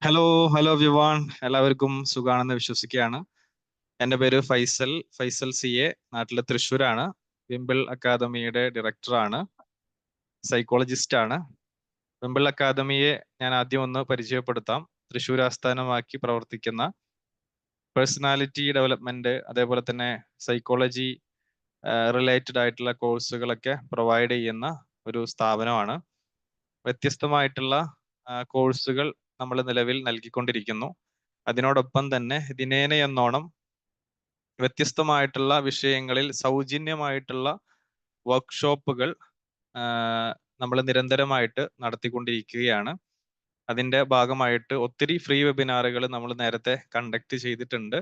Hello hello Vivaan, എല്ലാവർക്കും സുഖാണെന്ന് വിശ്വസിക്കുകയാണ്. എൻ്റെ പേര് ഫൈസൽ ഫൈസൽ സി എ. നാട്ടിലെ തൃശ്ശൂരാണ്. വിംബിൾ അക്കാദമിയുടെ ഡയറക്ടറാണ്, സൈക്കോളജിസ്റ്റ് ആണ്. വിംബിൾ അക്കാദമിയെ ഞാൻ ആദ്യം ഒന്ന് പരിചയപ്പെടുത്താം. തൃശ്ശൂർ ആസ്ഥാനമാക്കി പ്രവർത്തിക്കുന്ന പേഴ്സണാലിറ്റി ഡെവലപ്മെന്റ്, അതേപോലെ തന്നെ സൈക്കോളജി റിലേറ്റഡ് ആയിട്ടുള്ള കോഴ്സുകളൊക്കെ പ്രൊവൈഡ് ചെയ്യുന്ന ഒരു സ്ഥാപനമാണ്. വ്യത്യസ്തമായിട്ടുള്ള കോഴ്സുകൾ നമ്മൾ നിലവിൽ നൽകിക്കൊണ്ടിരിക്കുന്നു. അതിനോടൊപ്പം തന്നെ ദിനേന എന്നോണം വ്യത്യസ്തമായിട്ടുള്ള വിഷയങ്ങളിൽ സൗജന്യമായിട്ടുള്ള വർക്ക്ഷോപ്പുകൾ നമ്മൾ നിരന്തരമായിട്ട് നടത്തിക്കൊണ്ടിരിക്കുകയാണ്. അതിന്റെ ഭാഗമായിട്ട് ഒത്തിരി ഫ്രീ വെബിനാറുകൾ നമ്മൾ നേരത്തെ കണ്ടക്ട് ചെയ്തിട്ടുണ്ട്.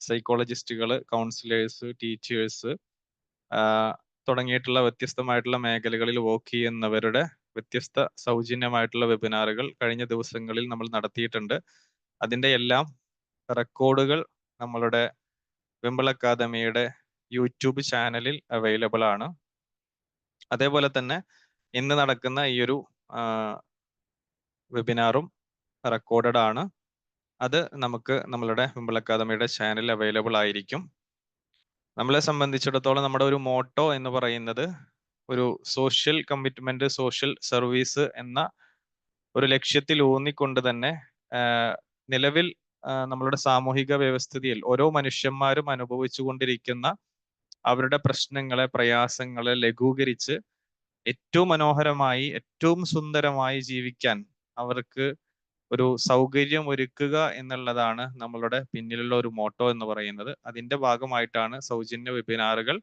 സൈക്കോളജിസ്റ്റുകൾ, കൗൺസിലേഴ്സ്, ടീച്ചേഴ്സ് തുടങ്ങിയിട്ടുള്ള വ്യത്യസ്തമായിട്ടുള്ള മേഖലകളിൽ വർക്ക് ചെയ്യുന്നവരുടെ വ്യത്യസ്ത സൗജന്യമായിട്ടുള്ള വെബിനാറുകൾ കഴിഞ്ഞ ദിവസങ്ങളിൽ നമ്മൾ നടത്തിയിട്ടുണ്ട്. അതിന്റെ എല്ലാം റെക്കോർഡുകൾ നമ്മളുടെ വിംബിൾ അക്കാദമിയുടെ യൂട്യൂബ് ചാനലിൽ അവൈലബിൾ ആണ്. അതേപോലെ തന്നെ ഇന്ന് നടക്കുന്ന ഈ ഒരു വെബിനാറും റെക്കോർഡഡ് ആണ്. അത് നമുക്ക് നമ്മളുടെ വിംബിൾ അക്കാദമിയുടെ ചാനലിൽ അവൈലബിൾ ആയിരിക്കും. നമ്മളെ സംബന്ധിച്ചിടത്തോളം നമ്മുടെ ഒരു മോട്ടോ എന്ന് പറയുന്നത് ഒരു സോഷ്യൽ കമ്മിറ്റ്മെന്റ്, സോഷ്യൽ സർവീസ് എന്ന ഒരു ലക്ഷ്യത്തിൽ ഊന്നിക്കൊണ്ട് തന്നെ നിലവിൽ നമ്മളുടെ സാമൂഹിക വ്യവസ്ഥിതിയിൽ ഓരോ മനുഷ്യന്മാരും അനുഭവിച്ചുകൊണ്ടിരിക്കുന്ന അവരുടെ പ്രശ്നങ്ങളെ, പ്രയാസങ്ങളെ ലഘൂകരിച്ച് ഏറ്റവും മനോഹരമായി, ഏറ്റവും സുന്ദരമായി ജീവിക്കാൻ അവർക്ക് ഒരു സൗകര്യം ഒരുക്കുക എന്നുള്ളതാണ് നമ്മളുടെ പിന്നിലുള്ള ഒരു മോട്ടോ എന്ന് പറയുന്നത്. അതിന്റെ ഭാഗമായിട്ടാണ് സൗജന്യ വെബിനാറുകൾ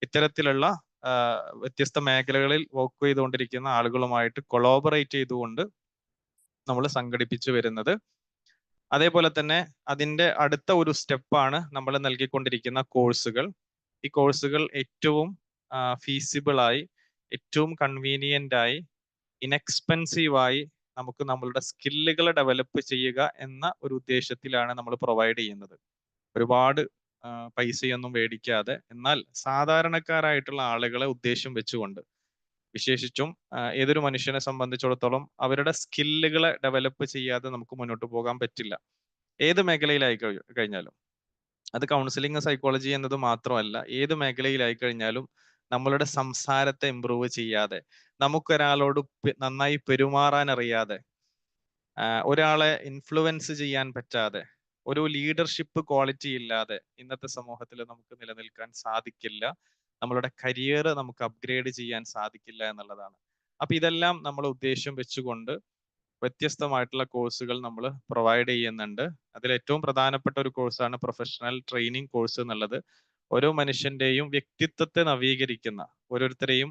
ഇത്തരത്തിലുള്ള വ്യത്യസ്ത മേഖലകളിൽ വർക്ക് ചെയ്തുകൊണ്ടിരിക്കുന്ന ആളുകളുമായിട്ട് കൊളാബറേറ്റ് ചെയ്തുകൊണ്ട് നമ്മൾ സംഘടിപ്പിച്ചു വരുന്നത്. അതേപോലെ തന്നെ അതിന്റെ അടുത്ത ഒരു സ്റ്റെപ്പാണ് നമ്മൾ നൽകിക്കൊണ്ടിരിക്കുന്ന കോഴ്സുകൾ. ഈ കോഴ്സുകൾ ഏറ്റവും ഫീസിബിളായി, ഏറ്റവും കൺവീനിയന്റ് ആയി, ഇൻഎക്സ്പെൻസീവായി നമുക്ക് നമ്മളുടെ സ്കില്ലുകൾ ഡെവലപ്പ് ചെയ്യുക എന്ന ഒരു ഉദ്ദേശത്തിലാണ് നമ്മൾ പ്രൊവൈഡ് ചെയ്യുന്നത്. ഒരുപാട് പൈസയൊന്നും മേടിക്കാതെ, എന്നാൽ സാധാരണക്കാരായിട്ടുള്ള ആളുകളെ ഉദ്ദേശം വെച്ചുകൊണ്ട്, വിശേഷിച്ചും ഏതൊരു മനുഷ്യനെ സംബന്ധിച്ചിടത്തോളം അവരുടെ സ്കില്ലുകളെ ഡെവലപ്പ് ചെയ്യാതെ നമുക്ക് മുന്നോട്ട് പോകാൻ പറ്റില്ല. ഏത് മേഖലയിലായി കഴിഞ്ഞാലും, അത് കൗൺസിലിംഗ്, സൈക്കോളജി എന്നത് മാത്രമല്ല, ഏത് മേഖലയിലായി കഴിഞ്ഞാലും നമ്മളുടെ സംസാരത്തെ ഇമ്പ്രൂവ് ചെയ്യാതെ, നമുക്കൊരാളോട് നന്നായി പെരുമാറാൻ അറിയാതെ, ഒരാളെ ഇൻഫ്ലുവൻസ് ചെയ്യാൻ പറ്റാതെ, ഒരു ലീഡർഷിപ്പ് ക്വാളിറ്റി ഇല്ലാതെ ഇന്നത്തെ സമൂഹത്തിൽ നമുക്ക് നിലനിൽക്കാൻ സാധിക്കില്ല. നമ്മളുടെ കരിയർ നമുക്ക് അപ്ഗ്രേഡ് ചെയ്യാൻ സാധിക്കില്ല എന്നുള്ളതാണ്. അപ്പൊ ഇതെല്ലാം നമ്മൾ ഉദ്ദേശം വെച്ചുകൊണ്ട് വ്യത്യസ്തമായിട്ടുള്ള കോഴ്സുകൾ നമ്മൾ പ്രൊവൈഡ് ചെയ്യുന്നുണ്ട്. അതിൽ ഏറ്റവും പ്രധാനപ്പെട്ട ഒരു കോഴ്സാണ് പ്രൊഫഷണൽ ട്രെയിനിങ് കോഴ്സ് എന്നുള്ളത്. ഓരോ മനുഷ്യന്റെയും വ്യക്തിത്വത്തെ നവീകരിക്കുന്ന, ഓരോരുത്തരെയും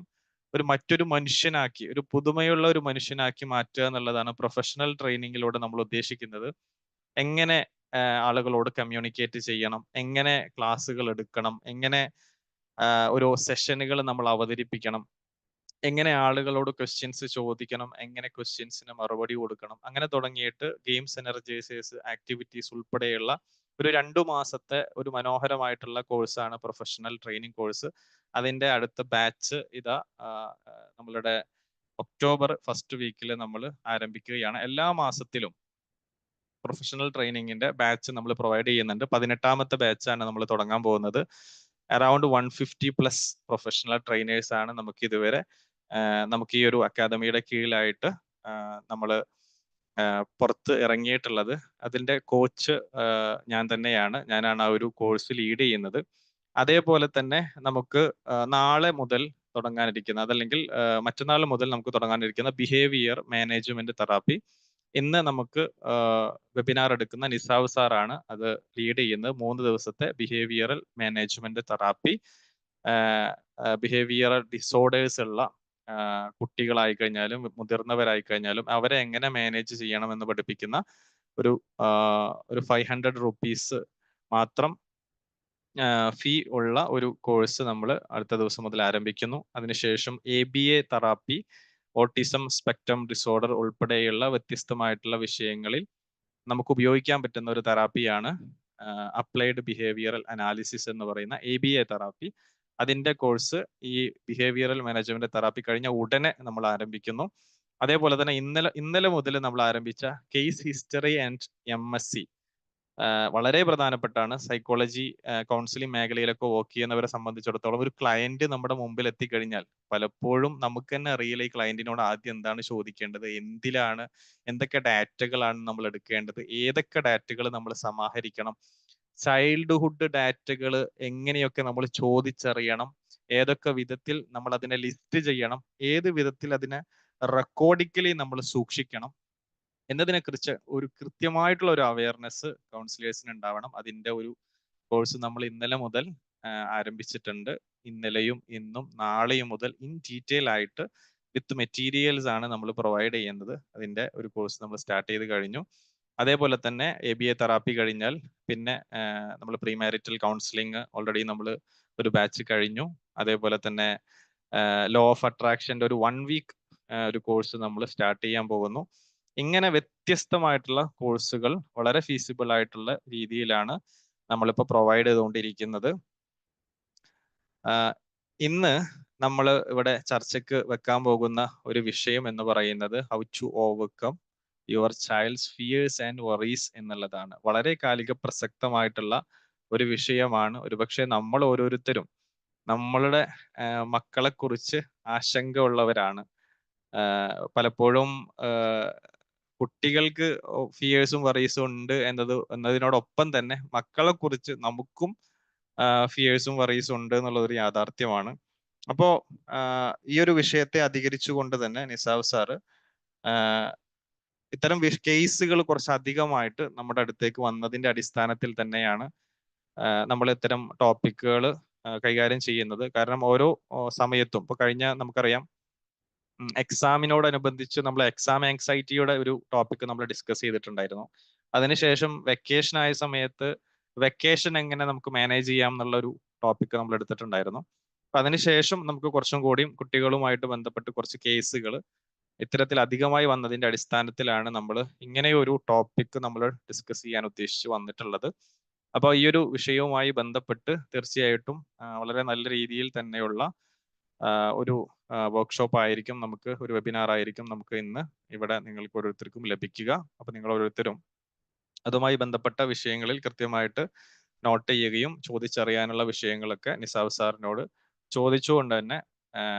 ഒരു മറ്റൊരു മനുഷ്യനാക്കി, ഒരു പുതുമയുള്ള ഒരു മനുഷ്യനാക്കി മാറ്റുക എന്നുള്ളതാണ് പ്രൊഫഷണൽ ട്രെയിനിങ്ങിലൂടെ നമ്മൾ ഉദ്ദേശിക്കുന്നത്. എങ്ങനെ ആളുകളോട് കമ്മ്യൂണിക്കേറ്റ് ചെയ്യണം, എങ്ങനെ ക്ലാസ്സുകൾ എടുക്കണം, എങ്ങനെ ഒരു സെഷനുകൾ നമ്മൾ അവതരിപ്പിക്കണം, എങ്ങനെ ആളുകളോട് ക്വസ്റ്റ്യൻസ് ചോദിക്കണം, എങ്ങനെ ക്വസ്റ്റ്യൻസിന് മറുപടി കൊടുക്കണം, അങ്ങനെ തുടങ്ങിയിട്ട് ഗെയിംസ്, എനർജൈസേഴ്സ്, ആക്ടിവിറ്റീസ് ഉൾപ്പെടെയുള്ള ഒരു 2 മാസത്തെ ഒരു മനോഹരമായിട്ടുള്ള കോഴ്സാണ് പ്രൊഫഷണൽ ട്രെയിനിങ് കോഴ്സ്. അതിന്റെ അടുത്ത ബാച്ച് ഇതാ നമ്മളുടെ ഒക്ടോബർ ഫസ്റ്റ് വീക്കിൽ നമ്മൾ ആരംഭിക്കുകയാണ്. എല്ലാ മാസത്തിലും പ്രൊഫഷണൽ ട്രെയിനിങ്ങിന്റെ ബാച്ച് നമ്മൾ പ്രൊവൈഡ് ചെയ്യുന്നുണ്ട്. 18ാമത്തെ ബാച്ചാണ് നമ്മൾ തുടങ്ങാൻ പോകുന്നത്. അറൌണ്ട് 150+ പ്രൊഫഷണൽ ട്രെയിനേഴ്സ് ആണ് നമുക്ക് ഇതുവരെ നമുക്ക് ഈ ഒരു അക്കാദമിയുടെ കീഴിലായിട്ട് നമ്മൾ പുറത്ത് ഇറങ്ങിയിട്ടുള്ളത്. അതിന്റെ കോച്ച് ഞാൻ തന്നെയാണ്. ഞാനാണ് ആ ഒരു കോഴ്സ് ലീഡ് ചെയ്യുന്നത്. അതേപോലെ തന്നെ നമുക്ക് നാളെ മുതൽ തുടങ്ങാനിരിക്കുന്ന, അതല്ലെങ്കിൽ മറ്റന്നാൾ മുതൽ നമുക്ക് തുടങ്ങാനിരിക്കുന്ന ബിഹേവിയർ മാനേജ്മെന്റ് തെറാപ്പി. ഇന്ന് നമുക്ക് വെബിനാർ എടുക്കുന്ന നിസാവ് സാറാണ് അത് ലീഡ് ചെയ്യുന്നത്. 3 ദിവസത്തെ behavioural management therapy, behavioural disorders ഉള്ള കുട്ടികളായി കഴിഞ്ഞാലും മുതിർന്നവരായി കഴിഞ്ഞാലും അവരെ എങ്ങനെ മാനേജ് ചെയ്യണം എന്ന് പഠിപ്പിക്കുന്ന ഒരു 500 റുപ്പീസ് മാത്രം ഫീ ഉള്ള ഒരു കോഴ്സ് നമ്മൾ അടുത്ത ദിവസം മുതൽ ആരംഭിക്കുന്നു. അതിനുശേഷം ABA therapy, autism spectrum disorder ഉൾപ്പെടെയുള്ള വ്യത്യസ്തമായിട്ടുള്ള വിഷയങ്ങളിൽ നമുക്ക് ഉപയോഗിക്കാൻ പറ്റുന്ന ഒരു തെറാപ്പിയാണ് അപ്ലൈഡ് ബിഹേവിയറൽ അനാലിസിസ് എന്ന് പറയുന്ന ABA തെറാപ്പി. അതിന്റെ കോഴ്സ് ഈ ബിഹേവിയറൽ മാനേജ്മെന്റ് തെറാപ്പി കഴിഞ്ഞ ഉടനെ നമ്മൾ ആരംഭിക്കുന്നു. അതേപോലെ തന്നെ ഇന്നലെ മുതൽ നമ്മൾ ആരംഭിച്ച കേസ് ഹിസ്റ്ററി ആൻഡ് MSc വളരെ പ്രധാനപ്പെട്ടാണ്. സൈക്കോളജി കൗൺസിലിംഗ് മേഖലയിലൊക്കെ വർക്ക് ചെയ്യുന്നവരെ സംബന്ധിച്ചിടത്തോളം ഒരു ക്ലയന്റ് നമ്മുടെ മുമ്പിൽ എത്തിക്കഴിഞ്ഞാൽ പലപ്പോഴും നമുക്ക് തന്നെ അറിയില്ല ഈ ക്ലയന്റിനോട് ആദ്യം എന്താണ് ചോദിക്കേണ്ടത്, എന്തൊക്കെ ഡാറ്റകളാണ് നമ്മൾ എടുക്കേണ്ടത്, ഏതൊക്കെ ഡാറ്റകൾ നമ്മൾ സമാഹരിക്കണം, ചൈൽഡ്ഹുഡ് ഡാറ്റകൾ എങ്ങനെയൊക്കെ നമ്മൾ ചോദിച്ചറിയണം, ഏതൊക്കെ വിധത്തിൽ നമ്മൾ അതിനെ ലിസ്റ്റ് ചെയ്യണം, ഏത് വിധത്തിൽ അതിനെ റെക്കോർഡിക്കലി നമ്മൾ സൂക്ഷിക്കണം എന്നതിനെക്കുറിച്ച് ഒരു കൃത്യമായിട്ടുള്ള ഒരു അവയർനെസ് കൗൺസിലേഴ്സിന് ഉണ്ടാവണം. അതിന്റെ ഒരു കോഴ്സ് നമ്മൾ ഇന്നലെ മുതൽ ആരംഭിച്ചിട്ടുണ്ട്. ഇന്നലെയും ഇന്നും നാളെയും മുതൽ ഇൻ ഡീറ്റെയിൽ ആയിട്ട് വിത്ത് മെറ്റീരിയൽസ് ആണ് നമ്മൾ പ്രൊവൈഡ് ചെയ്യുന്നത്. അതിന്റെ ഒരു കോഴ്സ് നമ്മൾ സ്റ്റാർട്ട് ചെയ്ത് കഴിഞ്ഞു. അതേപോലെ തന്നെ ABA തെറാപ്പി കഴിഞ്ഞാൽ പിന്നെ നമ്മൾ പ്രീ മാരിറ്റൽ കൗൺസിലിംഗ് ഓൾറെഡി നമ്മൾ ഒരു ബാച്ച് കഴിഞ്ഞു. അതേപോലെ തന്നെ ലോ ഓഫ് അട്രാക്ഷന്റെ ഒരു 1 വീക്ക് ഒരു കോഴ്സ് നമ്മൾ സ്റ്റാർട്ട് ചെയ്യാൻ പോകുന്നു. ഇങ്ങനെ വ്യത്യസ്തമായിട്ടുള്ള കോഴ്സുകൾ വളരെ ഫീസിബിൾ ആയിട്ടുള്ള രീതിയിലാണ് നമ്മളിപ്പോൾ പ്രൊവൈഡ് ചെയ്തുകൊണ്ടിരിക്കുന്നത്. ഇന്ന് നമ്മൾ ഇവിടെ ചർച്ചയ്ക്ക് വെക്കാൻ പോകുന്ന ഒരു വിഷയം എന്ന് പറയുന്നത് how to overcome your child's fears and worries എന്നുള്ളതാണ്. വളരെ കാലിക പ്രസക്തമായിട്ടുള്ള ഒരു വിഷയമാണ്. ഒരുപക്ഷെ നമ്മൾ ഓരോരുത്തരും നമ്മളുടെ മക്കളെ കുറിച്ച് ആശങ്ക ഉള്ളവരാണ്. പലപ്പോഴും കുട്ടികൾക്ക് ഫിയേഴ്സും വറീസും ഉണ്ട് എന്നതിനോടൊപ്പം തന്നെ മക്കളെ കുറിച്ച് നമുക്കും ഫിയേഴ്സും വറീസും ഉണ്ട് എന്നുള്ളതൊരു യാഥാർത്ഥ്യമാണ്. അപ്പോ ഈ ഒരു വിഷയത്തെ അധികരിച്ചുകൊണ്ട് തന്നെ നിസാവ് സാറ് ഇത്തരം കേസുകൾ കുറച്ച് അധികമായിട്ട് നമ്മുടെ അടുത്തേക്ക് വന്നതിന്റെ അടിസ്ഥാനത്തിൽ തന്നെയാണ് നമ്മൾ ഇത്തരം ടോപ്പിക്കുകൾ കൈകാര്യം ചെയ്യുന്നത്. കാരണം ഓരോ സമയത്തും ഇപ്പൊ കഴിഞ്ഞ നമുക്കറിയാം എക്സാമിനോടനുബന്ധിച്ച് നമ്മൾ എക്സാം ആങ്സൈറ്റിയുടെ ഒരു ടോപ്പിക് നമ്മൾ ഡിസ്കസ് ചെയ്തിട്ടുണ്ടായിരുന്നു. അതിനുശേഷം വെക്കേഷൻ ആയ സമയത്ത് വെക്കേഷൻ എങ്ങനെ നമുക്ക് മാനേജ് ചെയ്യാം എന്നുള്ള ഒരു ടോപ്പിക് നമ്മൾ എടുത്തിട്ടുണ്ടായിരുന്നു. അപ്പൊ അതിനുശേഷം നമുക്ക് കുറച്ചും കൂടിയും കുട്ടികളുമായിട്ട് ബന്ധപ്പെട്ട് കുറച്ച് കേസുകൾ ഇത്തരത്തിൽ അധികമായി വന്നതിന്റെ അടിസ്ഥാനത്തിലാണ് നമ്മൾ ഇങ്ങനെ ഒരു ടോപ്പിക് നമ്മൾ ഡിസ്കസ് ചെയ്യാൻ ഉദ്ദേശിച്ച് വന്നിട്ടുള്ളത്. അപ്പോൾ ഈ ഒരു വിഷയവുമായി ബന്ധപ്പെട്ട് തീർച്ചയായിട്ടും വളരെ നല്ല രീതിയിൽ തന്നെയുള്ള ഒരു വർക്ക്ഷോപ്പ് ആയിരിക്കും, നമുക്ക് ഒരു വെബിനാർ ആയിരിക്കും നമുക്ക് ഇന്ന് ഇവിടെ നിങ്ങൾക്ക് ഓരോരുത്തർക്കും ലഭിക്കുക. അപ്പൊ നിങ്ങൾ ഓരോരുത്തരും അതുമായി ബന്ധപ്പെട്ട വിഷയങ്ങളിൽ കൃത്യമായിട്ട് നോട്ട് ചെയ്യുകയും ചോദിച്ചറിയാനുള്ള വിഷയങ്ങളൊക്കെ നിസാവ് സാറിനോട് ചോദിച്ചുകൊണ്ട് തന്നെ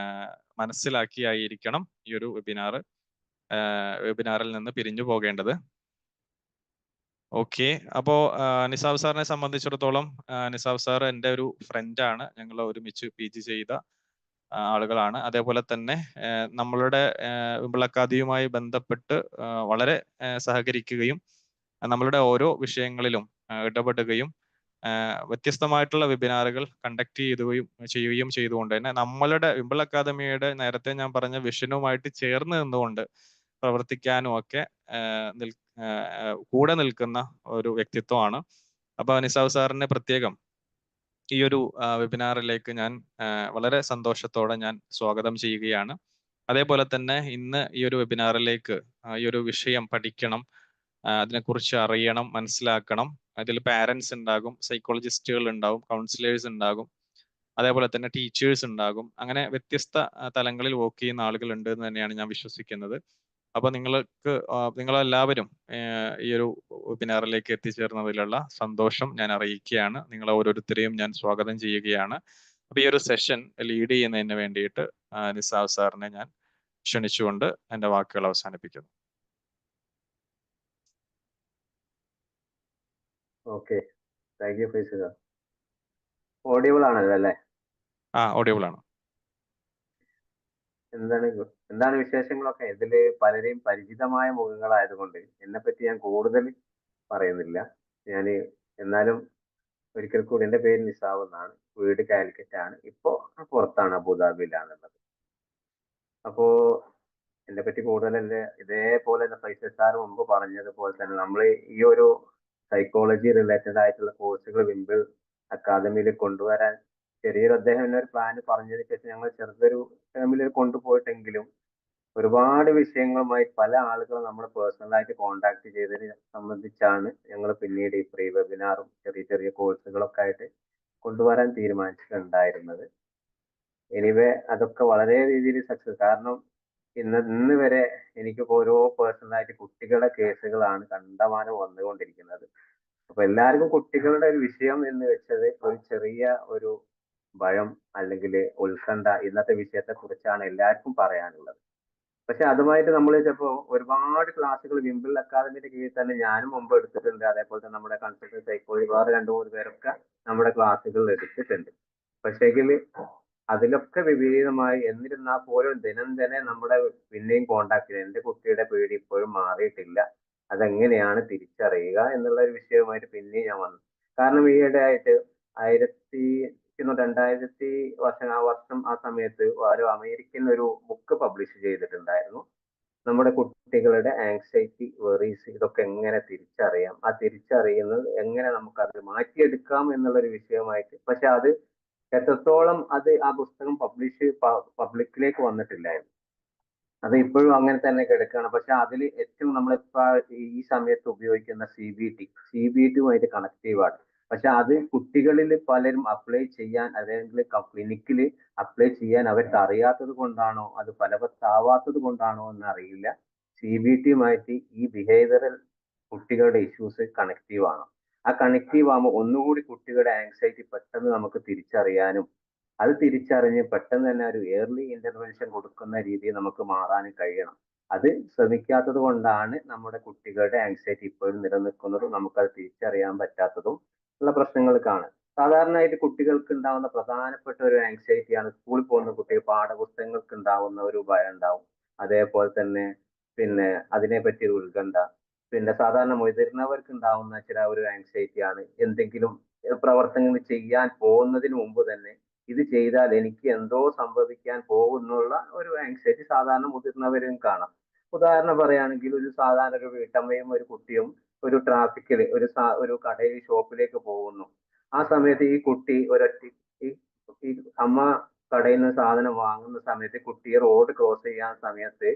മനസ്സിലാക്കിയായിരിക്കണം ഈ ഒരു വെബിനാറിൽ നിന്ന് പിരിഞ്ഞു പോകേണ്ടത്. ഓക്കെ, അപ്പോ നിസാവ് സാറിനെ സംബന്ധിച്ചിടത്തോളം നിസാവ് സാർ എൻ്റെ ഒരു ഫ്രണ്ടാണ്. ഞങ്ങൾ ഒരുമിച്ച് PG ചെയ്ത ആളുകളാണ്. അതേപോലെ തന്നെ നമ്മളുടെ വിമ്പിൾ ബന്ധപ്പെട്ട് വളരെ സഹകരിക്കുകയും നമ്മളുടെ ഓരോ വിഷയങ്ങളിലും ഇടപെടുകയും വ്യത്യസ്തമായിട്ടുള്ള വെബിനാറുകൾ കണ്ടക്ട് ചെയ്യുകയും ചെയ്തുകൊണ്ട് തന്നെ നമ്മളുടെ വിമ്പിൾ അക്കാദമിയുടെ നേരത്തെ ഞാൻ പറഞ്ഞ വിഷനുമായിട്ട് ചേർന്ന് നിന്നുകൊണ്ട് പ്രവർത്തിക്കാനും ഒക്കെ കൂടെ നിൽക്കുന്ന ഒരു വ്യക്തിത്വമാണ്. അപ്പൊ നിസാവ് സാറിനെ പ്രത്യേകം ഈ ഒരു വെബിനാറിലേക്ക് ഞാൻ വളരെ സന്തോഷത്തോടെ ഞാൻ സ്വാഗതം ചെയ്യുകയാണ്. അതേപോലെ തന്നെ ഇന്ന് ഈ ഒരു വെബിനാറിലേക്ക് ഈ ഒരു വിഷയം പഠിക്കണം, അതിനെക്കുറിച്ച് അറിയണം, മനസ്സിലാക്കണം. അതിൽ പാരന്റ്സ് ഉണ്ടാകും, സൈക്കോളജിസ്റ്റുകൾ ഉണ്ടാകും, കൗൺസിലേഴ്സ് ഉണ്ടാകും, അതേപോലെ തന്നെ ടീച്ചേഴ്സ് ഉണ്ടാകും. അങ്ങനെ വ്യത്യസ്ത തലങ്ങളിൽ വർക്ക് ചെയ്യുന്ന ആളുകൾ ഉണ്ട് എന്ന് തന്നെയാണ് ഞാൻ വിശ്വസിക്കുന്നത്. അപ്പൊ നിങ്ങളെല്ലാവരും ഈ ഒരു വെബിനാറിലേക്ക് എത്തിച്ചേർന്നതിലുള്ള സന്തോഷം ഞാൻ അറിയിക്കുകയാണ്. നിങ്ങൾ ഓരോരുത്തരെയും ഞാൻ സ്വാഗതം ചെയ്യുകയാണ്. അപ്പൊ ഈ ഒരു സെഷൻ ലീഡ് ചെയ്യുന്നതിന് വേണ്ടിയിട്ട് നിസാവ് സാറിനെ ഞാൻ ക്ഷണിച്ചുകൊണ്ട് എൻ്റെ വാക്കുകൾ അവസാനിപ്പിക്കുന്നു. Okay, thank you Faisal. Audible ആണല്ലോ അല്ലേ? ഓഡിയബിൾ ആണ്. എന്താണ് വിശേഷങ്ങളൊക്കെ? ഇതില് പലരെയും പരിചിതമായ മുഖങ്ങളായതുകൊണ്ട് എന്നെ പറ്റി ഞാൻ കൂടുതൽ പറയുന്നില്ല. എന്നാലും ഒരിക്കൽ കൂടി, എൻ്റെ പേര് നിസാവ് എന്നാണ്, വീട് കാലിക്കറ്റ് ആണ്, ഇപ്പോ പുറത്താണ്, അബുദാബിയിലാണുള്ളത്. അപ്പോ എന്നെ പറ്റി കൂടുതൽ ഇതേപോലെ ഫൈസൽ സാർ മുമ്പ് പറഞ്ഞതുപോലെ തന്നെ നമ്മൾ ഈ ഒരു സൈക്കോളജി റിലേറ്റഡ് ആയിട്ടുള്ള കോഴ്സുകൾ വിമ്പിൾ അക്കാദമിയിൽ കൊണ്ടുവരാൻ അദ്ദേഹം ഒരു പ്ലാൻ പറഞ്ഞതിന് ശേഷം ഞങ്ങൾ ചെറുതൊരു ടേമിൽ കൊണ്ടുപോയിട്ടെങ്കിലും ഒരുപാട് വിഷയങ്ങളുമായി പല ആളുകളും നമ്മൾ പേഴ്സണലായിട്ട് കോണ്ടാക്ട് ചെയ്തതിനെ സംബന്ധിച്ചാണ് ഞങ്ങൾ പിന്നീട് ഈ ഫ്രീ വെബിനാറും ചെറിയ ചെറിയ കോഴ്സുകളൊക്കെ ആയിട്ട് കൊണ്ടുവരാൻ തീരുമാനിച്ചിട്ടുണ്ടായിരുന്നത്. എനിവേ അതൊക്കെ വളരെ രീതിയിൽ സക്സസ്. കാരണം ഇന്ന് വരെ എനിക്കിപ്പോ ഓരോ പേഴ്സണലായിട്ട് കുട്ടികളുടെ കേസുകളാണ് കണ്ടമാനം വന്നുകൊണ്ടിരിക്കുന്നത്. അപ്പൊ എല്ലാവർക്കും കുട്ടികളുടെ ഒരു വിഷയം എന്ന് വെച്ചത് ഒരു ചെറിയ ഒരു ഭയം അല്ലെങ്കിൽ ഉത്കണ്ഠ ഇന്നത്തെ വിഷയത്തെ കുറിച്ചാണ് എല്ലാവർക്കും പറയാനുള്ളത്. പക്ഷെ അതുമായിട്ട് നമ്മൾ ചിലപ്പോ ഒരുപാട് ക്ലാസ്സുകൾ വിംബിൾ അക്കാദമിയുടെ കീഴിൽ തന്നെ ഞാനും മുമ്പ് എടുത്തിട്ടുണ്ട്. അതേപോലെ തന്നെ നമ്മുടെ കൺസൾട്ടന്റ് സൈക്കോളജി വേറെ രണ്ടു മൂന്ന് പേരൊക്കെ നമ്മുടെ ക്ലാസ്സുകൾ എടുത്തിട്ടുണ്ട്. പക്ഷേങ്കിൽ അതിലൊക്കെ വിപരീതമായി എന്നിരുന്നാൽ പോലും ദിനം ദിനം നമ്മുടെ പിന്നെയും കോണ്ടാക്ട് ചെയ്യും. എന്റെ കുട്ടിയുടെ പേടി ഇപ്പോഴും മാറിയിട്ടില്ല. അതെങ്ങനെയാണ് തിരിച്ചറിയുക എന്നുള്ള ഒരു വിഷയവുമായിട്ട് പിന്നെയും ഞാൻ വന്നു. കാരണം ഈയിടെ ആയിട്ട് 2000 വർഷം ആ സമയത്ത് ഒരു അമേരിക്കൻ ഒരു ബുക്ക് പബ്ലിഷ് ചെയ്തിട്ടുണ്ടായിരുന്നു. നമ്മുടെ കുട്ടികളുടെ ആങ്സൈറ്റി, വെറീസ് ഇതൊക്കെ എങ്ങനെ തിരിച്ചറിയാം, ആ തിരിച്ചറിയുന്നത് എങ്ങനെ നമുക്ക് അത് മാറ്റിയെടുക്കാം എന്നുള്ള ഒരു വിഷയമായിട്ട്. പക്ഷെ അത് എത്രത്തോളം അത് ആ പുസ്തകം പബ്ലിക്കിലേക്ക് വന്നിട്ടില്ലായിരുന്നു. അത് ഇപ്പോഴും അങ്ങനെ തന്നെ കിടക്കുകയാണ്. പക്ഷെ അതിൽ ഏറ്റവും നമ്മളിപ്പോ ഈ സമയത്ത് ഉപയോഗിക്കുന്ന CBT കണക്റ്റീവ് ആണ്. പക്ഷെ അത് കുട്ടികളിൽ പലരും അപ്ലൈ ചെയ്യാൻ അല്ലെങ്കിൽ ക്ലിനിക്കിൽ അപ്ലൈ ചെയ്യാൻ അവർക്ക് അറിയാത്തത് കൊണ്ടാണോ അത് ഫലവത്താവാത്തത് കൊണ്ടാണോ എന്ന് അറിയില്ല. CBTയുമായിട്ട് ഈ ബിഹേവിയറൽ കുട്ടികളുടെ ഇഷ്യൂസ് കണക്റ്റീവ് ആണ്. ആ കണക്റ്റീവ് ആകുമ്പോൾ ഒന്നുകൂടി കുട്ടികളുടെ ആങ്സൈറ്റി പെട്ടെന്ന് നമുക്ക് തിരിച്ചറിയാനും അത് തിരിച്ചറിഞ്ഞ് പെട്ടെന്ന് തന്നെ ഒരു ഏർലി ഇന്റർവെൻഷൻ കൊടുക്കുന്ന രീതിയിൽ നമുക്ക് മാറാനും കഴിയണം. അത് ശ്രമിക്കാത്തത് കൊണ്ടാണ് നമ്മുടെ കുട്ടികളുടെ ആങ്സൈറ്റി ഇപ്പോഴും നിലനിൽക്കുന്നതും നമുക്കത് തിരിച്ചറിയാൻ പറ്റാത്തതും ഉള്ള പ്രശ്നങ്ങൾ കാണാം. സാധാരണയായിട്ട് കുട്ടികൾക്ക് ഉണ്ടാവുന്ന പ്രധാനപ്പെട്ട ഒരു ആങ്സൈറ്റിയാണ് സ്കൂളിൽ പോകുന്ന കുട്ടികൾ പാഠപുസ്തകങ്ങൾക്ക് ഉണ്ടാവുന്ന ഒരു ഭയം ഉണ്ടാവും. അതേപോലെ തന്നെ പിന്നെ അതിനെപ്പറ്റി ഒരു ഉത്കണ്ഠ. പിന്നെ സാധാരണ മുതിർന്നവർക്ക് ഉണ്ടാവുന്ന ചില ഒരു ആങ്സൈറ്റിയാണ് എന്തെങ്കിലും പ്രവർത്തനങ്ങൾ ചെയ്യാൻ പോകുന്നതിന് മുമ്പ് തന്നെ ഇത് ചെയ്താൽ എനിക്ക് എന്തോ സംഭവിക്കാൻ പോകുന്നുള്ള ഒരു ആങ്സൈറ്റി സാധാരണ മുതിർന്നവരും കാണാം. ഉദാഹരണം പറയുകയാണെങ്കിൽ ഒരു സാധാരണ ഒരു വീട്ടമ്മയും ഒരു കുട്ടിയും ഒരു ട്രാഫിക്കിൽ ഒരു കടയിൽ ഷോപ്പിലേക്ക് പോകുന്നു. ആ സമയത്ത് ഈ കുട്ടി ഈ ഈ അമ്മ കടയിൽ നിന്ന് സാധനം വാങ്ങുന്ന സമയത്ത് കുട്ടി റോഡ് ക്രോസ് ചെയ്യാൻ സമയത്ത്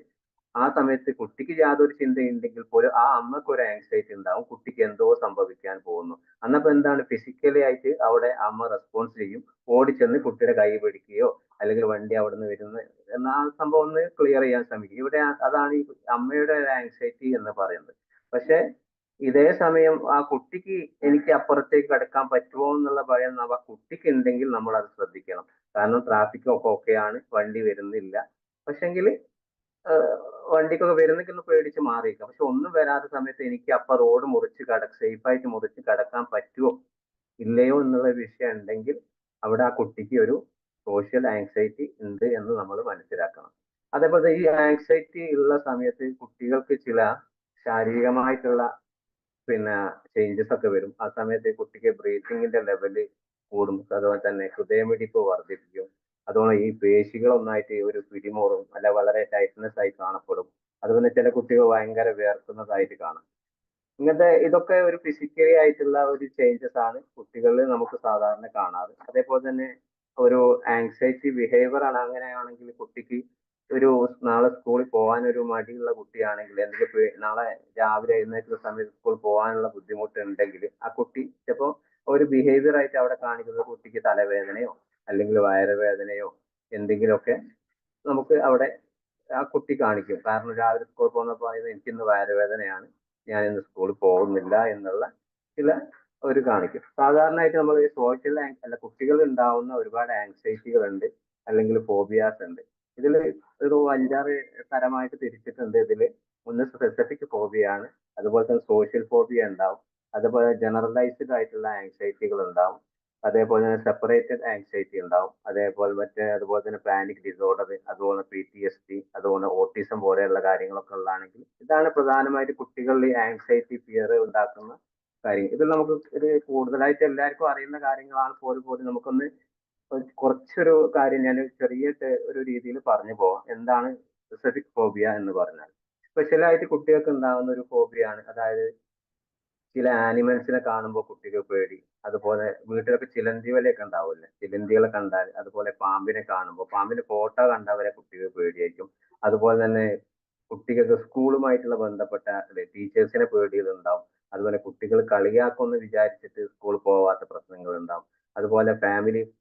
ആ സമയത്ത് കുട്ടിക്ക് യാതൊരു ചിന്തയുണ്ടെങ്കിൽ പോലും ആ അമ്മക്ക് ഒരു ആങ്സൈറ്റി ഉണ്ടാവും, കുട്ടിക്ക് എന്തോ സംഭവിക്കാൻ പോകുന്നു. അന്നപ്പോ എന്താണ് ഫിസിക്കലി ആയിട്ട് അവിടെ അമ്മ റെസ്പോൺസ് ചെയ്യും, ഓടിച്ചെന്ന് കുട്ടിയുടെ കൈ പിടിക്കുകയോ അല്ലെങ്കിൽ വണ്ടി അവിടെ നിന്ന് വരുന്ന എന്ന ആ സംഭവം ഒന്ന് ക്ലിയർ ചെയ്യാൻ ശ്രമിക്കും. ഇവിടെ അതാണ് ഈ അമ്മയുടെ ആങ്സൈറ്റി എന്ന് പറയുന്നത്. പക്ഷെ ഇതേ സമയം ആ കുട്ടിക്ക് എനിക്ക് അപ്പുറത്തേക്ക് കടക്കാൻ പറ്റുമോ എന്നുള്ള ഭയം ആ കുട്ടിക്ക് ഉണ്ടെങ്കിൽ നമ്മൾ അത് ശ്രദ്ധിക്കണം. കാരണം ട്രാഫിക് ഒക്കെ ഓക്കെയാണ്, വണ്ടി വരുന്നില്ല. പക്ഷെങ്കിൽ വണ്ടിക്കൊക്കെ വരുന്നെങ്കിൽ ഒന്ന് പേടിച്ച് മാറിയേക്കാം. പക്ഷെ ഒന്നും വരാത്ത സമയത്ത് എനിക്ക് അപ്പൊ റോഡ് സേഫ് ആയിട്ട് മുറിച്ച് കടക്കാൻ പറ്റുമോ ഇല്ലയോ എന്നുള്ള വിഷയം ഉണ്ടെങ്കിൽ അവിടെ ആ കുട്ടിക്ക് ഒരു സോഷ്യൽ ആങ്സൈറ്റി ഉണ്ട് എന്ന് നമ്മൾ മനസ്സിലാക്കണം. അതേപോലെ ഈ ആങ്സൈറ്റി ഉള്ള സമയത്ത് കുട്ടികൾക്ക് ചില ശാരീരികമായിട്ടുള്ള പിന്നെ ചേഞ്ചസ് ഒക്കെ വരും. ആ സമയത്ത് കുട്ടിക്ക് ബ്രീത്തിങ്ങിന്റെ ലെവല് കൂടും. അതുപോലെ തന്നെ ഹൃദയമിടിപ്പ് വർദ്ധിപ്പിക്കും. അതുപോലെ ഈ പേശികൾ ഒന്നായിട്ട് ഒരു പിടിമുറും, അല്ല വളരെ ടൈറ്റ്നെസ് ആയി കാണപ്പെടും. അതുപോലെ ചില കുട്ടികൾ ഭയങ്കര വിയർക്കുന്നതായിട്ട് കാണാം. ഇതൊക്കെ ഒരു ഫിസിക്കലി ആയിട്ടുള്ള ഒരു ചേഞ്ചസ് ആണ് കുട്ടികളിൽ നമുക്ക് സാധാരണ കാണാറ്. അതേപോലെ തന്നെ ഒരു ആങ്സൈറ്റി ബിഹേവിയർ ആണ്. അങ്ങനെയാണെങ്കിൽ കുട്ടിക്ക് ഒരു നാളെ സ്കൂളിൽ പോകാൻ ഒരു മടിയുള്ള കുട്ടിയാണെങ്കിൽ, എന്തെങ്കിലും നാളെ രാവിലെ എഴുന്നേറ്റുന്ന സമയത്ത് സ്കൂളിൽ പോകാനുള്ള ബുദ്ധിമുട്ട് ഉണ്ടെങ്കിൽ ആ കുട്ടി ചിലപ്പോ ഒരു ബിഹേവിയർ ആയിട്ട് അവിടെ കാണിക്കുന്നത് കുട്ടിക്ക് തലവേദനയോ അല്ലെങ്കിൽ വയറുവേദനയോ എന്തെങ്കിലുമൊക്കെ നമുക്ക് അവിടെ ആ കുട്ടി കാണിക്കും. കാരണം രാവിലെ സ്കൂളിൽ പോകുന്നപ്പോൾ എനിക്കിന്ന് വയറുവേദനയാണ്, ഞാൻ ഇന്ന് സ്കൂളിൽ പോകുന്നില്ല എന്നുള്ള ചില ഒരു കാണിക്കും. സാധാരണയായിട്ട് നമ്മൾ സോഷ്യൽ അല്ല കുട്ടികൾ ഉണ്ടാവുന്ന ഒരുപാട് ആങ്സൈറ്റികൾ ഉണ്ട്, അല്ലെങ്കിൽ ഫോബിയാസ് ഉണ്ട്. ഇതിൽ ഒരു 5-6 തരമായിട്ട് തിരിച്ചിട്ടുണ്ട്. ഇതില് ഒന്ന് സ്പെസിഫിക് ഫോബിയ ആണ്, അതുപോലെ തന്നെ സോഷ്യൽ ഫോബിയ ഉണ്ടാവും, അതുപോലെ ജനറലൈസ്ഡ് ആയിട്ടുള്ള ആങ്സൈറ്റികൾ ഉണ്ടാവും, അതേപോലെ തന്നെ സെപ്പറേറ്റഡ് ആങ്സൈറ്റി ഉണ്ടാവും, അതുപോലെ തന്നെ പാനിക് ഡിസോർഡർ, അതുപോലെ PTSD, അതുപോലെ ഓട്ടിസം പോലെയുള്ള കാര്യങ്ങളൊക്കെ ഉള്ളതാണെങ്കിൽ ഇതാണ് പ്രധാനമായിട്ട് കുട്ടികളിൽ ആങ്സൈറ്റി ഫിയർ ഉണ്ടാക്കുന്ന കാര്യം. ഇത് നമുക്ക് ഒരു കൂടുതലായിട്ട് എല്ലാവർക്കും അറിയുന്ന കാര്യങ്ങളാണ്. പോലും നമുക്കൊന്ന് കുറച്ചൊരു കാര്യം ഞാൻ ചെറിയ ഒരു രീതിയിൽ പറഞ്ഞു പോവാം. എന്താണ് സ്പെസിഫിക് ഫോബിയ എന്ന് പറഞ്ഞാൽ? സ്പെഷ്യലായിട്ട് കുട്ടികൾക്ക് ഉണ്ടാകുന്ന ഒരു ഫോബിയാണ്. അതായത് ചില ആനിമൽസിനെ കാണുമ്പോൾ കുട്ടിക്ക് പേടി. അതുപോലെ വീട്ടിലൊക്കെ ചിലന്തി വലയൊക്കെ ഉണ്ടാവില്ലേ, ചിലന്തികളെ കണ്ടാൽ, അതുപോലെ പാമ്പിനെ കാണുമ്പോൾ പാമ്പിന്റെ ഫോട്ടോ കണ്ടവരെ കുട്ടിക്ക് പേടിയായിരിക്കും. അതുപോലെ തന്നെ കുട്ടികൾക്ക് സ്കൂളുമായിട്ടുള്ള ബന്ധപ്പെട്ട ടീച്ചേഴ്സിനെ പേടികളുണ്ടാവും. അതുപോലെ കുട്ടികൾ കളിയാക്കുമെന്ന് വിചാരിച്ചിട്ട് സ്കൂളിൽ പോവാത്ത പ്രശ്നങ്ങൾ ഉണ്ടാവും. അതുപോലെ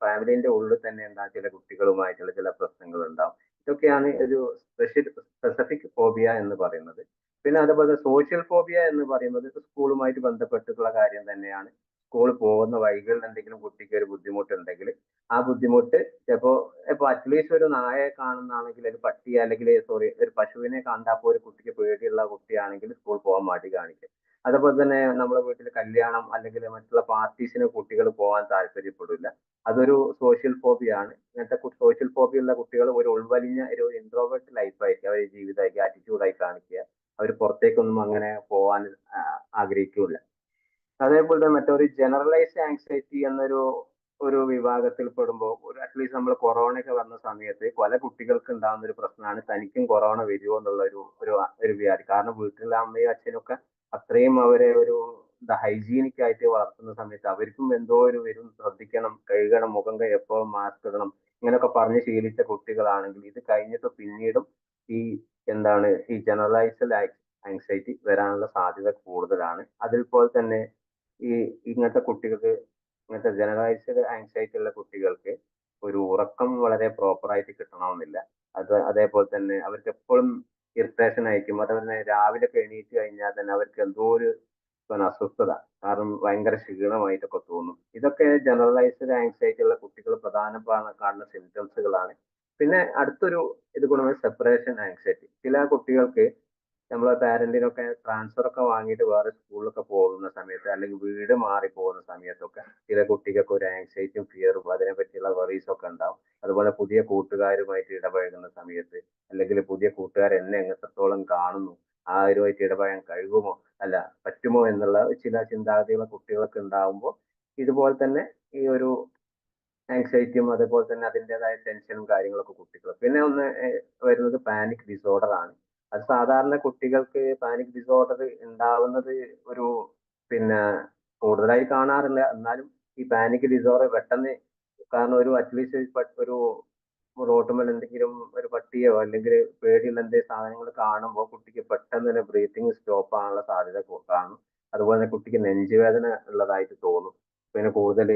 ഫാമിലിന്റെ ഉള്ളിൽ തന്നെ ഉണ്ടാകും ചില കുട്ടികളുമായിട്ടുള്ള ചില പ്രശ്നങ്ങൾ ഉണ്ടാവും. ഇതൊക്കെയാണ് ഒരു സ്പെസിഫിക് ഫോബിയ എന്ന് പറയുന്നത്. പിന്നെ അതുപോലെ സോഷ്യൽ ഫോബിയ എന്ന് പറയുന്നത് സ്കൂളുമായിട്ട് ബന്ധപ്പെട്ടിട്ടുള്ള കാര്യം തന്നെയാണ്. സ്കൂളിൽ പോകുന്ന വഴികളിൽ എന്തെങ്കിലും കുട്ടിക്ക് ഒരു ബുദ്ധിമുട്ടുണ്ടെങ്കിൽ ആ ബുദ്ധിമുട്ട് ഇപ്പൊ അറ്റ്ലീസ്റ്റ് ഒരു നായയെ കാണുന്നതാണെങ്കിൽ, ഒരു പട്ടിയെ അല്ലെങ്കിൽ സോറി ഒരു പശുവിനെ കണ്ടപ്പോൾ ഒരു കുട്ടിക്ക് പേടിയുള്ള കുട്ടിയാണെങ്കിൽ സ്കൂളിൽ പോകാൻ മടി കാണിക്കും. അതുപോലെ തന്നെ നമ്മുടെ വീട്ടിൽ കല്യാണം അല്ലെങ്കിൽ മറ്റുള്ള പാർട്ടീസിന് കുട്ടികൾ പോകാൻ താല്പര്യപ്പെടില്ല. അതൊരു സോഷ്യൽ ഫോബിയ ആണ്. ഇങ്ങനത്തെ സോഷ്യൽ ഫോബിയ ഉള്ള കുട്ടികൾ ഒരു ഉൾവലിഞ്ഞ ഒരു ഇൻട്രോവേർട്ട് ലൈഫായിരിക്കും അവരുടെ ജീവിതമായിരിക്കും ആറ്റിറ്റ്യൂഡായി കാണിക്കുക. അവർ പുറത്തേക്കൊന്നും അങ്ങനെ പോകാൻ ആഗ്രഹിക്കൂല. അതേപോലെ തന്നെ മറ്റൊരു ജനറലൈസ്ഡ് ആങ്സൈറ്റി എന്നൊരു ഒരു വിഭാഗത്തിൽ പെടുമ്പോൾ, ഒരു അറ്റ്ലീസ്റ്റ് നമ്മൾ കൊറോണ ഒക്കെ വന്ന സമയത്ത് പല കുട്ടികൾക്ക് ഉണ്ടാകുന്ന ഒരു പ്രശ്നമാണ് തനിക്കും കൊറോണ വരുമോ എന്നുള്ള ഒരു വ്യാധി. കാരണം വീട്ടിലെ അമ്മയും അച്ഛനും ഒക്കെ അത്രയും അവരെ ഒരു ഹൈജീനിക് ആയിട്ട് വളർത്തുന്ന സമയത്ത് അവർക്കും എന്തോ ഒരു വരും, ശ്രദ്ധിക്കണം, കഴുകണം, മുഖം എപ്പോഴും മാസ്ക് ഇടണം, ഇങ്ങനെയൊക്കെ പറഞ്ഞ് ശീലിച്ച കുട്ടികളാണെങ്കിൽ ഇത് കഴിഞ്ഞിട്ട് പിന്നീടും ഈ ഈ ജനറലൈസ്ഡ് ആങ്സൈറ്റി വരാനുള്ള സാധ്യത കൂടുതലാണ്. അതിൽപോലെ തന്നെ ഈ ഇങ്ങനത്തെ കുട്ടികൾക്ക്, ഇങ്ങനത്തെ ജനറലൈസ്ഡ് ആങ്സൈറ്റി ഉള്ള കുട്ടികൾക്ക് ഒരു ഉറക്കം വളരെ പ്രോപ്പർ ആയിട്ട് കിട്ടണമെന്നില്ല. അതേപോലെ തന്നെ അവർക്ക് എപ്പോഴും ഇറിറ്റേഷൻ ആയിരിക്കും. അതുപോലെ തന്നെ രാവിലെ ഒക്കെ എണീറ്റ് കഴിഞ്ഞാൽ തന്നെ അവർക്ക് എന്തോ ഒരു അസ്വസ്ഥത, കാരണം ഭയങ്കര ക്ഷീണമായിട്ടൊക്കെ തോന്നും. ഇതൊക്കെ ജനറലൈസ്ഡ് ആങ്സൈറ്റി ഉള്ള കുട്ടികൾ കാണുന്ന സിംറ്റംസുകളാണ്. പിന്നെ അടുത്തൊരു ഇത് ഗുണമാണ് സെപ്പറേഷൻ ആങ്സൈറ്റി. ചില കുട്ടികൾക്ക് നമ്മളെ പാരന്റിനൊക്കെ ട്രാൻസ്ഫർ ഒക്കെ വാങ്ങിയിട്ട് വേറെ സ്കൂളിലൊക്കെ പോകുന്ന സമയത്ത് അല്ലെങ്കിൽ വീട് മാറി പോകുന്ന സമയത്തൊക്കെ ചില കുട്ടികൾക്ക് ഒരു ആങ്സൈറ്റിയും ഫിയറും അതിനെ പറ്റിയുള്ള വറീസ് ഒക്കെ ഉണ്ടാവും. അതുപോലെ പുതിയ കൂട്ടുകാരുമായിട്ട് ഇടപഴകുന്ന സമയത്ത്, അല്ലെങ്കിൽ പുതിയ കൂട്ടുകാർ എന്നെ എത്രത്തോളം കാണുന്നു, ആരുമായിട്ട് ഇടപഴകാൻ കഴിയുമോ അല്ല പറ്റുമോ എന്നുള്ള ചില ചിന്താഗതികൾ കുട്ടികൾക്ക് ഉണ്ടാവുമ്പോൾ ഇതുപോലെ തന്നെ ഈ ഒരു ആങ്സൈറ്റിയും അതേപോലെ തന്നെ അതിൻ്റെതായ ടെൻഷനും കാര്യങ്ങളൊക്കെ കുട്ടികൾ. പിന്നെ ഒന്ന് വരുന്നത് പാനിക് ഡിസോർഡർ ആണ്. അത് സാധാരണ കുട്ടികൾക്ക് പാനിക് ഡിസോർഡർ ഉണ്ടാവുന്നത് ഒരു പിന്നെ കൂടുതലായി കാണാറില്ല. എന്നാലും ഈ പാനിക് ഡിസോർഡർ പെട്ടെന്ന്, കാരണം ഒരു അറ്റ്ലീസ്റ്റ് ഒരു റോട്ടുമേൽ എന്തെങ്കിലും ഒരു പട്ടിയോ അല്ലെങ്കിൽ പേടിയുള്ള എന്തെങ്കിലും സാധനങ്ങൾ കാണുമ്പോൾ കുട്ടിക്ക് പെട്ടെന്ന് തന്നെ ബ്രീത്തിങ് സ്റ്റോപ്പ് ആകാനുള്ള സാധ്യത കാണും. അതുപോലെ തന്നെ കുട്ടിക്ക് നെഞ്ചുവേദന ഉള്ളതായിട്ട് തോന്നും. പിന്നെ കൂടുതൽ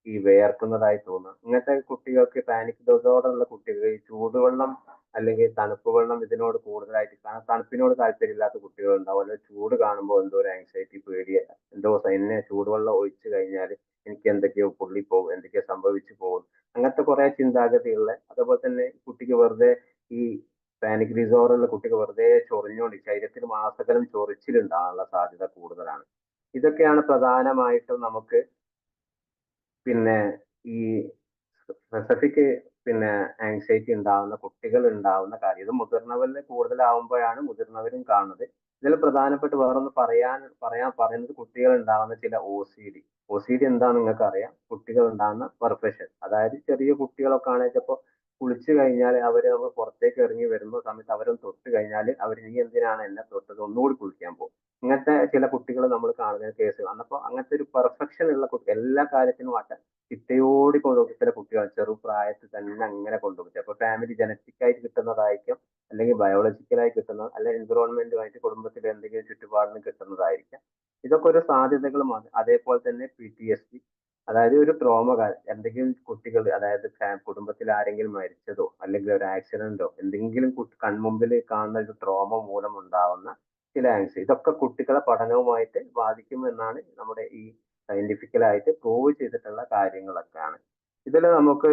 ഈ വേർക്കുന്നതായി തോന്നുക. ഇങ്ങനത്തെ കുട്ടികൾക്ക് പാനിക് ഡിസോർഡർ ഉള്ള കുട്ടികൾ ഈ ചൂടുവെള്ളം അല്ലെങ്കിൽ തണുപ്പ് വെള്ളം ഇതിനോട് കൂടുതലായിട്ട്, കാരണം തണുപ്പിനോട് താല്പര്യമില്ലാത്ത കുട്ടികൾ ഉണ്ടാവും. അല്ലെങ്കിൽ ചൂട് കാണുമ്പോൾ എന്തോ ഒരു ആങ്സൈറ്റി, പേടിയ, എന്തോ എന്നെ ചൂടുവെള്ളം ഒഴിച്ചു കഴിഞ്ഞാൽ എനിക്ക് എന്തൊക്കെയോ പൊള്ളിപ്പോകും, എന്തൊക്കെയോ സംഭവിച്ചു പോകും, അങ്ങനത്തെ കുറെ ചിന്താഗതിയുള്ള. അതുപോലെ തന്നെ കുട്ടിക്ക് വെറുതെ ഈ പാനിക് ഡിസോർഡർ ഉള്ള കുട്ടിക്ക് വെറുതെ ചൊറിഞ്ഞുകൊണ്ട് ശരീരത്തിൽ മാസകലം ചൊറിച്ചിലുണ്ടാകാനുള്ള സാധ്യത കൂടുതലാണ്. ഇതൊക്കെയാണ് പ്രധാനമായിട്ടും നമുക്ക് പിന്നെ ഈ സ്പെസിഫിക് ആങ്സൈറ്റി ഉണ്ടാവുന്ന കുട്ടികൾ ഉണ്ടാവുന്ന കാര്യം. ഇത് മുതിർന്നവരിൽ കൂടുതലാവുമ്പോഴാണ് മുതിർന്നവരും കാണുന്നത്. ഇതിൽ പ്രധാനപ്പെട്ട് വേറൊന്ന് പറയുന്നത് കുട്ടികൾ ഉണ്ടാവുന്ന ചില ഒ സി ഡി എന്താന്ന് നിങ്ങൾക്ക് അറിയാം. കുട്ടികൾ ഉണ്ടാകുന്ന പെർഫെക്ഷൻ, അതായത് ചെറിയ കുട്ടികളൊക്കെ ആണെങ്കിൽ ചിലപ്പോൾ കുളിച്ചു കഴിഞ്ഞാൽ നമ്മൾ പുറത്തേക്ക് ഇറങ്ങി വരുന്ന സമയത്ത് അവരൊന്ന് തൊട്ട് കഴിഞ്ഞാൽ അവർ നീ എന്തിനാണ് എന്നെ തൊട്ടത്, ഒന്നുകൂടി കുളിക്കാൻ പോകും. ഇങ്ങനത്തെ ചില കുട്ടികൾ നമ്മൾ കാണുന്ന കേസുകളാണ്. അപ്പൊ അങ്ങനത്തെ ഒരു പെർഫെക്ഷൻ ഉള്ള കുട്ടി, എല്ലാ കാര്യത്തിനും ചിട്ടയോടി കൊണ്ടുപോകും ചില കുട്ടികൾ ചെറുപ്രായത്തിൽ തന്നെ അങ്ങനെ കൊണ്ടുപോകും. ചിലപ്പോൾ ഫാമിലി ജനറ്റിക് ആയിട്ട് കിട്ടുന്നതായിരിക്കും, അല്ലെങ്കിൽ ബയോളജിക്കലായി കിട്ടുന്നത്, അല്ലെങ്കിൽ എൻവിറോൺമെന്റുമായിട്ട് കുടുംബത്തിലെ എന്തെങ്കിലും ചുറ്റുപാടിന് കിട്ടുന്നതായിരിക്കാം. ഇതൊക്കെ ഒരു സാധ്യതകളുമാണ്. അതേപോലെ തന്നെ PTSD, അതായത് ഒരു ട്രോമ, എന്തെങ്കിലും കുട്ടികൾ, അതായത് കുടുംബത്തിൽ ആരെങ്കിലും മരിച്ചതോ അല്ലെങ്കിൽ ഒരു ആക്സിഡന്റോ എന്തെങ്കിലും കൺമുമ്പിൽ കാണുന്ന ഒരു ട്രോമ മൂലം ഉണ്ടാവുന്ന ചില ആങ്സൈറ്റി, ഇതൊക്കെ കുട്ടികളെ പഠനവുമായിട്ട് ബാധിക്കും എന്നാണ് നമ്മുടെ ഈ സയന്റിഫിക്കലായിട്ട് പ്രൂവ് ചെയ്തിട്ടുള്ള കാര്യങ്ങളൊക്കെയാണ്. ഇതിൽ നമുക്ക്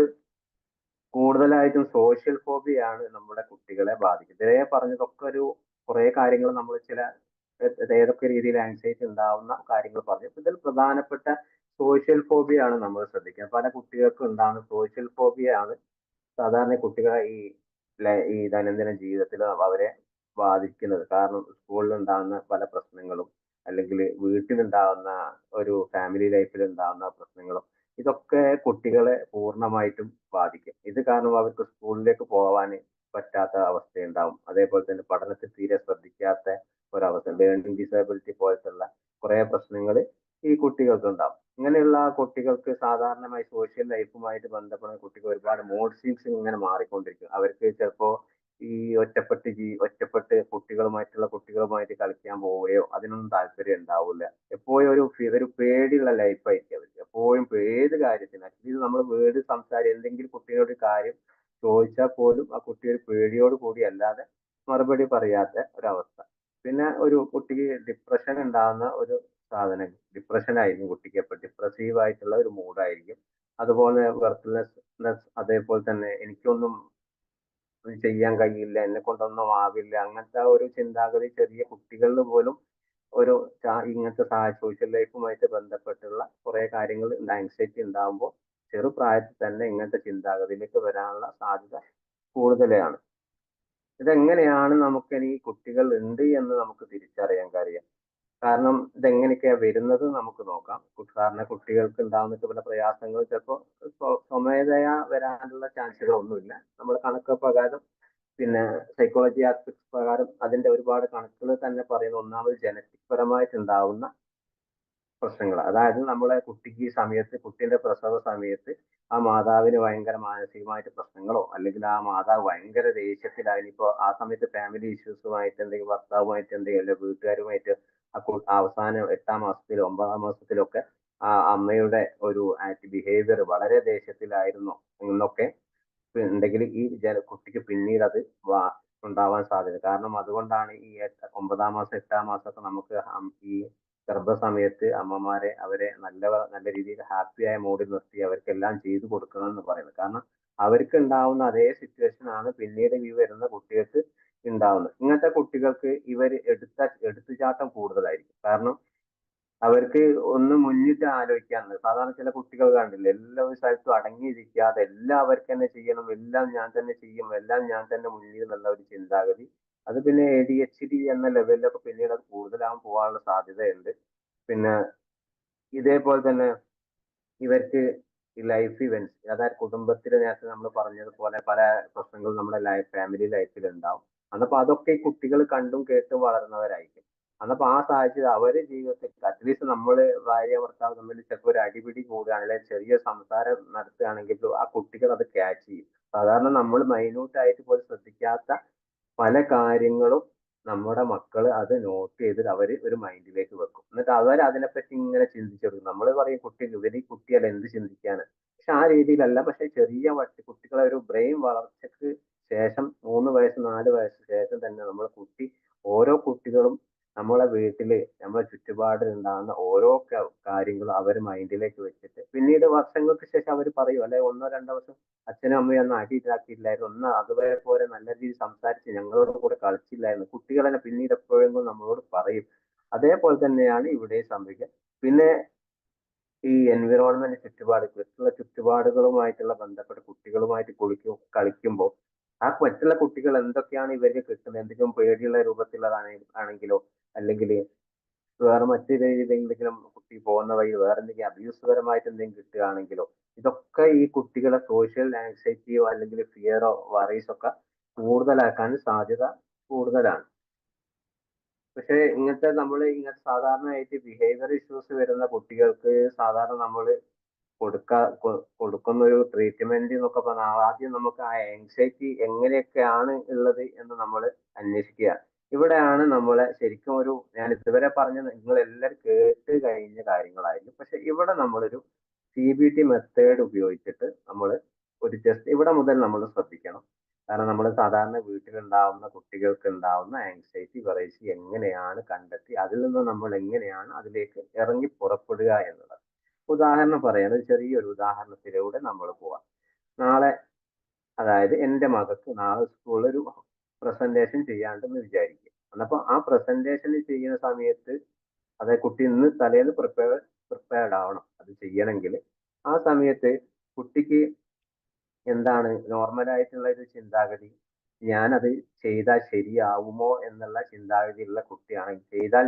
കൂടുതലായിട്ടും സോഷ്യൽ ഫോബിയാണ് നമ്മുടെ കുട്ടികളെ ബാധിക്കുന്നത്. ഇതേ പറഞ്ഞതൊക്കെ ഒരു കുറെ കാര്യങ്ങൾ നമ്മൾ ചില ഏതൊക്കെ രീതിയിൽ ആങ്സൈറ്റി ഉണ്ടാവുന്ന കാര്യങ്ങൾ പറഞ്ഞു. ഇതിൽ പ്രധാനപ്പെട്ട സോഷ്യൽ ഫോബിയാണ് നമ്മൾ ശ്രദ്ധിക്കുന്നത്. പല കുട്ടികൾക്കും ഉണ്ടാകുന്ന സോഷ്യൽ ഫോബിയാണ് സാധാരണ കുട്ടികളെ ഈ ദൈനംദിന ജീവിതത്തിൽ അവരെ ബാധിക്കുന്നത്. കാരണം സ്കൂളിൽ ഉണ്ടാകുന്ന പല പ്രശ്നങ്ങളും അല്ലെങ്കിൽ വീട്ടിലുണ്ടാകുന്ന ഒരു ഫാമിലി ലൈഫിൽ ഉണ്ടാകുന്ന പ്രശ്നങ്ങളും ഇതൊക്കെ കുട്ടികളെ പൂർണ്ണമായിട്ടും ബാധിക്കും. ഇത് കാരണം അവർക്ക് സ്കൂളിലേക്ക് പോകാൻ പറ്റാത്ത അവസ്ഥയുണ്ടാവും. അതേപോലെ തന്നെ പഠനത്തിൽ തീരെ ശ്രദ്ധിക്കാത്ത ഒരവസ്ഥ, ലേണിംഗ് ഡിസേബിലിറ്റി പോലത്തുള്ള കുറെ പ്രശ്നങ്ങൾ ഈ കുട്ടികൾക്ക് ഉണ്ടാവും. ഇങ്ങനെയുള്ള കുട്ടികൾക്ക് സാധാരണമായി സോഷ്യൽ ലൈഫുമായിട്ട് ബന്ധപ്പെടുന്ന കുട്ടികൾ ഒരുപാട് മൂഡ് സ്വിങ്സ് ഇങ്ങനെ മാറിക്കൊണ്ടിരിക്കും. അവർക്ക് ചിലപ്പോ ഈ ഒറ്റപ്പെട്ട് കുട്ടികളുമായിട്ട് കളിക്കാൻ പോവുകയോ അതിനൊന്നും താല്പര്യം ഉണ്ടാവില്ല. എപ്പോഴും ഒരു പേടിയുള്ള ലൈഫായിരിക്കും അവർക്ക്. എപ്പോഴും ഏത് കാര്യത്തിന് അറ്റ്ലീസ്റ്റ് നമ്മൾ എന്തെങ്കിലും കുട്ടികളുടെ കാര്യം ചോദിച്ചാൽ പോലും ആ കുട്ടി ഒരു പേടിയോട് കൂടി അല്ലാതെ മറുപടി പറയാത്ത ഒരവസ്ഥ. പിന്നെ ഒരു കുട്ടിക്ക് ഡിപ്രഷൻ ഉണ്ടാകുന്ന ഒരു സാധനം, ഡിപ്രഷൻ ആയിരിക്കും കുട്ടിക്ക്, അപ്പൊ ഡിപ്രസീവ് ആയിട്ടുള്ള ഒരു മൂഡായിരിക്കും. അതുപോലെ വർക്ക്ലെസ്നെസ്, അതേപോലെ തന്നെ എനിക്കൊന്നും ചെയ്യാൻ കഴിയില്ല, എന്നെ കൊണ്ടൊന്നും ആവില്ല, അങ്ങനത്തെ ഒരു ചിന്താഗതി ചെറിയ കുട്ടികളിൽ പോലും ഒരു ഇങ്ങനത്തെ സോഷ്യൽ ലൈഫുമായിട്ട് ബന്ധപ്പെട്ടുള്ള കുറെ കാര്യങ്ങൾ ആങ്സൈറ്റി ഉണ്ടാകുമ്പോൾ ചെറുപ്രായത്തിൽ തന്നെ ഇങ്ങനത്തെ ചിന്താഗതിയിലേക്ക് വരാനുള്ള സാധ്യത കൂടുതലാണ്. ഇതെങ്ങനെയാണ് നമുക്ക് ഇനി കുട്ടികൾ ഉണ്ട് എന്ന് നമുക്ക് തിരിച്ചറിയാൻ കഴിയും? കാരണം ഇതെങ്ങനെയൊക്കെയാ വരുന്നത് നമുക്ക് നോക്കാം. കാരണം കുട്ടികൾക്ക് ഉണ്ടാകുന്ന പല പ്രയാസങ്ങൾ ചിലപ്പോൾ സ്വമേധയാ വരാനുള്ള ചാൻസുകൾ ഒന്നുമില്ല. നമ്മൾ കണക്ക് പ്രകാരം, പിന്നെ സൈക്കോളജി ആസ്പെക്ട് പ്രകാരം അതിന്റെ ഒരുപാട് കണക്കുകൾ തന്നെ പറയുന്ന ഒന്നാമത് ജനറ്റിക് പരമായിട്ട് ഉണ്ടാവുന്ന പ്രശ്നങ്ങൾ. അതായത് നമ്മളെ കുട്ടിക്ക് ഈ സമയത്ത്, കുട്ടിയുടെ പ്രസവ സമയത്ത് ആ മാതാവിന് ഭയങ്കര മാനസികമായിട്ട് പ്രശ്നങ്ങളോ, അല്ലെങ്കിൽ ആ മാതാവ് ഭയങ്കര ദേഷ്യത്തിലായിരിക്കും. ഇപ്പൊ ആ സമയത്ത് ഫാമിലി ഇഷ്യൂസുമായിട്ട് എന്തെങ്കിലും, ഭർത്താവുമായിട്ട് എന്തെങ്കിലും, അല്ലെങ്കിൽ വീട്ടുകാരുമായിട്ട് അവസാനം 8ാം മാസത്തിലോ 9ാം മാസത്തിലോ ഒക്കെ ആ അമ്മയുടെ ഒരു ബിഹേവിയർ വളരെ ദേഷ്യത്തിലായിരുന്നു എന്നൊക്കെ ഉണ്ടെങ്കിൽ ഈ കുട്ടിക്ക് പിന്നീട് അത് ഉണ്ടാവാൻ സാധ്യത. കാരണം അതുകൊണ്ടാണ് ഈ 9ാം മാസം 8ാം മാസമൊക്കെ നമുക്ക് ഈ ഗർഭസമയത്ത് അമ്മമാരെ അവരെ നല്ല രീതിയിൽ ഹാപ്പിയായ മൂഡിൽ നിർത്തി അവർക്കെല്ലാം ചെയ്തു കൊടുക്കണം എന്ന് പറയുന്നത്. കാരണം അവർക്ക് ഉണ്ടാവുന്ന അതേ സിറ്റുവേഷൻ ആണ് പിന്നീട് ഈ വരുന്ന കുട്ടികൾക്ക് ഉണ്ടാവുന്നത്. ഇങ്ങനത്തെ കുട്ടികൾക്ക് ഇവർ എടുത്തുചാട്ടം കൂടുതലായിരിക്കും. കാരണം അവർക്ക് ഒന്ന് മുന്നിട്ട് ആലോചിക്കാറുണ്ട്. സാധാരണ ചില കുട്ടികൾ കണ്ടില്ലേ, എല്ലാ സ്ഥലത്തും അടങ്ങിയിരിക്കാതെ എല്ലാം അവർക്ക് തന്നെ ചെയ്യണം, എല്ലാം ഞാൻ തന്നെ ചെയ്യും, എല്ലാം ഞാൻ തന്നെ മുന്നിൽ എന്നുള്ള ഒരു ചിന്താഗതി. അത് പിന്നെ ADHD എന്ന ലെവലിലൊക്കെ പിന്നീട് അത് കൂടുതലാകാൻ പോകാനുള്ള സാധ്യതയുണ്ട്. പിന്നെ ഇതേപോലെ തന്നെ ഇവർക്ക് ഈ ലൈഫ് ഇവന്റ്സ്, അതായത് കുടുംബത്തിൽ നേരത്തെ നമ്മൾ പറഞ്ഞതുപോലെ പല പ്രശ്നങ്ങളും നമ്മുടെ ഫാമിലി ലൈഫിൽ ഉണ്ടാവും. അന്നപ്പോ അതൊക്കെ ഈ കുട്ടികൾ കണ്ടും കേട്ടും വളർന്നവരായിരിക്കും. അന്നപ്പോ ആ സാഹചര്യം അവര് ജീവിതത്തിൽ അറ്റ്ലീസ്റ്റ് നമ്മള് ഭാര്യ ഭർത്താവ് തമ്മിൽ ചിലപ്പോൾ ഒരു അടിപിടി കൂടുകയാണ്, അല്ലെങ്കിൽ ചെറിയ സംസാരം നടത്തുകയാണെങ്കിലും ആ കുട്ടികൾ അത് ക്യാച്ച് ചെയ്യും. സാധാരണ നമ്മൾ മൈന്യൂട്ട് ആയിട്ട് പോലും ശ്രദ്ധിക്കാത്ത പല കാര്യങ്ങളും നമ്മുടെ മക്കള് അത് നോട്ട് ചെയ്തിട്ട് അവര് ഒരു മൈൻഡിലേക്ക് വെക്കും. എന്നിട്ട് അവർ അതിനെപ്പറ്റി ഇങ്ങനെ ചിന്തിച്ചെടുക്കും. നമ്മൾ പറയും ഇവര് കുട്ടിയല്ല എന്ത് ചിന്തിക്കാന്, പക്ഷെ ആ രീതിയിലല്ല. പക്ഷെ ചെറിയ കുട്ടികളെ ഒരു ബ്രെയിൻ വളർച്ചയ്ക്ക് ശേഷം 3 വയസ്സ് 4 വയസ്സ് ശേഷം തന്നെ നമ്മളെ ഓരോ കുട്ടികളും നമ്മളെ വീട്ടില് നമ്മളെ ചുറ്റുപാടിൽ ഉണ്ടാകുന്ന ഓരോ കാര്യങ്ങളും അവർ മൈൻഡിലേക്ക് വെച്ചിട്ട് പിന്നീട് വർഷങ്ങൾക്ക് ശേഷം അവർ പറയും, അല്ലെ 1 2 വർഷം അച്ഛനും അമ്മയും ഒന്നും അടി ഇതാക്കിയില്ലായിരുന്നു, ഒന്ന് അതുവരെ പോലെ നല്ല രീതിയിൽ സംസാരിച്ച് ഞങ്ങളോട് കൂടെ കളിച്ചില്ലായിരുന്നു, കുട്ടികളെ പിന്നീട് എപ്പോഴെങ്കിലും നമ്മളോട് പറയും. അതേപോലെ തന്നെയാണ് ഇവിടെ സംഭവിക്കുക. പിന്നെ ഈ എൻവിറോൺമെന്റ് മറ്റുള്ള ചുറ്റുപാടുകളുമായിട്ടുള്ള ബന്ധപ്പെട്ട കുട്ടികളുമായിട്ട് കളിക്കുമ്പോൾ ആ മറ്റുള്ള കുട്ടികൾ എന്തൊക്കെയാണ് ഇവർക്ക് കിട്ടുന്നത്, എന്തെങ്കിലും പേടിയുള്ള രൂപത്തിലുള്ളതാണെങ്കിലോ, അല്ലെങ്കിൽ വേറെ മറ്റു എന്തെങ്കിലും കുട്ടി പോകുന്ന വഴി വേറെ എന്തെങ്കിലും അബ്യൂസ് പരമായിട്ട് എന്തെങ്കിലും കിട്ടുകയാണെങ്കിലോ, ഇതൊക്കെ ഈ കുട്ടികളെ സോഷ്യൽ ആങ്സൈറ്റിയോ അല്ലെങ്കിൽ ഫിയറോ വറീസോ ഒക്കെ കൂടുതലാക്കാൻ സാധ്യത കൂടുതലാണ്. പക്ഷെ ഇങ്ങനത്തെ സാധാരണയായിട്ട് ബിഹേവിയർ ഇഷ്യൂസ് വരുന്ന കുട്ടികൾക്ക് സാധാരണ നമ്മൾ കൊടുക്കുന്ന ഒരു ട്രീറ്റ്മെന്റ് എന്നൊക്കെ പറഞ്ഞാൽ ആദ്യം നമുക്ക് ആ ആങ്സൈറ്റി എങ്ങനെയൊക്കെയാണ് ഉള്ളത് എന്ന് നമ്മൾ അന്വേഷിക്കുക. ഇവിടെയാണ് നമ്മളെ ശരിക്കും ഞാൻ ഇതുവരെ പറഞ്ഞ നിങ്ങൾ എല്ലാവരും കേട്ട് കഴിഞ്ഞ കാര്യങ്ങളായിരുന്നു. പക്ഷെ ഇവിടെ നമ്മളൊരു CBT മെത്തേഡ് ഉപയോഗിച്ചിട്ട് നമ്മൾ ഇവിടെ മുതൽ നമ്മൾ ശ്രദ്ധിക്കണം. കാരണം നമ്മൾ സാധാരണ വീട്ടിലുണ്ടാവുന്ന കുട്ടികൾക്ക് ഉണ്ടാവുന്ന ആങ്സൈറ്റി വെറൈറ്റി എങ്ങനെയാണ് കണ്ടെത്തി അതിൽ നിന്ന് നമ്മൾ എങ്ങനെയാണ് അതിലേക്ക് ഇറങ്ങി പുറപ്പെടുക എന്നുള്ളത്. ഉദാഹരണം പറയാൻ ചെറിയൊരു ഉദാഹരണത്തിലൂടെ നമ്മൾ പോവാം. നാളെ, അതായത് എന്റെ മകൾക്ക് നാളെ സ്കൂളിൽ ഒരു പ്രസന്റേഷൻ ചെയ്യാണ്ടെന്ന് വിചാരിക്കുക. അന്നപ്പോ ആ പ്രസന്റേഷൻ ചെയ്യുന്ന സമയത്ത് അതായത് കുട്ടി ഇന്ന് തലേന്ന് പ്രിപ്പയർഡ് ആവണം അത് ചെയ്യണമെങ്കിൽ. ആ സമയത്ത് കുട്ടിക്ക് എന്താണ് നോർമൽ ആയിട്ടുള്ള ഒരു ചിന്താഗതി, ഞാനത് ചെയ്താൽ ശരിയാവുമോ എന്നുള്ള ചിന്താഗതിയുള്ള കുട്ടിയാണെങ്കിൽ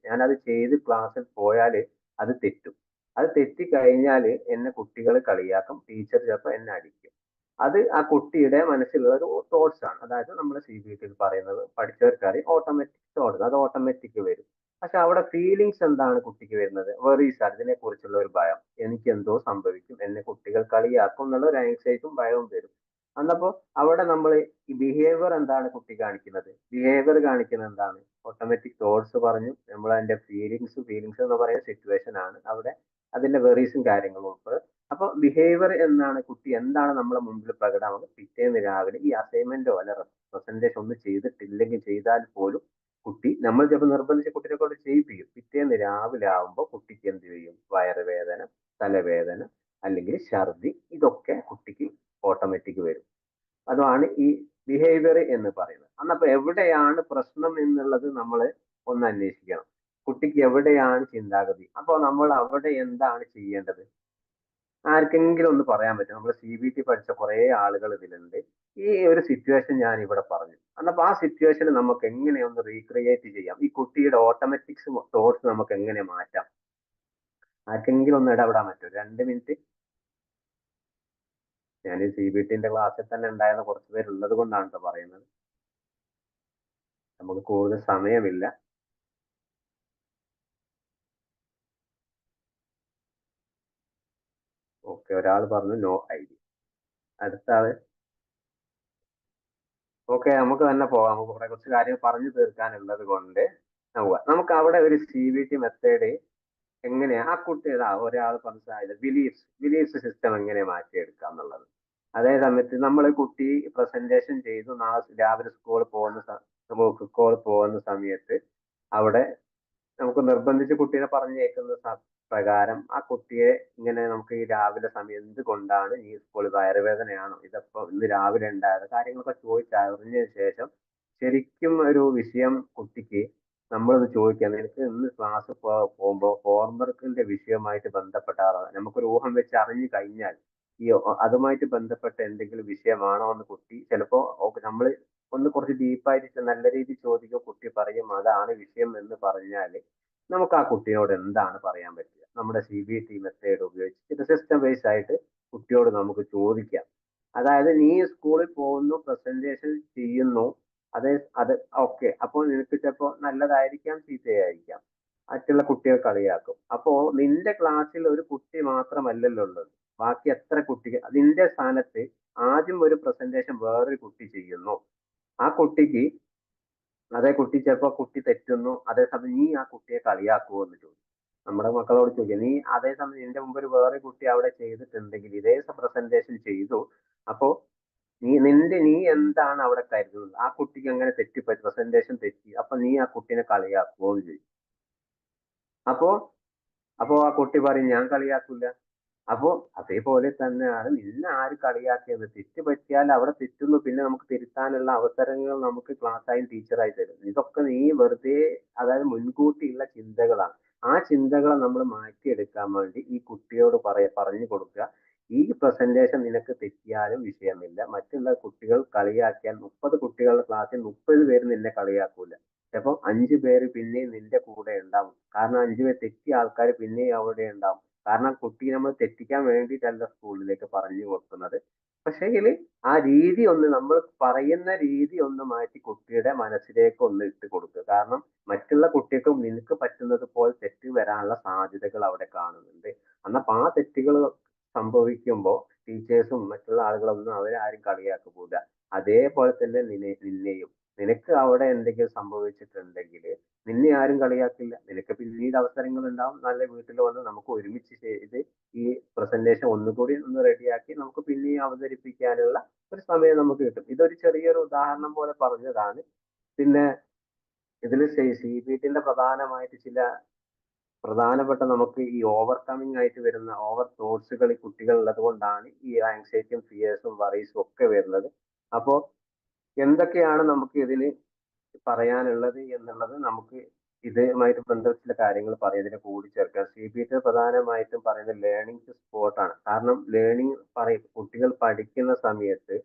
ഞാനത് ചെയ്ത് ക്ലാസ്സിൽ പോയാൽ അത് തെറ്റും. അത് തെറ്റിക്കഴിഞ്ഞാൽ എന്നെ കുട്ടികൾ കളിയാക്കും, ടീച്ചർ ചിലപ്പോൾ എന്നെ അടിക്കും. അത് ആ കുട്ടിയുടെ മനസ്സിലുള്ള ഒരു തോട്ട്സ് ആണ്. അതായത് നമ്മുടെ CBT പറയുന്നത് പഠിച്ചവർക്കറിയാം, ഓട്ടോമാറ്റിക് തോട്ട്സ്, അത് ഓട്ടോമാറ്റിക് വരും. പക്ഷെ അവിടെ ഫീലിങ്സ് എന്താണ് കുട്ടിക്ക് വരുന്നത്? വെറീസ് ആണ്, ഇതിനെ കുറിച്ചുള്ള ഒരു ഭയം, എനിക്ക് എന്തോ സംഭവിക്കും, എന്നെ കുട്ടികൾ കളിയാക്കും എന്നുള്ള ഒരു ആങ്സൈറ്റും ഭയവും വരും. അന്നപ്പോ അവിടെ നമ്മൾ ഈ ബിഹേവിയർ എന്താണ് കുട്ടി കാണിക്കുന്നത്? ബിഹേവിയർ കാണിക്കുന്നത് എന്താണ്? ഓട്ടോമാറ്റിക് തോട്ട്സ് പറഞ്ഞു, നമ്മൾ അതിന്റെ ഫീലിങ്സ് എന്ന് പറയുന്ന സിറ്റുവേഷൻ ആണ് അവിടെ അതിന്റെ വെറീസും കാര്യങ്ങളും ഉൾപ്പെടെ അപ്പൊ ബിഹേവിയർ എന്നാണ് കുട്ടി എന്താണ് നമ്മളെ മുമ്പിൽ പ്രകടമാകുന്നത്. പിറ്റേന്ന് രാവിലെ ഈ അസൈൻമെന്റോ അല്ല പ്രസന്റേഷൻ ഒന്നും ചെയ്തിട്ടില്ലെങ്കിൽ ചെയ്താൽ പോലും കുട്ടി നമ്മൾ ചിലപ്പോൾ നിർബന്ധിച്ച് കുട്ടിനെ കൊണ്ട് ചെയ്യിപ്പിക്കും. പിറ്റേന്ന് രാവിലെ ആവുമ്പോൾ കുട്ടിക്ക് എന്ത് ചെയ്യും? വയറുവേദന, തലവേദന, അല്ലെങ്കിൽ ഛർദി, ഇതൊക്കെ കുട്ടിക്ക് ഓട്ടോമാറ്റിക് വരും. അതാണ് ഈ ബിഹേവിയർ എന്ന് പറയുന്നത്. അന്നപ്പോ എവിടെയാണ് പ്രശ്നം എന്നുള്ളത് നമ്മൾ ഒന്ന് അന്വേഷിക്കണം. കുട്ടിക്ക് എവിടെയാണ് ചിന്താഗതി? അപ്പൊ നമ്മൾ അവിടെ എന്താണ് ചെയ്യേണ്ടത്? ആർക്കെങ്കിലും ഒന്ന് പറയാൻ പറ്റും? നമ്മൾ CBT പഠിച്ച കുറെ ആളുകൾ ഇതിലുണ്ട്. ഈ ഒരു സിറ്റുവേഷൻ ഞാൻ ഇവിടെ പറഞ്ഞു. അന്നപ്പോ ആ സിറ്റുവേഷൻ നമുക്ക് എങ്ങനെ ഒന്ന് റീക്രിയേറ്റ് ചെയ്യാം? ഈ കുട്ടിയുടെ ഓട്ടോമാറ്റിക്സ് തോട്ട്സ് നമുക്ക് എങ്ങനെ മാറ്റാം? ആർക്കെങ്കിലും ഒന്ന് ഇടപെടാൻ പറ്റുമോ? 2 മിനിറ്റ്. ഞാൻ CBTന്റെ ക്ലാസ്സിൽ തന്നെ ഉണ്ടായിരുന്ന കുറച്ച് പേരുള്ളത് കൊണ്ടാണ് ട്ടോ പറയുന്നത്. നമുക്ക് കൂടുതൽ സമയമില്ല. ഓക്കെ, ഒരാൾ പറഞ്ഞു നോ ഐഡി. അടുത്ത ആള്. ഓക്കെ, നമുക്ക് തന്നെ പോവാം. നമുക്ക് കുറച്ച് കാര്യങ്ങൾ പറഞ്ഞു തീർക്കാനുള്ളത് കൊണ്ട് നമുക്ക് അവിടെ ഒരു CBT മെത്തേഡ് എങ്ങനെയാ ആ കുട്ടിയുടെ ഒരാൾ പറഞ്ഞ ബിലീഫ്സ് സിസ്റ്റം എങ്ങനെ മാറ്റിയെടുക്കാം എന്നുള്ളത്. അതേ സമയത്ത് നമ്മൾ കുട്ടി പ്രസന്റേഷൻ ചെയ്തു, രാവിലെ സ്കൂളിൽ പോകുന്ന സമയത്ത് അവിടെ നമുക്ക് നിർബന്ധിച്ച് കുട്ടീനെ പറഞ്ഞേക്കുന്ന പ്രകാരം ആ കുട്ടിയെ ഇങ്ങനെ നമുക്ക് ഈ രാവിലെ സമയം എന്തുകൊണ്ടാണ് ഈ സ്കൂളിൽ വയറുവേദനയാണോ, ഇതപ്പോ ഇന്ന് രാവിലെ ഉണ്ടായത്, കാര്യങ്ങളൊക്കെ ചോദിച്ചറിഞ്ഞതിന് ശേഷം ശരിക്കും ഒരു വിഷയം കുട്ടിക്ക് നമ്മളത് ചോദിക്കാം. നിനക്ക് ഇന്ന് ക്ലാസ് പോകുമ്പോൾ ഹോംവർക്കിന്റെ വിഷയമായിട്ട് ബന്ധപ്പെട്ട നമുക്കൊരു ഊഹം വെച്ച് അറിഞ്ഞു കഴിഞ്ഞാൽ ഈ അതുമായിട്ട് ബന്ധപ്പെട്ട എന്തെങ്കിലും വിഷയമാണോ എന്ന് കുട്ടി ചിലപ്പോ നമ്മൾ ഒന്ന് കുറച്ച് ഡീപ്പായിട്ട് നല്ല രീതിയിൽ ചോദിക്കുക, കുട്ടി പറയും അതാണ് വിഷയം എന്ന് പറഞ്ഞാല് നമുക്ക് ആ കുട്ടിയോട് എന്താണ് പറയാൻ പറ്റുക? നമ്മുടെ CBT മെത്തേഡ് ഉപയോഗിച്ച് സിസ്റ്റം ബേസ് ആയിട്ട് കുട്ടിയോട് നമുക്ക് ചോദിക്കാം. അതായത് നീ സ്കൂളിൽ പോകുന്നു, പ്രസന്റേഷൻ ചെയ്യുന്നു, അത് അത് ഓക്കെ. അപ്പോൾ നിനക്ക് ചിലപ്പോ നല്ലതായിരിക്കാം, ചീത്തയായിരിക്കാം, മറ്റുള്ള കുട്ടികൾ കളിയാക്കും. അപ്പോ നിന്റെ ക്ലാസ്സിൽ ഒരു കുട്ടി മാത്രമല്ലല്ലോ ഉള്ളത്, ബാക്കി എത്ര കുട്ടികൾ നിന്റെ സ്ഥാനത്ത് ആദ്യം ഒരു പ്രസന്റേഷൻ വേറൊരു കുട്ടി ചെയ്യുന്നു. ആ കുട്ടിക്ക് അതേ കുട്ടി ചിലപ്പോ കുട്ടി തെറ്റുന്നു, അതേസമയം നീ ആ കുട്ടിയെ കളിയാക്കുമോ എന്ന് ചോദിക്കും. നമ്മുടെ മക്കളോട് ചോദിക്കുക, നീ അതേസമയം നിന്റെ മുമ്പ് ഒരു വേറെ കുട്ടി അവിടെ ചെയ്തിട്ടുണ്ടെങ്കിൽ ഇതേ പ്രസന്റേഷൻ ചെയ്തു, അപ്പോ നീ എന്താണ് അവിടെ കരുതുന്നത്? ആ കുട്ടിക്ക് അങ്ങനെ തെറ്റിപ്പറ്റി, പ്രസന്റേഷൻ തെറ്റി, അപ്പൊ നീ ആ കുട്ടീനെ കളിയാക്കുമോ എന്ന് ചോദിക്കും. അപ്പോ അപ്പോ ആ കുട്ടി പറയും ഞാൻ കളിയാക്കില്ല. അപ്പോ അതേപോലെ തന്നെയാണ് നിന്നെ ആര് കളിയാക്കിയത്? തെറ്റ് പറ്റിയാൽ അവിടെ തെറ്റുന്നു, പിന്നെ നമുക്ക് തിരുത്താനുള്ള അവസരങ്ങൾ നമുക്ക് ക്ലാസ്സായും ടീച്ചറായി തരും. ഇതൊക്കെ നീ വെറുതെ, അതായത് മുൻകൂട്ടിയുള്ള ചിന്തകളാണ്. ആ ചിന്തകളെ നമ്മൾ മാറ്റിയെടുക്കാൻ വേണ്ടി ഈ കുട്ടിയോട് പറഞ്ഞു കൊടുക്കുക. ഈ പ്രസന്റേഷൻ നിനക്ക് തെറ്റിയാലും വിഷയമില്ല, മറ്റുള്ള കുട്ടികൾ കളിയാക്കിയാൽ 30 കുട്ടികളുടെ ക്ലാസ്സിൽ 30 പേര് നിന്നെ കളിയാക്കൂല, ചിലപ്പോ 5 പേര് പിന്നെയും നിന്റെ കൂടെ ഉണ്ടാവും. കാരണം 5 പേര് തെറ്റിയ ആൾക്കാർ പിന്നെയും അവിടെ ഉണ്ടാവും. കാരണം കുട്ടിയെ നമ്മൾ തെറ്റിക്കാൻ വേണ്ടിയിട്ടല്ല സ്കൂളിലേക്ക് പറഞ്ഞു കൊടുക്കുന്നത്. പക്ഷേങ്കില് ആ രീതി ഒന്ന്, നമ്മൾ പറയുന്ന രീതി ഒന്ന് മാറ്റി കുട്ടിയുടെ മനസ്സിലേക്ക് ഒന്ന് ഇട്ട് കൊടുക്കുക. കാരണം മറ്റുള്ള കുട്ടികൾക്കും നിനക്ക് പറ്റുന്നത് പോലെ തെറ്റ് വരാനുള്ള സാധ്യതകൾ അവിടെ കാണുന്നുണ്ട്. അന്നപ്പോ ആ തെറ്റുകൾ സംഭവിക്കുമ്പോൾ ടീച്ചേഴ്സും മറ്റുള്ള ആളുകളൊന്നും അവരെ ആരും കളിയാക്കൂല. അതേപോലെ തന്നെ നിന്നെയും, നിനക്ക് അവിടെ എന്തെങ്കിലും സംഭവിച്ചിട്ടുണ്ടെങ്കിൽ നിന്നെ ആരും കളിയാക്കില്ല. നിനക്ക് പിന്നീട് അവസരങ്ങൾ ഉണ്ടാവും, നല്ല വീട്ടിൽ വന്ന് നമുക്ക് ഒരുമിച്ച് ചെയ്ത് ഈ പ്രസന്റേഷൻ ഒന്നുകൂടി ഒന്ന് റെഡിയാക്കി നമുക്ക് പിന്നെയും അവതരിപ്പിക്കാനുള്ള ഒരു സമയം നമുക്ക് കിട്ടും. ഇതൊരു ചെറിയൊരു ഉദാഹരണം പോലെ പറഞ്ഞതാണ്. പിന്നെ ഇതിൽ CBTന്റെ പ്രധാനമായിട്ട് ചില പ്രധാനപ്പെട്ട നമുക്ക് ഈ ഓവർകമ്മിങ് ആയിട്ട് വരുന്ന ഓവർ തോട്ട്സുകൾ ഈ കുട്ടികൾ ഉള്ളത് കൊണ്ടാണ് ഈ ആങ്സൈറ്റിയും ഫിയേഴ്സും വറീസും ഒക്കെ വരുന്നത്. അപ്പോ എന്തൊക്കെയാണ് നമുക്ക് ഇതിന് പറയാനുള്ളത് എന്നുള്ളത് നമുക്ക് ഇതുമായിട്ട് ബന്ധപ്പെട്ട കാര്യങ്ങൾ പറയാം, ഇതിനെ കൂടിച്ചേർക്കാം. CBT പ്രധാനമായിട്ടും പറയുന്നത് ലേണിംഗ് ടു സ്പോട്ട് ആണ്. കാരണം കുട്ടികൾ പഠിക്കുന്ന സമയത്ത്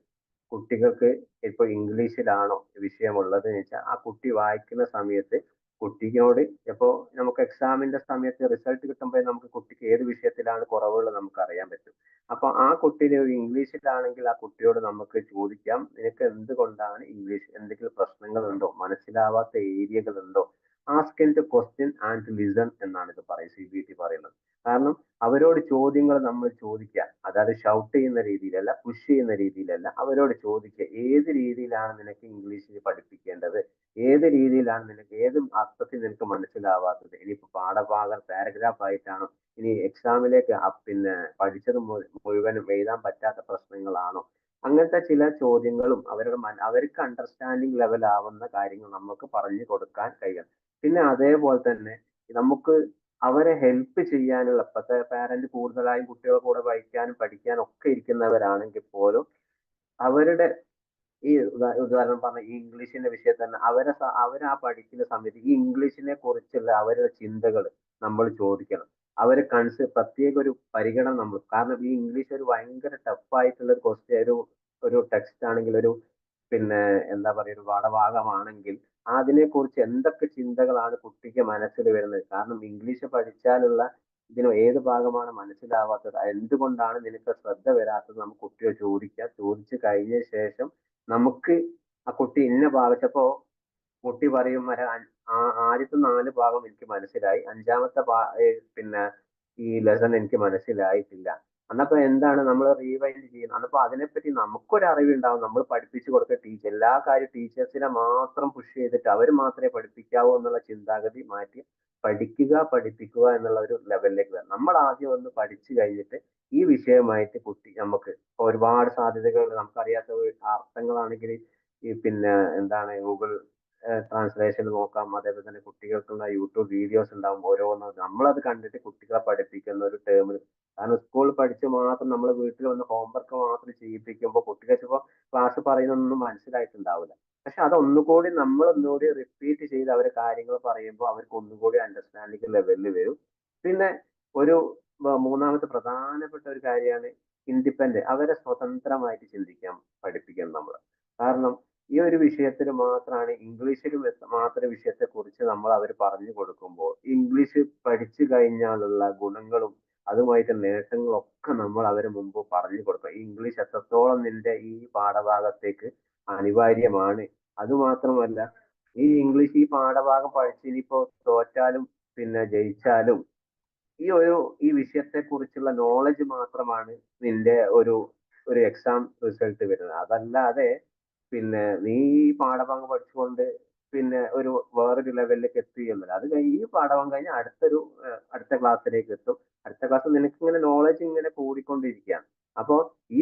കുട്ടികൾക്ക് ഇപ്പൊ ഇംഗ്ലീഷിലാണോ വിഷയമുള്ളത് എന്ന് വെച്ചാൽ ആ കുട്ടി വായിക്കുന്ന സമയത്ത് കുട്ടിയോട് ഇപ്പോ നമുക്ക് എക്സാമിന്റെ സമയത്ത് റിസൾട്ട് കിട്ടുമ്പോൾ നമുക്ക് കുട്ടിക്ക് ഏത് വിഷയത്തിലാണ് കുറവുകൾ നമുക്ക് അറിയാൻ പറ്റും. അപ്പൊ ആ കുട്ടീനെ ഒരു ഇംഗ്ലീഷിലാണെങ്കിൽ ആ കുട്ടിയോട് നമുക്ക് ചോദിക്കാം, നിനക്ക് എന്തുകൊണ്ടാണ് ഇംഗ്ലീഷ്, എന്തെങ്കിലും പ്രശ്നങ്ങൾ ഉണ്ടോ, മനസ്സിലാവാത്ത ഏരിയകൾ ഉണ്ടോ? Ask to question and listen എന്നാണ് ഇത് CBT പറയുന്നത്. കാരണം അവരോട് ചോദ്യങ്ങൾ നമ്മൾ ചോദിക്കുക, അതായത് ഷൗട്ട് ചെയ്യുന്ന രീതിയിലല്ല, പുഷ് ചെയ്യുന്ന രീതിയിലല്ല, അവരോട് ചോദിക്കുക ഏത് രീതിയിലാണ് നിനക്ക് ഇംഗ്ലീഷിൽ പഠിപ്പിക്കേണ്ടത്, ഏത് രീതിയിലാണ് നിനക്ക് ഏത് അർത്ഥത്തിൽ നിനക്ക് മനസ്സിലാവാത്തത്? ഇനിയിപ്പോ പാഠഭാഗം പാരഗ്രാഫ് ആയിട്ടാണോ, ഇനി എക്സാമിലേക്ക് പിന്നെ പഠിച്ചത് മുഴുവനും എഴുതാൻ പറ്റാത്ത പ്രശ്നങ്ങളാണോ? അങ്ങനത്തെ ചില ചോദ്യങ്ങളും അവരുടെ അവർക്ക് അണ്ടർസ്റ്റാൻഡിങ് ലെവൽ ആവുന്ന കാര്യങ്ങൾ നമുക്ക് പറഞ്ഞു കൊടുക്കാൻ കഴിയണം. പിന്നെ അതേപോലെ തന്നെ നമുക്ക് അവരെ ഹെൽപ്പ് ചെയ്യാനുള്ള, ഇപ്പോഴത്തെ പാരന്റ് കൂടുതലായും കുട്ടികളുടെ കൂടെ വായിക്കാനും പഠിക്കാനും ഒക്കെ ഇരിക്കുന്നവരാണെങ്കിൽ പോലും അവരുടെ ഈ ഉദാഹരണം പറഞ്ഞ ഈ ഇംഗ്ലീഷിന്റെ വിഷയത്തിൽ തന്നെ അവര് ആ പഠിക്കുന്ന സമയത്ത് ഈ ഇംഗ്ലീഷിനെ കുറിച്ചുള്ള അവരുടെ ചിന്തകൾ നമ്മൾ ചോദിക്കണം. അവര് പ്രത്യേക ഒരു പരിഗണന നമ്മൾ, കാരണം ഈ ഇംഗ്ലീഷ് ഒരു ഭയങ്കര ടഫ് ആയിട്ടുള്ള ഒരു ക്വസ്റ്റ്യൻ, ഒരു ടെക്സ്റ്റ് ആണെങ്കിൽ, ഒരു പിന്നെ എന്താ പറയുക ഒരു പാഠഭാഗമാണെങ്കിൽ അതിനെക്കുറിച്ച് എന്തൊക്കെ ചിന്തകളാണ് കുട്ടിക്ക് മനസ്സിൽ വരുന്നത്? കാരണം ഇംഗ്ലീഷ് പഠിച്ചാലുള്ള ഇതിന് ഏത് ഭാഗമാണ് മനസ്സിലാവാത്തത്, എന്തുകൊണ്ടാണ് നിനക്ക് ശ്രദ്ധ വരാത്തത്, നമുക്ക് കുട്ടിയെ ചോദിക്കാം. ചോദിച്ചു കഴിഞ്ഞ ശേഷം നമുക്ക് ആ കുട്ടി ഇന്ന ഭാഗത്തപ്പോ കുട്ടി പറയും ആദ്യത്തെ 4 ഭാഗം എനിക്ക് മനസ്സിലായി, അഞ്ചാമത്തെ പിന്നെ ഈ ലെസൺ എനിക്ക് മനസ്സിലായിട്ടില്ല. അന്നപ്പോ എന്താണ് നമ്മൾ റീവൈൻഡ് ചെയ്യുന്നത്? അന്നപ്പോ അതിനെപ്പറ്റി നമുക്കൊരു അറിവുണ്ടാവും. നമ്മൾ പഠിപ്പിച്ചു കൊടുത്ത എല്ലാ കാര്യം ടീച്ചേഴ്സിനെ മാത്രം പുഷ് ചെയ്തിട്ട് അവർ മാത്രമേ പഠിപ്പിക്കാവൂ എന്നുള്ള ചിന്താഗതി മാറ്റി പഠിക്കുക പഠിപ്പിക്കുക എന്നുള്ള ഒരു ലെവലിലേക്ക് വരണം. നമ്മൾ ആദ്യം ഒന്ന് പഠിച്ചു കഴിഞ്ഞിട്ട് ഈ വിഷയമായിട്ട് കുട്ടി നമുക്ക് ഒരുപാട് സാധ്യതകൾ, നമുക്കറിയാത്ത അർത്ഥങ്ങളാണെങ്കിൽ ഈ പിന്നെ എന്താണ് ഗൂഗിൾ ട്രാൻസ്ലേഷൻ നോക്കാം. അതേപോലെ തന്നെ കുട്ടികൾക്കുള്ള യൂട്യൂബ് വീഡിയോസ് ഉണ്ടാവും ഓരോന്ന്, നമ്മളത് കണ്ടിട്ട് കുട്ടികളെ പഠിപ്പിക്കുന്ന ഒരു ടേമിൽ. കാരണം സ്കൂളിൽ പഠിച്ച് മാത്രം നമ്മൾ വീട്ടിൽ വന്ന് ഹോംവർക്ക് മാത്രം ചെയ്യിപ്പിക്കുമ്പോൾ കുട്ടികൾക്ക് ചിലപ്പോൾ ക്ലാസ് പറയുന്നൊന്നും മനസ്സിലായിട്ടുണ്ടാവില്ല. പക്ഷെ അതൊന്നുകൂടി നമ്മൾ ഒന്നുകൂടി റിപ്പീറ്റ് ചെയ്ത് അവർ കാര്യങ്ങൾ പറയുമ്പോൾ അവർക്ക് ഒന്നുകൂടി അണ്ടർസ്റ്റാൻഡിങ് ലെവലിൽ വരും. പിന്നെ ഒരു മൂന്നാമത്തെ പ്രധാനപ്പെട്ട ഒരു കാര്യമാണ് ഇൻഡിപെൻഡന്റ്, അവരെ സ്വതന്ത്രമായിട്ട് ചിന്തിക്കാൻ പഠിപ്പിക്കണം നമ്മൾ. കാരണം ഈ ഒരു വിഷയത്തിൽ മാത്രമാണ്, ഇംഗ്ലീഷിൽ മാത്രം വിഷയത്തെ കുറിച്ച് നമ്മൾ അവർ പറഞ്ഞു കൊടുക്കുമ്പോൾ ഇംഗ്ലീഷ് പഠിച്ചു കഴിഞ്ഞാലുള്ള ഗുണങ്ങളും അതുമായിട്ട് നേട്ടങ്ങളും ഒക്കെ നമ്മൾ അവര് മുമ്പ് പറഞ്ഞു കൊടുക്കുക. ഈ ഇംഗ്ലീഷ് എത്രത്തോളം നിന്റെ ഈ പാഠഭാഗത്തേക്ക് അനിവാര്യമാണ്. അതുമാത്രമല്ല, ഈ ഇംഗ്ലീഷ് ഈ പാഠഭാഗം പഠിച്ച് ഇനിയിപ്പോ തോറ്റാലും പിന്നെ ജയിച്ചാലും ഈ വിഷയത്തെ കുറിച്ചുള്ള നോളജ് മാത്രമാണ് നിന്റെ ഒരു എക്സാം റിസൾട്ട് വരുന്നത്. അതല്ലാതെ പിന്നെ നീ ഈ പാഠഭാഗം പഠിച്ചുകൊണ്ട് പിന്നെ വേറൊരു ലെവലിലേക്ക് എത്തുകയൊന്നുമില്ല. അത് കഴിഞ്ഞ് ഈ പാഠഭാഗം കഴിഞ്ഞ് അടുത്ത ക്ലാസ്സിലേക്ക് എത്തും. അടുത്ത ക്ലാസ് നിനക്ക് ഇങ്ങനെ നോളജ് ഇങ്ങനെ കൂടിക്കൊണ്ടിരിക്കുകയാണ്. അപ്പോ ഈ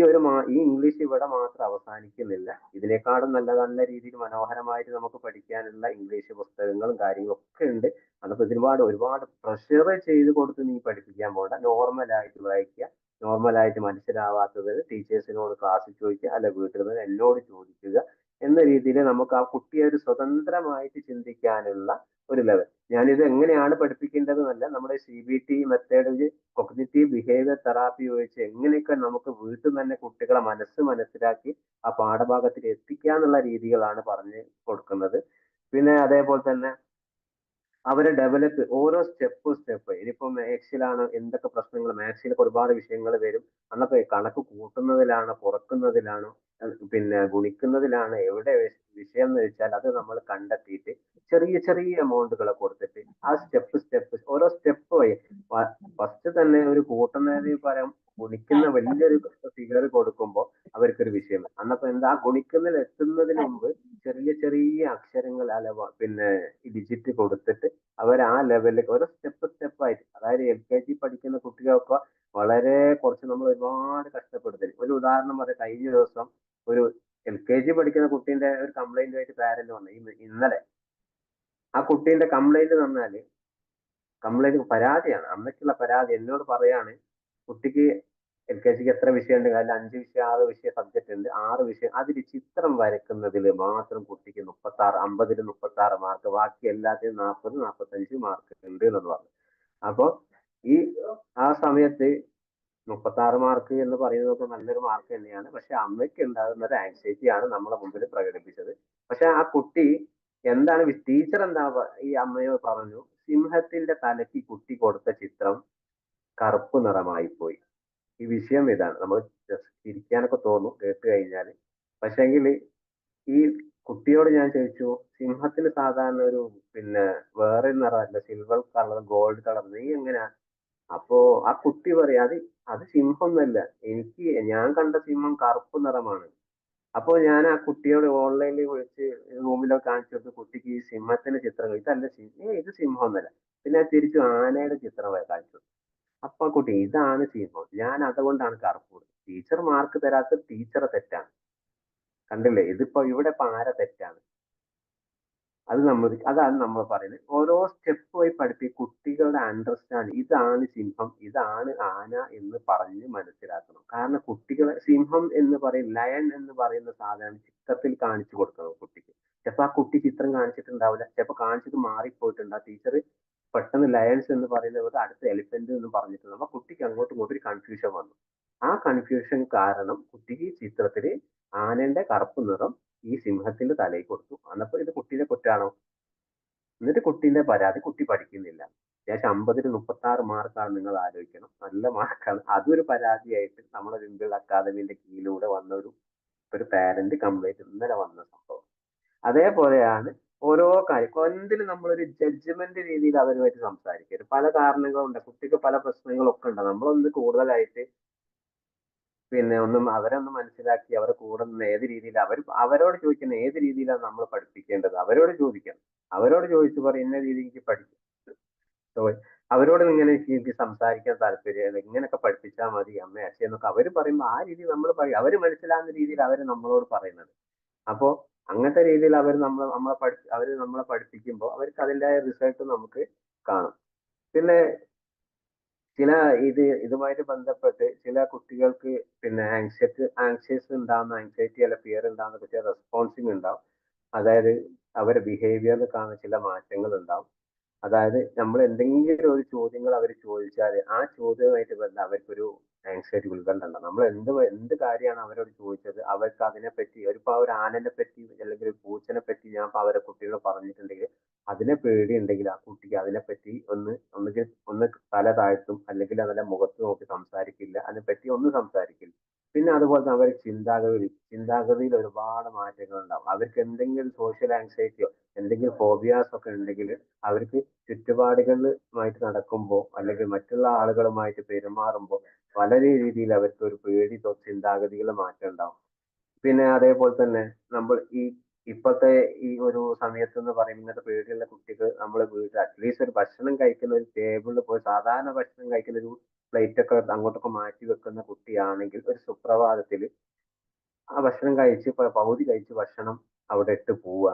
ഇംഗ്ലീഷ് ഇവിടെ മാത്രം അവസാനിക്കുന്നില്ല. ഇതിനേക്കാളും നല്ല നല്ല രീതിയിൽ മനോഹരമായിട്ട് നമുക്ക് പഠിക്കാനുള്ള ഇംഗ്ലീഷ് പുസ്തകങ്ങളും കാര്യങ്ങളും ഒക്കെ ഉണ്ട്. അതിപ്പോ ഒരുപാട് പ്രഷർ ചെയ്ത് കൊടുത്ത് നീ പഠിപ്പിക്കാൻ പോകണ്ട. നോർമലായിട്ട് വായിക്കുക, നോർമലായിട്ട് മനസ്സിലാവാത്തത് ടീച്ചേഴ്സിനോട് ക്ലാസ്സിൽ ചോദിക്കുക, അല്ല വീട്ടിൽ നിന്ന് എന്നോട് ചോദിക്കുക എന്ന രീതിയിൽ നമുക്ക് ആ കുട്ടിയെ ഒരു സ്വതന്ത്രമായിട്ട് ചിന്തിക്കാനുള്ള ഒരു ലെവൽ. ഞാനിത് എങ്ങനെയാണ് പഠിപ്പിക്കേണ്ടതെന്നല്ല, നമ്മുടെ CBT മെത്തേഡിൽ കൊഗ്നിറ്റീവ് ബിഹേവിയർ തെറാപ്പി ഉപയോഗിച്ച് എങ്ങനെയൊക്കെ നമുക്ക് വീട്ടിൽ നിന്ന് തന്നെ കുട്ടികളെ മനസ്സിലാക്കി ആ പാഠഭാഗത്തിൽ എത്തിക്കാന്നുള്ള രീതികളാണ് പറഞ്ഞു കൊടുക്കുന്നത്. പിന്നെ അതേപോലെ തന്നെ അവരെ ഡെവലപ്പ് ഓരോ സ്റ്റെപ്പ് ഇനിയിപ്പോ മാത്സിലാണ് എന്തൊക്കെ പ്രശ്നങ്ങൾ, മാത്സിലൊക്കെ ഒരുപാട് വിഷയങ്ങൾ വരും. അന്നപ്പോ കണക്ക് കൂട്ടുന്നതിലാണോ കുറക്കുന്നതിലാണോ പിന്നെ ഗുണിക്കുന്നതിലാണ് എവിടെ വിഷയം എന്ന് വെച്ചാൽ അത് നമ്മൾ കണ്ടെത്തിയിട്ട് ചെറിയ ചെറിയ എമൗണ്ടുകൾ കൊടുത്തിട്ട് ആ സ്റ്റെപ്പ് ഓരോ സ്റ്റെപ്പ് വഴി ഫസ്റ്റ് തന്നെ ഒരു കൂട്ടുന്നതിന് പകരം ഗുണിക്കുന്ന വലിയൊരു ഫിഗർ കൊടുക്കുമ്പോൾ അവർക്കൊരു വിഷയം. അന്നപ്പോ എന്താ ഗുണിക്കുന്നതിൽ എത്തുന്നതിന് മുമ്പ് ചെറിയ ചെറിയ അക്ഷരങ്ങൾ പിന്നെ ഡിജിറ്റ് കൊടുത്തിട്ട് അവർ ആ ലെവലിലേക്ക് ഓരോ സ്റ്റെപ്പായിട്ട്, അതായത് LKG പഠിക്കുന്ന കുട്ടികൾക്ക് വളരെ കുറച്ച് നമ്മൾ ഒരുപാട് കഷ്ടപ്പെടുത്തൽ. ഒരു ഉദാഹരണം പറയാം, കഴിഞ്ഞ ദിവസം ഒരു LKG പഠിക്കുന്ന കുട്ടീന്റെ ഒരു കംപ്ലൈന്റ് ആയിട്ട് പാരന്റ് വന്നു ഇന്നലെ. ആ കുട്ടീന്റെ കംപ്ലൈന്റ് എന്ന് പറഞ്ഞാല് പരാതിയാണ്, അമ്മയ്ക്കുള്ള പരാതി എന്നോട് പറയാണ്. കുട്ടിക്ക് LKGക്ക് എത്ര വിഷയമുണ്ട്? അതിൽ 5 വിഷയം 6 വിഷയം സബ്ജക്ട് ഉണ്ട്. 6 വിഷയം അതിൽ ചിത്രം വരയ്ക്കുന്നതിൽ മാത്രം കുട്ടിക്ക് 50ൽ 36 മാർക്ക്, ബാക്കി എല്ലാത്തിനും 40 45 മാർക്ക് ഉണ്ട് എന്ന് പറഞ്ഞു. അപ്പൊ ഈ ആ സമയത്ത് 36 മാർക്ക് എന്ന് പറയുന്നത് നല്ലൊരു മാർക്ക് തന്നെയാണ്. പക്ഷെ അമ്മയ്ക്ക് ഉണ്ടാകുന്ന ഒരു ആൻസൈറ്റി ആണ് നമ്മളെ മുമ്പിൽ പ്രകടിപ്പിച്ചത്. പക്ഷെ ആ കുട്ടി എന്താണ് ടീച്ചർ എന്താ ഈ അമ്മയോട് പറഞ്ഞു, സിംഹത്തിന്റെ തലയ്ക്ക് കുട്ടി കൊടുത്ത ചിത്രം കറുപ്പ് നിറമായി പോയി. ഈ വിഷയം ഇതാണ്. നമ്മൾ ചിരിക്കാനൊക്കെ തോന്നും കേട്ട് കഴിഞ്ഞാല്. പക്ഷെങ്കിൽ ഈ കുട്ടിയോട് ഞാൻ ചോദിച്ചു, സിംഹത്തിന് സാധാരണ പിന്നെ വേറെ നിറമല്ല, സിൽവർ കളർ ഗോൾഡ് കളർ, നീ എങ്ങനെയാ? അപ്പോ ആ കുട്ടി പറയാ, അത് സിംഹം എന്നല്ല, ഞാൻ കണ്ട സിംഹം കറുപ്പ് നിറമാണ്. അപ്പോൾ ഞാൻ ആ കുട്ടിയോട് ഓൺലൈനിൽ വിളിച്ച് റൂമിലൊക്കെ കാണിച്ചു കൊടുത്ത് കുട്ടിക്ക് ഈ സിംഹത്തിന്റെ ചിത്രം ഇതല്ല ഇത് സിംഹം എന്നല്ല. പിന്നെ ഞാൻ തിരിച്ചു ആനയുടെ ചിത്രം കാണിച്ചു കൊടുത്തു. അപ്പൊ ആ കുട്ടി ഇതാണ് സിംഹം, ഞാൻ അതുകൊണ്ടാണ് കറുപ്പ് കൊടുത്തത്. ടീച്ചർ മാർക്ക് തരാത്തത് ടീച്ചറെ തെറ്റാണ്. കണ്ടില്ലേ, ഇതിപ്പോ ഇവിടെ ഇപ്പൊ ആരെ തെറ്റാണ്? അതാണ് നമ്മൾ പറയുന്നത്. ഓരോ സ്റ്റെപ്പ് വഴി കുട്ടികളുടെ അണ്ടർസ്റ്റാൻഡ് ഇതാണ് സിംഹം, ഇതാണ് ആന എന്ന് പറഞ്ഞ് മനസ്സിലാക്കണം. കാരണം കുട്ടികളെ സിംഹം എന്ന് പറയും, ലയൺ എന്ന് പറയുന്ന സാധനം ചിത്രത്തിൽ കാണിച്ചു കൊടുക്കണം കുട്ടിക്ക്. ചിലപ്പോ ആ കുട്ടി ചിത്രം കാണിച്ചിട്ടുണ്ടാവില്ല, ചിലപ്പോ കാണിച്ചത് മാറിപ്പോയിട്ടുണ്ട്. ആ ടീച്ചർ പെട്ടെന്ന് ലയൺസ് എന്ന് പറയുന്നത് അടുത്ത എലിഫന്റ് എന്ന് പറഞ്ഞിട്ടുണ്ട്. അപ്പൊ കുട്ടിക്ക് അങ്ങോട്ടും ഇങ്ങോട്ടും ഒരു കൺഫ്യൂഷൻ വന്നു. ആ കൺഫ്യൂഷൻ കാരണം കുട്ടിക്ക് ഈ ചിത്രത്തില് ആനയുടെ കറുപ്പ് നിറം ഈ സിംഹത്തിന്റെ തലയിൽ കൊടുത്തു. അന്നപ്പോ ഇത് കുട്ടീന്റെ കുറ്റാണോ? എന്നിട്ട് കുട്ടീന്റെ പരാതി, കുട്ടി പഠിക്കുന്നില്ല. അത്യാവശ്യം 50ന് 36 മാർക്കാണ്, നിങ്ങൾ ആലോചിക്കണം. നല്ല മാർക്കാണ്. അതൊരു പരാതിയായിട്ട് നമ്മുടെ വിംബിൾ അക്കാദമിന്റെ കീഴിലൂടെ വന്ന ഒരു പാരന്റ് കംപ്ലൈന്റ് ഇന്നലെ വന്ന സംഭവം. അതേപോലെയാണ് ഓരോ കാര്യം. എന്തിനും നമ്മളൊരു ജഡ്ജ്മെന്റ് രീതിയിൽ അവരുമായിട്ട് സംസാരിക്കരുത്. പല കാരണങ്ങളുണ്ട്, കുട്ടിക്ക് പല പ്രശ്നങ്ങളൊക്കെ ഉണ്ട്. നമ്മളൊന്ന് കൂടുതലായിട്ട് അവരൊന്ന് മനസ്സിലാക്കി അവരെ കൂടെ നിന്ന് ഏത് രീതിയിൽ അവരോട് ചോദിക്കുന്ന ഏത് രീതിയിലാണ് നമ്മൾ പഠിപ്പിക്കേണ്ടത് അവരോട് ചോദിക്കണം. അവരോട് ചോദിച്ചു പറയും ഇന്ന രീതിക്ക് പഠിക്കും. So, അവരോട് ഇങ്ങനെ എനിക്ക് സംസാരിക്കാൻ താല്പര്യം, ഇങ്ങനെയൊക്കെ പഠിപ്പിച്ചാൽ മതി അമ്മ അച്ഛൻ എന്നൊക്കെ അവര് പറയുമ്പോൾ ആ രീതി നമ്മൾ പറയും. അവര് മനസ്സിലാകുന്ന രീതിയിൽ അവര് നമ്മളോട് പറയുന്നത്. അപ്പോ അങ്ങനത്തെ രീതിയിൽ അവര് നമ്മളെ പഠിപ്പിക്കുമ്പോൾ അവർക്ക് അതിൻ്റെതായ റിസൾട്ട് നമുക്ക് കാണും. പിന്നെ ഇതുമായിട്ട് ബന്ധപ്പെട്ട് ചില കുട്ടികൾക്ക് ആങ്ഷ്യസ് ഉണ്ടാകുന്ന, ആങ്സൈറ്റി അല്ല ഫിയർ ഉണ്ടാകുന്ന ചില റെസ്പോൺസിങ് ഉണ്ടാവും. അതായത് അവരുടെ ബിഹേവിയറിൽ കാണുന്ന ചില മാറ്റങ്ങൾ ഉണ്ടാവും. അതായത് നമ്മൾ എന്തെങ്കിലും ഒരു ചോദ്യങ്ങൾ അവർ ചോദിച്ചാൽ ആ ചോദ്യവുമായിട്ട് ബന്ധം അവർക്കൊരു ആങ്സൈറ്റി, ഉത്കണ്ഠ ഉണ്ടാവും. നമ്മൾ എന്ത് കാര്യമാണ് അവരോട് ചോദിച്ചത്, അവർക്ക് അതിനെപ്പറ്റി ഒരു ആനനെ പറ്റി അല്ലെങ്കിൽ ഒരു പൂച്ചനെ പറ്റി ഞാൻ അവരെ കുട്ടികളോട് പറഞ്ഞിട്ടുണ്ടെങ്കിൽ അതിനെ പേടിയുണ്ടെങ്കിൽ ആ കുട്ടിക്ക് അതിനെപ്പറ്റി ഒന്ന് തല താഴ്ത്തും, അല്ലെങ്കിൽ അതിന്റെ മുഖത്ത് നോക്കി സംസാരിക്കില്ല, അതിനെപ്പറ്റി ഒന്നും സംസാരിക്കില്ല. പിന്നെ അതുപോലെ തന്നെ അവരുടെ ചിന്താഗതിയിൽ ഒരുപാട് മാറ്റങ്ങൾ ഉണ്ടാവും. അവർക്ക് എന്തെങ്കിലും സോഷ്യൽ ആങ്സൈറ്റിയോ എന്തെങ്കിലും ഫോബിയാസ് ഒക്കെ ഉണ്ടെങ്കിൽ അവർക്ക് ചുറ്റുപാടുകളുമായിട്ട് നടക്കുമ്പോൾ അല്ലെങ്കിൽ മറ്റുള്ള ആളുകളുമായിട്ട് പെരുമാറുമ്പോൾ വളരെ രീതിയിൽ അവർക്ക് ഒരു ചിന്താഗതികൾ മാറ്റം ഉണ്ടാവും. പിന്നെ അതേപോലെ തന്നെ നമ്മൾ ഇപ്പോഴത്തെ ഈ ഒരു സമയത്ത് എന്ന് പറയുമ്പോൾ ഇങ്ങനത്തെ പേടിയുള്ള കുട്ടികൾ നമ്മളെ വീട്ടിൽ അറ്റ്ലീസ്റ്റ് ഒരു ഭക്ഷണം കഴിക്കുന്ന ഒരു ടേബിളിൽ പോയി സാധാരണ ഭക്ഷണം കഴിക്കുന്ന ഒരു പ്ലേറ്റ് ഒക്കെ അങ്ങോട്ടൊക്കെ മാറ്റി വെക്കുന്ന കുട്ടിയാണെങ്കിൽ ഒരു സുപ്രഭാതത്തിൽ ആ ഭക്ഷണം കഴിച്ച് പകുതി കഴിച്ച് ഭക്ഷണം അവിടെ ഇട്ട് പോവുക.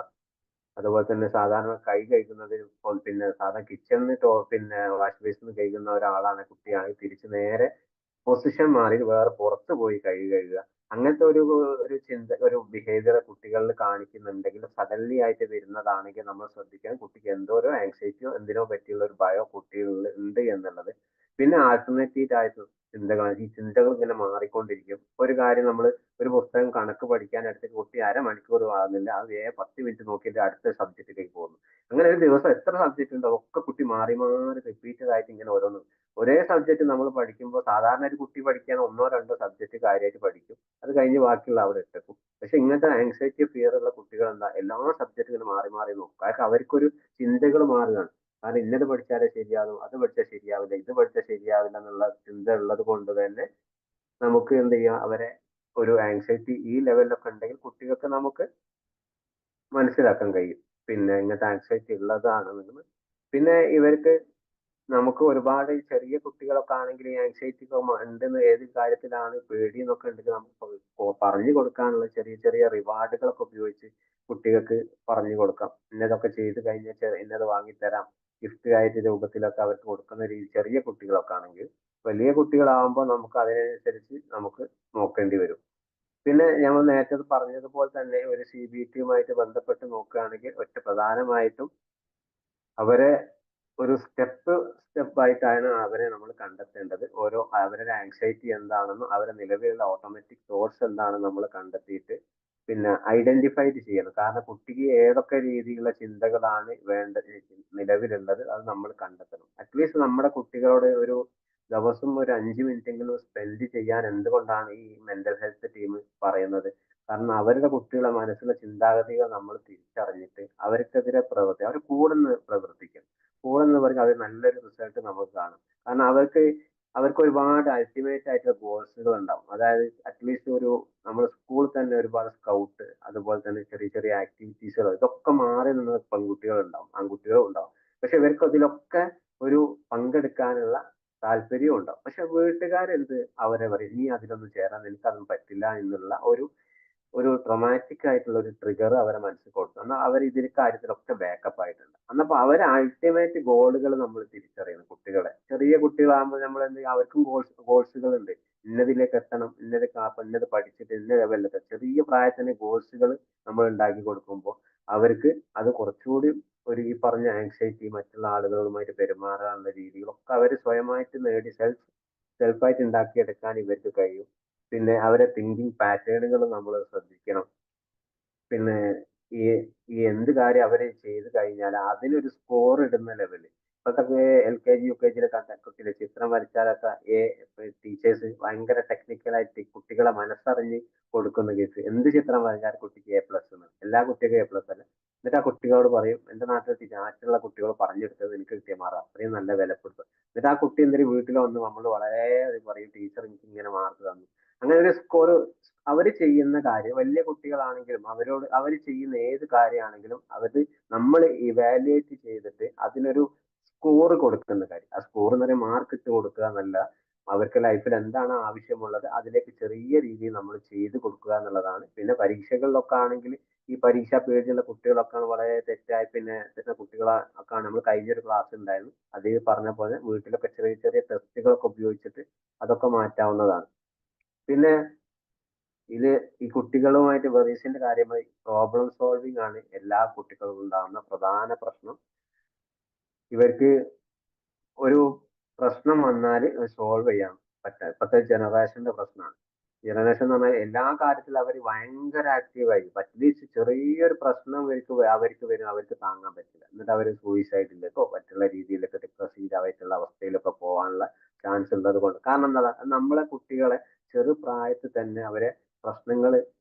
അതുപോലെ തന്നെ സാധാരണ കൈ കഴുകുന്നത് ഇപ്പോൾ സാധാരണ കിച്ചണിൽ വാഷ് ബേസിൽ കഴുകുന്ന ഒരാളാണ് കുട്ടിയാണെങ്കിൽ തിരിച്ച് നേരെ പൊസിഷൻ മാറി വേറെ പുറത്ത് പോയി കൈ കഴുകുക. അങ്ങനത്തെ ഒരു ബിഹേവിയർ കുട്ടികളിൽ കാണിക്കുന്നുണ്ടെങ്കിൽ സഡൻലി ആയിട്ട് വരുന്നതാണെങ്കിൽ നമ്മൾ ശ്രദ്ധിക്കണം. കുട്ടിക്ക് എന്തോ ഒരു ആങ്സൈറ്റിയോ എന്തിനോ പറ്റിയുള്ള ഒരു ഭയോ കുട്ടികളിൽ ഉണ്ട് എന്നുള്ളത്. പിന്നെ ആൾട്ടർനേറ്റീവ് ആയിട്ട് ഈ ചിന്തകൾ ഇങ്ങനെ മാറിക്കൊണ്ടിരിക്കും. ഒരു കാര്യം നമ്മൾ ഒരു പുസ്തകം കണക്ക് പഠിക്കാൻ എടുത്തിട്ട് കുട്ടി അരമണിക്കൂർ ആകുന്നില്ല, അത് 10 മിനിറ്റ് നോക്കിയിട്ട് അടുത്ത സബ്ജക്റ്റിലേക്ക് പോകുന്നു. അങ്ങനെ ഒരു ദിവസം എത്ര സബ്ജക്റ്റ് ഉണ്ടോ ഒക്കെ കുട്ടി മാറി മാറി റിപ്പീറ്റഡ് ആയിട്ട് ഇങ്ങനെ ഒരേ സബ്ജക്റ്റ് നമ്മൾ പഠിക്കുമ്പോൾ സാധാരണ ഒരു കുട്ടി പഠിക്കാൻ 1 2 സബ്ജക്റ്റ് കാര്യമായിട്ട് പഠിക്കും, അത് കഴിഞ്ഞ് ബാക്കിയുള്ള അവിടെ ഇട്ടേക്കും. പക്ഷെ ഇങ്ങനത്തെ ആങ്സൈറ്റി ഫിയർ ഉള്ള കുട്ടികൾ എല്ലാ സബ്ജക്റ്റുകളും മാറി മാറി നോക്കും. കാരണം അവർക്കൊരു ചിന്തകൾ മാറുകയാണ്. കാരണം ഇന്നത് പഠിച്ചാലേ ശരിയാകും, അത് പഠിച്ചാൽ ശരിയാവില്ല, ഇത് പഠിച്ചാൽ ശരിയാവില്ല എന്നുള്ള ചിന്ത ഉള്ളത് കൊണ്ട് തന്നെ നമുക്ക് എന്ത് ചെയ്യാം, അവരെ ഒരു ആങ്സൈറ്റി ഈ ലെവലിലൊക്കെ ഉണ്ടെങ്കിൽ കുട്ടികൾക്ക് നമുക്ക് മനസ്സിലാക്കാൻ കഴിയും പിന്നെ ഇങ്ങനത്തെ ആങ്സൈറ്റി ഉള്ളതാണെന്ന്. പിന്നെ ഇവർക്ക് നമുക്ക് ഒരുപാട് ചെറിയ കുട്ടികളൊക്കെ ആണെങ്കിൽ ഈ ആങ്സൈറ്റി ഉണ്ടെന്ന് ഏത് കാര്യത്തിലാണ് പേടി എന്നൊക്കെ ഉണ്ടെങ്കിൽ നമുക്ക് പറഞ്ഞു കൊടുക്കാനുള്ള ചെറിയ ചെറിയ റിവാർഡുകളൊക്കെ ഉപയോഗിച്ച് കുട്ടികൾക്ക് പറഞ്ഞു കൊടുക്കാം. ഇന്നതൊക്കെ ചെയ്ത് കഴിഞ്ഞാൽ ഇന്നത് വാങ്ങിത്തരാം, ഗിഫ്റ്റ് ആയിട്ട് രൂപത്തിലൊക്കെ അവർക്ക് കൊടുക്കുന്ന രീതി ചെറിയ കുട്ടികളൊക്കെ ആണെങ്കിൽ. വലിയ കുട്ടികളാകുമ്പോൾ നമുക്ക് അതിനനുസരിച്ച് നമുക്ക് നോക്കേണ്ടി വരും. പിന്നെ ഞങ്ങൾ നേരത്തെ പറഞ്ഞതുപോലെ തന്നെ ഒരു CBT ബന്ധപ്പെട്ട് നോക്കുകയാണെങ്കിൽ പ്രധാനമായിട്ടും അവരെ ഒരു സ്റ്റെപ്പ് ആയിട്ടാണ് അവരെ നമ്മൾ കണ്ടെത്തേണ്ടത്. അവരുടെ ആങ്സൈറ്റി എന്താണെന്നും അവരുടെ നിലവിലുള്ള ഓട്ടോമാറ്റിക് തോട്ട്സ് എന്താണെന്ന് നമ്മൾ കണ്ടെത്തിയിട്ട് പിന്നെ ഐഡന്റിഫൈ ചെയ്യണം. കാരണം കുട്ടിക്ക് ഏതൊക്കെ രീതിയിലുള്ള ചിന്തകളാണ് നിലവിലുള്ളത് അത് നമ്മൾ കണ്ടെത്തണം. അറ്റ്ലീസ്റ്റ് നമ്മുടെ കുട്ടികളോട് ഒരു ദിവസം ഒരു 5 മിനിറ്റ് എങ്കിലും സ്പെൻഡ് ചെയ്യാൻ എന്തുകൊണ്ടാണ് ഈ മെന്റൽ ഹെൽത്ത് ടീം പറയുന്നത്? കാരണം അവരുടെ കുട്ടികളുടെ മനസ്സിലെ ചിന്താഗതികൾ നമ്മൾ തിരിച്ചറിഞ്ഞിട്ട് അവർക്കെതിരെ അവർ കൂടെ നിന്ന് പ്രവർത്തിക്കണം. കൂടെ നിന്ന് പറഞ്ഞാൽ അവർ നല്ലൊരു റിസൾട്ട് നമുക്ക് കാണും. കാരണം അവർക്ക് അവർക്ക് ഒരുപാട് അൾട്ടിമേറ്റ് ആയിട്ടുള്ള ഗോൾസുകൾ ഉണ്ടാവും. അതായത് അറ്റ്ലീസ്റ്റ് ഒരു നമ്മൾ സ്കൂളിൽ തന്നെ ഒരുപാട് സ്കൗട്ട്, അതുപോലെ തന്നെ ചെറിയ ചെറിയ ആക്ടിവിറ്റീസുകൾ, ഇതൊക്കെ മാറി നിന്ന് പെൺകുട്ടികൾ ഉണ്ടാവും, ആൺകുട്ടികളും ഉണ്ടാവും. പക്ഷെ ഇവർക്ക് അതിലൊക്കെ ഒരു പങ്കെടുക്കാനുള്ള താല്പര്യവും ഉണ്ടാവും. പക്ഷെ വീട്ടുകാരെന്ത് അവരെ പറയും, നീ അതിലൊന്നും ചേരാൻ, നിനക്കതൊന്നും പറ്റില്ല എന്നുള്ള ഒരു ട്രൊമാറ്റിക് ആയിട്ടുള്ള ഒരു ട്രിഗർ അവരെ മനസ്സിൽ കൊടുത്തു. എന്നാൽ അവർ ഇതിൽ കാര്യത്തിലൊക്കെ ബാക്കപ്പ് ആയിട്ടുണ്ട്. എന്നപ്പോ അവർ അൾട്ടിമേറ്റ് ഗോളുകൾ നമ്മൾ തിരിച്ചറിയണം. കുട്ടികളെ, ചെറിയ കുട്ടികളാകുമ്പോൾ നമ്മൾ എന്ത് ചെയ്യും, അവർക്കും ഗോൾസുകൾ ഉണ്ട്. ഇന്നതിലേക്ക് എത്തണം, ഇന്നത് ഇന്നത് പഠിച്ചിട്ട് ഇന്ന ലെവലിലെത്താം. ചെറിയ പ്രായത്തിന് ഗോൾസുകൾ നമ്മൾ ഉണ്ടാക്കി കൊടുക്കുമ്പോൾ അവർക്ക് അത് കുറച്ചുകൂടി ഒരു ഈ പറഞ്ഞ ആങ്സൈറ്റി, മറ്റുള്ള ആളുകളുമായിട്ട് പെരുമാറാനുള്ള രീതികളൊക്കെ അവർ സ്വയമായിട്ട് നേടി സെൽഫായിട്ട് ഉണ്ടാക്കിയെടുക്കാൻ ഇവർക്ക് കഴിയും. പിന്നെ അവരെ തിങ്കിങ് പാറ്റേണുകൾ നമ്മൾ ശ്രദ്ധിക്കണം. പിന്നെ ഈ ഈ എന്ത് കാര്യം അവര് ചെയ്ത് കഴിഞ്ഞാൽ അതിനൊരു സ്കോർ ഇടുന്ന ലെവല്. ഇപ്പോഴത്തെ LKG UKG കുട്ടികൾ ചിത്രം വരച്ചാലൊക്കെ ടീച്ചേഴ്സ് ഭയങ്കര ടെക്നിക്കലായിട്ട് കുട്ടികളെ മനസ്സറിഞ്ഞ് കൊടുക്കുന്ന കേസ്. എന്ത് ചിത്രം വരച്ചാൽ കുട്ടിക്ക് A+ എന്ന്, എല്ലാ കുട്ടികൾക്കും A+ അല്ല. എന്നിട്ട് ആ കുട്ടികളോട് പറയും, എന്റെ നാട്ടിൽ മറ്റുള്ള കുട്ടികൾ പറഞ്ഞെടുത്തത് എനിക്ക് കിട്ടിയ മാർക്ക് അത്രയും നല്ല വിലപ്പെടുത്തും. എന്നിട്ട് ആ കുട്ടി എന്തൊരു വീട്ടിൽ വന്ന് നമ്മൾ വളരെ പറയും, ടീച്ചർ എനിക്ക് ഇങ്ങനെ മാർക്ക് തന്നു. അങ്ങനെ ഒരു സ്കോർ അവര് ചെയ്യുന്ന കാര്യം, വലിയ കുട്ടികളാണെങ്കിലും അവരോട് അവർ ചെയ്യുന്ന ഏത് കാര്യമാണെങ്കിലും അവര് നമ്മൾ ഇവാലുവേറ്റ് ചെയ്തിട്ട് അതിനൊരു സ്കോർ കൊടുക്കുന്ന കാര്യം. ആ സ്കോർ എന്ന് പറയുന്നത് മാർക്ക് ഇട്ട് കൊടുക്കുക എന്നല്ല, അവർക്ക് ലൈഫിൽ എന്താണ് ആവശ്യമുള്ളത് അതിലേക്ക് ചെറിയ രീതിയിൽ നമ്മൾ ചെയ്ത് കൊടുക്കുക എന്നുള്ളതാണ്. പിന്നെ പരീക്ഷകളിലൊക്കെ ആണെങ്കിൽ ഈ പരീക്ഷാ പേടിയുള്ള കുട്ടികളൊക്കെ വളരെ തെറ്റായി പിന്നെ കുട്ടികളെ ഒക്കെ നമ്മൾ കഴിഞ്ഞൊരു ക്ലാസ് ഉണ്ടായിരുന്നു, അത് പറഞ്ഞ പോലെ വീട്ടിലൊക്കെ ചെറിയ ചെറിയ ടെസ്റ്റുകളൊക്കെ ഉപയോഗിച്ചിട്ട് അതൊക്കെ മാറ്റാവുന്നതാണ്. പിന്നെ ഇത് ഈ കുട്ടികളുമായിട്ട് വെറീസിന്റെ കാര്യമായി പ്രോബ്ലം സോൾവിങ് ആണ് എല്ലാ കുട്ടികൾക്കും ഉണ്ടാകുന്ന പ്രധാന പ്രശ്നം. ഇവർക്ക് ഒരു പ്രശ്നം വന്നാൽ സോൾവ് ചെയ്യാൻ പറ്റാ, ഇപ്പോഴത്തെ ജനറേഷന്റെ പ്രശ്നമാണ്. ജനറേഷൻ എന്ന് പറഞ്ഞാൽ എല്ലാ കാര്യത്തിലും അവർ ഭയങ്കര ആക്റ്റീവായി. അറ്റ്ലീസ്റ്റ് ചെറിയൊരു പ്രശ്നം അവർക്ക് വരും, അവർക്ക് താങ്ങാൻ പറ്റില്ല. എന്നിട്ട് അവർ സൂയിസൈഡിലേക്കോ മറ്റുള്ള രീതിയിലൊക്കെ ഡിപ്രസീവ് ആയിട്ടുള്ള അവസ്ഥയിലൊക്കെ പോകാനുള്ള ചാൻസ് ഉള്ളത് കൊണ്ട്. കാരണം എന്താ, നമ്മളെ കുട്ടികളെ ചെറുപ്രായത്തിൽ തന്നെ അവരെ പ്രശ്നങ്ങൾ,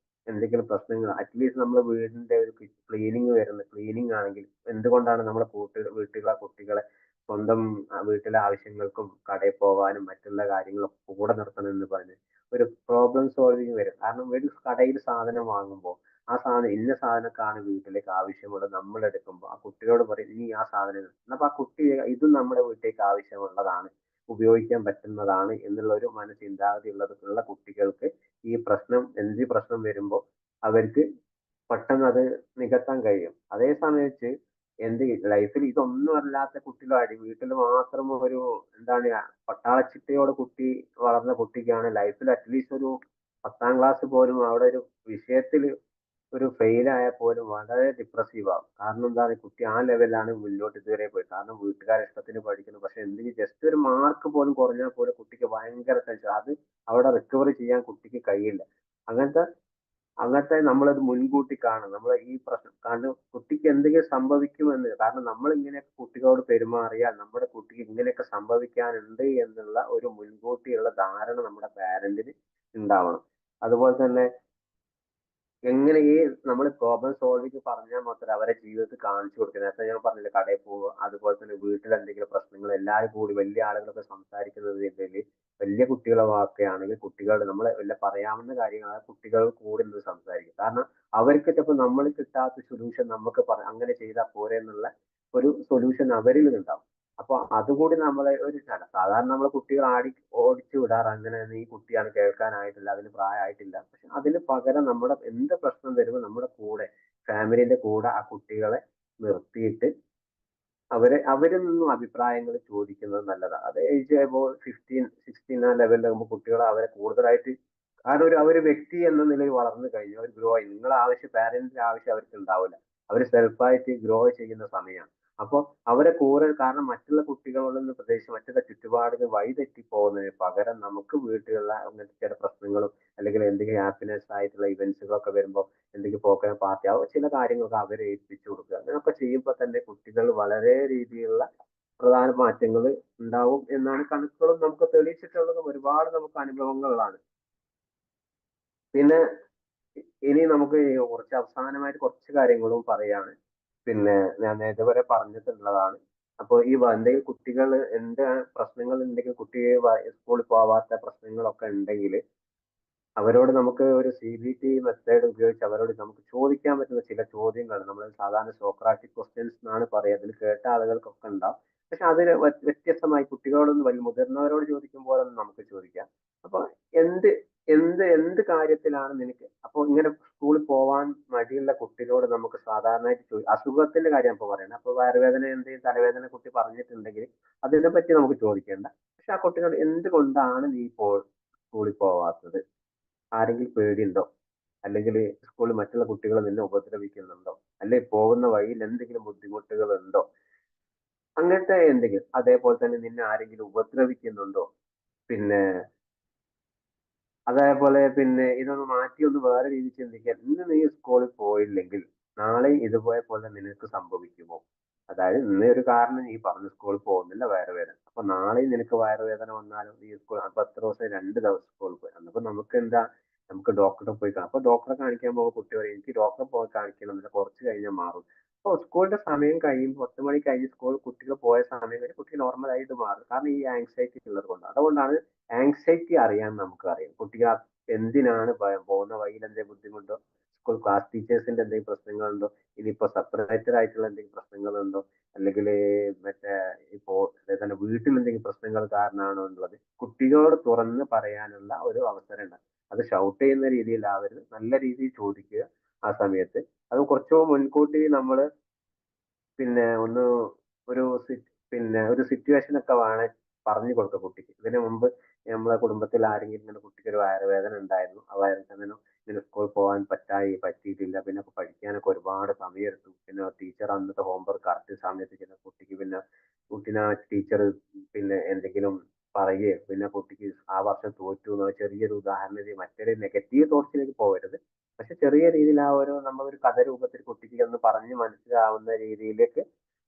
എന്തെങ്കിലും പ്രശ്നങ്ങൾ അറ്റ്ലീസ്റ്റ് നമ്മുടെ വീടിന്റെ ഒരു ക്ലീനിങ് ആണെങ്കിൽ എന്തുകൊണ്ടാണ് നമ്മളെ വീട്ടിലുള്ള കുട്ടികളെ സ്വന്തം വീട്ടിലെ ആവശ്യങ്ങൾക്കും കടയിൽ പോകാനും മറ്റുള്ള കാര്യങ്ങളൊക്കെ കൂടെ നിർത്തണം എന്ന് പറഞ്ഞ് ഒരു പ്രോബ്ലം സോൾവിങ് വരും. കാരണം ഒരു കടയിൽ സാധനം വാങ്ങുമ്പോൾ ആ സാധനം ഇന്ന സാധനക്കാണ് വീട്ടിലേക്ക് ആവശ്യമുള്ളത് നമ്മൾ എടുക്കുമ്പോൾ ആ കുട്ടിയോട് പറയും, ഇനി ആ സാധനം അപ്പൊ ആ കുട്ടി ഇതും നമ്മുടെ വീട്ടിലേക്ക് ആവശ്യമുള്ളതാണ്, ഉപയോഗിക്കാൻ പറ്റുന്നതാണ് എന്നുള്ള ഒരു മനഃചിന്താഗതി ഉള്ള കുട്ടികൾക്ക് ഈ പ്രശ്നം, എന്ത് പ്രശ്നം വരുമ്പോൾ അവർക്ക് പെട്ടെന്ന് അത് നികത്താൻ കഴിയും. അതേ സമയത്ത് എന്ത് ലൈഫിൽ ഇതൊന്നും അല്ലാത്ത കുട്ടികളാണ് വീട്ടിൽ മാത്രം ഒരു എന്താണ് പട്ടാളച്ചിട്ടയോടെ കുട്ടി വളർന്ന കുട്ടിക്കാണ് ലൈഫിൽ അറ്റ്ലീസ്റ്റ് ഒരു 10ാം ക്ലാസ് പോലും അവിടെ ഒരു വിഷയത്തിൽ ഒരു ഫെയിൽ ആയാൽ പോലും വളരെ ഡിപ്രസീവ് ആവും. കാരണം എന്താണ്, കുട്ടി ആ ലെവലിലാണ് മുന്നോട്ട് ഇതുവരെ പോയി. കാരണം വീട്ടുകാരെ ഇഷ്ടത്തിന് പഠിക്കുന്നു, പക്ഷെ എന്തെങ്കിലും ജസ്റ്റ് ഒരു മാർക്ക് പോലും കുറഞ്ഞാൽ പോലും കുട്ടിക്ക് ഭയങ്കര ടെൻഷൻ. അത് അവിടെ റിക്കവറി ചെയ്യാൻ കുട്ടിക്ക് കഴിയില്ല. അങ്ങനത്തെ അങ്ങനത്തെ നമ്മളത് മുൻകൂട്ടി കാണും. നമ്മൾ ഈ പ്രശ്നം കാരണം കുട്ടിക്ക് എന്തെങ്കിലും സംഭവിക്കുമെന്ന്, കാരണം നമ്മൾ ഇങ്ങനെയൊക്കെ കുട്ടികളോട് പെരുമാറിയാൽ നമ്മുടെ കുട്ടിക്ക് ഇങ്ങനെയൊക്കെ സംഭവിക്കാനുണ്ട് എന്നുള്ള ഒരു മുൻകൂട്ടിയുള്ള ധാരണ നമ്മുടെ പാരന്റിന് ഉണ്ടാവണം. അതുപോലെ തന്നെ എങ്ങനെ ഈ നമ്മൾ പ്രോബ്ലം സോൾവിങ് പറഞ്ഞാൽ മാത്രമേ അവരെ ജീവിതത്തിൽ കാണിച്ചു കൊടുക്കുക. നേരത്തെ ഞാൻ പറഞ്ഞില്ല, കടയിൽ പോവുക, അതുപോലെ തന്നെ വീട്ടിൽ എന്തെങ്കിലും പ്രശ്നങ്ങൾ എല്ലാവരും കൂടി വലിയ ആളുകളൊക്കെ സംസാരിക്കുന്നതിൽ വലിയ കുട്ടികളെ വാക്കുകയാണെങ്കിൽ കുട്ടികളുടെ നമ്മളെ വല്ല പറയാവുന്ന കാര്യങ്ങൾ കുട്ടികൾ കൂടി നിന്ന് സംസാരിക്കും. കാരണം അവർക്ക് ചിലപ്പോൾ നമ്മൾ കിട്ടാത്ത സൊല്യൂഷൻ നമുക്ക് അങ്ങനെ ചെയ്താൽ പോരെ എന്നുള്ള ഒരു സൊല്യൂഷൻ അവരിൽ ഉണ്ടാവും. അപ്പൊ അതുകൂടി നമ്മളെ ഒരു സാധാരണ നമ്മളെ കുട്ടികൾ ഓടിച്ചു വിടാറ് അങ്ങനെ, ഈ കുട്ടിയാണ് കേൾക്കാനായിട്ടില്ല, അതിന് പ്രായമായിട്ടില്ല. പക്ഷെ അതിന് പകരം നമ്മുടെ എന്ത് പ്രശ്നം വരുമ്പോൾ നമ്മുടെ കൂടെ ഫാമിലിന്റെ കൂടെ ആ കുട്ടികളെ നിർത്തിയിട്ട് അവരിൽ നിന്നും അഭിപ്രായങ്ങൾ ചോദിക്കുന്നത് നല്ലതാണ്. അത് ഏജ് അബോ 15-16 ആ ലെവലിലാകുമ്പോൾ കുട്ടികളെ അവരെ കൂടുതലായിട്ട്, കാരണം അവര് വ്യക്തി എന്ന നിലയിൽ വളർന്നു കഴിഞ്ഞു, അവർ ഗ്രോ ആയി. നിങ്ങളെ ആവശ്യം, പാരന്റിന്റെ ആവശ്യം അവർക്ക് ഉണ്ടാവില്ല. അവർ സെൽഫായിട്ട് ഗ്രോ ചെയ്യുന്ന സമയമാണ്. അപ്പോൾ അവരെ കൂടെ, കാരണം മറ്റുള്ള കുട്ടികളിൽ നിന്ന് പ്രത്യേകിച്ച് മറ്റുള്ള ചുറ്റുപാടിന് വഴിതെറ്റി പോകുന്നതിന് പകരം നമുക്ക് വീട്ടിലുള്ള അങ്ങനത്തെ ചില പ്രശ്നങ്ങളും അല്ലെങ്കിൽ എന്തെങ്കിലും ഹാപ്പിനെസ് ആയിട്ടുള്ള ഇവന്റ്സുകളൊക്കെ വരുമ്പോൾ എന്തെങ്കിലും പോക്കൻ പാർട്ടി ചില കാര്യങ്ങളൊക്കെ അവരെ ഏൽപ്പിച്ചു കൊടുക്കുക. അങ്ങനെയൊക്കെ ചെയ്യുമ്പോൾ തന്നെ കുട്ടികൾ വളരെ രീതിയിലുള്ള പ്രധാന മാറ്റങ്ങൾ ഉണ്ടാവും എന്നാണ് കണക്കുകളും നമുക്ക് തെളിയിച്ചിട്ടുള്ളതും ഒരുപാട് നമുക്ക് അനുഭവങ്ങളിലാണ്. പിന്നെ ഇനി നമുക്ക് കുറച്ച് അവസാനമായിട്ട് കുറച്ച് കാര്യങ്ങളും പറയാണ്. പിന്നെ ഞാൻ നേരത്തെ വരെ പറഞ്ഞിട്ടുള്ളതാണ്. അപ്പോൾ ഈ എന്തെങ്കിലും കുട്ടികൾ എന്ത് പ്രശ്നങ്ങൾ ഉണ്ടെങ്കിൽ കുട്ടിയെ സ്കൂളിൽ പോവാത്ത പ്രശ്നങ്ങളൊക്കെ ഉണ്ടെങ്കിൽ അവരോട് നമുക്ക് ഒരു CBT മെത്തേഡ് ഉപയോഗിച്ച് അവരോട് നമുക്ക് ചോദിക്കാൻ പറ്റുന്ന ചില ചോദ്യങ്ങൾ നമ്മൾ സാധാരണ സോക്രാറ്റിക് ക്വസ്റ്റ്യൻസ് എന്നാണ് പറയുക. അതിൽ കേട്ട ആളുകൾക്കൊക്കെ ഉണ്ടാവും. പക്ഷെ അതിന് വ്യത്യസ്തമായി കുട്ടികളോടൊന്നും വലിയ മുതിർന്നവരോട് ചോദിക്കുമ്പോഴൊന്നും നമുക്ക് ചോദിക്കാം. അപ്പൊ എന്ത് എന്ത് കാര്യത്തിലാണ് നിനക്ക് അപ്പൊ ഇങ്ങനെ സ്കൂളിൽ പോവാൻ മടിയുള്ള കുട്ടികളോട് നമുക്ക് സാധാരണയായിട്ട് അസുഖത്തിന്റെ കാര്യം ഇപ്പൊ പറയണം. അപ്പൊ വയറുവേദന എന്തെങ്കിലും തലവേദന കുട്ടി പറഞ്ഞിട്ടുണ്ടെങ്കിൽ അതിനെ പറ്റി നമുക്ക് ചോദിക്കേണ്ട. പക്ഷെ ആ കുട്ടികളോട് എന്തുകൊണ്ടാണ് നീ ഇപ്പോൾ സ്കൂളിൽ പോവാത്തത്? ആരെങ്കിലും പേടിയുണ്ടോ? അല്ലെങ്കിൽ സ്കൂളിൽ മറ്റുള്ള കുട്ടികൾ നിന്നെ ഉപദ്രവിക്കുന്നുണ്ടോ? അല്ലെ പോകുന്ന വഴിയിൽ എന്തെങ്കിലും ബുദ്ധിമുട്ടുകൾ ഉണ്ടോ? അങ്ങനത്തെ എന്തെങ്കിലും. അതേപോലെ തന്നെ നിന്നെ ആരെങ്കിലും ഉപദ്രവിക്കുന്നുണ്ടോ? പിന്നെ അതേപോലെ പിന്നെ ഇതൊന്ന് മാറ്റി ഒന്ന് വേറെ രീതിയിൽ ചിന്തിക്കാൻ. ഇന്ന് നീ സ്കൂളിൽ പോയില്ലെങ്കിൽ നാളെ ഇതുപോലെ പോലെ നിനക്ക് സംഭവിക്കുമോ? അതായത് ഇന്ന് ഒരു കാരണം നീ പറഞ്ഞു സ്കൂളിൽ പോകുന്നില്ല വയറുവേദന. അപ്പൊ നാളെയും നിനക്ക് വയറുവേദന വന്നാലും നീ സ്കൂൾ അപ്പൊ എത്ര ദിവസം 2 ദിവസം സ്കൂളിൽ പോയി. അപ്പൊ നമുക്ക് എന്താ നമുക്ക് ഡോക്ടറെ പോയി കാണാം. അപ്പൊ ഡോക്ടറെ കാണിക്കാൻ പോകുമ്പോൾ കുട്ടി പറയും എനിക്ക് ഡോക്ടറെ പോയി കാണിക്കണമെന്നില്ല കുറച്ച് കഴിഞ്ഞാൽ മാറും. അപ്പൊ സ്കൂളിന്റെ സമയം കഴിയുമ്പോൾ 10 മണി കഴിഞ്ഞ് സ്കൂൾ കുട്ടികൾ പോയ സമയം കഴിഞ്ഞ് കുട്ടി നോർമലായി ഇത് മാറും. കാരണം ഈ ആങ്സൈറ്റി ഉള്ളത് കൊണ്ട്. അതുകൊണ്ടാണ് ആങ്സൈറ്റി അറിയാൻ നമുക്ക് അറിയാം. കുട്ടികൾ എന്തിനാണ് പോകുന്ന വഴിയിൽ എന്തെങ്കിലും ബുദ്ധിമുട്ടോ സ്കൂൾ ക്ലാസ് ടീച്ചേഴ്സിന്റെ എന്തെങ്കിലും പ്രശ്നങ്ങളുണ്ടോ ഇനിയിപ്പോ സെപ്പറേറ്റഡ് ആയിട്ടുള്ള എന്തെങ്കിലും പ്രശ്നങ്ങളുണ്ടോ അല്ലെങ്കിൽ മറ്റേ ഇപ്പോ തന്നെ വീട്ടിൽ എന്തെങ്കിലും പ്രശ്നങ്ങൾ കാരണമാണോ എന്നുള്ളത് കുട്ടികളോട് തുറന്ന് പറയാനുള്ള ഒരു അവസരം ഉണ്ട്. അത് ഷൗട്ട് ചെയ്യുന്ന രീതിയിലാവരുത്. നല്ല രീതിയിൽ ചോദിക്കുക ആ സമയത്ത്. അത് കുറച്ചോ മുൻകൂട്ടി നമ്മൾ പിന്നെ ഒന്ന് ഒരു പിന്നെ ഒരു സിറ്റുവേഷൻ ഒക്കെ വേണേ പറഞ്ഞു കൊടുക്കുക കുട്ടിക്ക്. ഇതിനു മുമ്പ് നമ്മളെ കുടുംബത്തിൽ ആരെങ്കിലും ഇങ്ങനെ കുട്ടിക്ക് ഒരു വയറുവേദന ഉണ്ടായിരുന്നു. ആ വയറുവേദന ഇങ്ങനെ സ്കൂളിൽ പോകാൻ പറ്റിയിട്ടില്ല. പിന്നെ പഠിക്കാനൊക്കെ ഒരുപാട് സമയമെടുത്തു. പിന്നെ ടീച്ചർ അന്നത്തെ ഹോംവർക്ക് കറക്റ്റ് സമയത്ത് ചെയ്യുന്ന കുട്ടിക്ക് പിന്നെ കുട്ടീനെ ടീച്ചർ പിന്നെ എന്തെങ്കിലും പറയുകയോ പിന്നെ കുട്ടിക്ക് ആ വർഷം തോറ്റു എന്നോ ചെറിയൊരു ഉദാഹരണത്തിന് മറ്റൊരു നെഗറ്റീവ് തോട്ട്സിലേക്ക് പോകരുത്. പക്ഷെ ചെറിയ രീതിയിൽ ആ ഒരു നമ്മളൊരു കഥ രൂപത്തിൽ കുട്ടിക്ക് ഒന്ന് പറഞ്ഞ് മനസ്സിലാവുന്ന രീതിയിലേക്ക്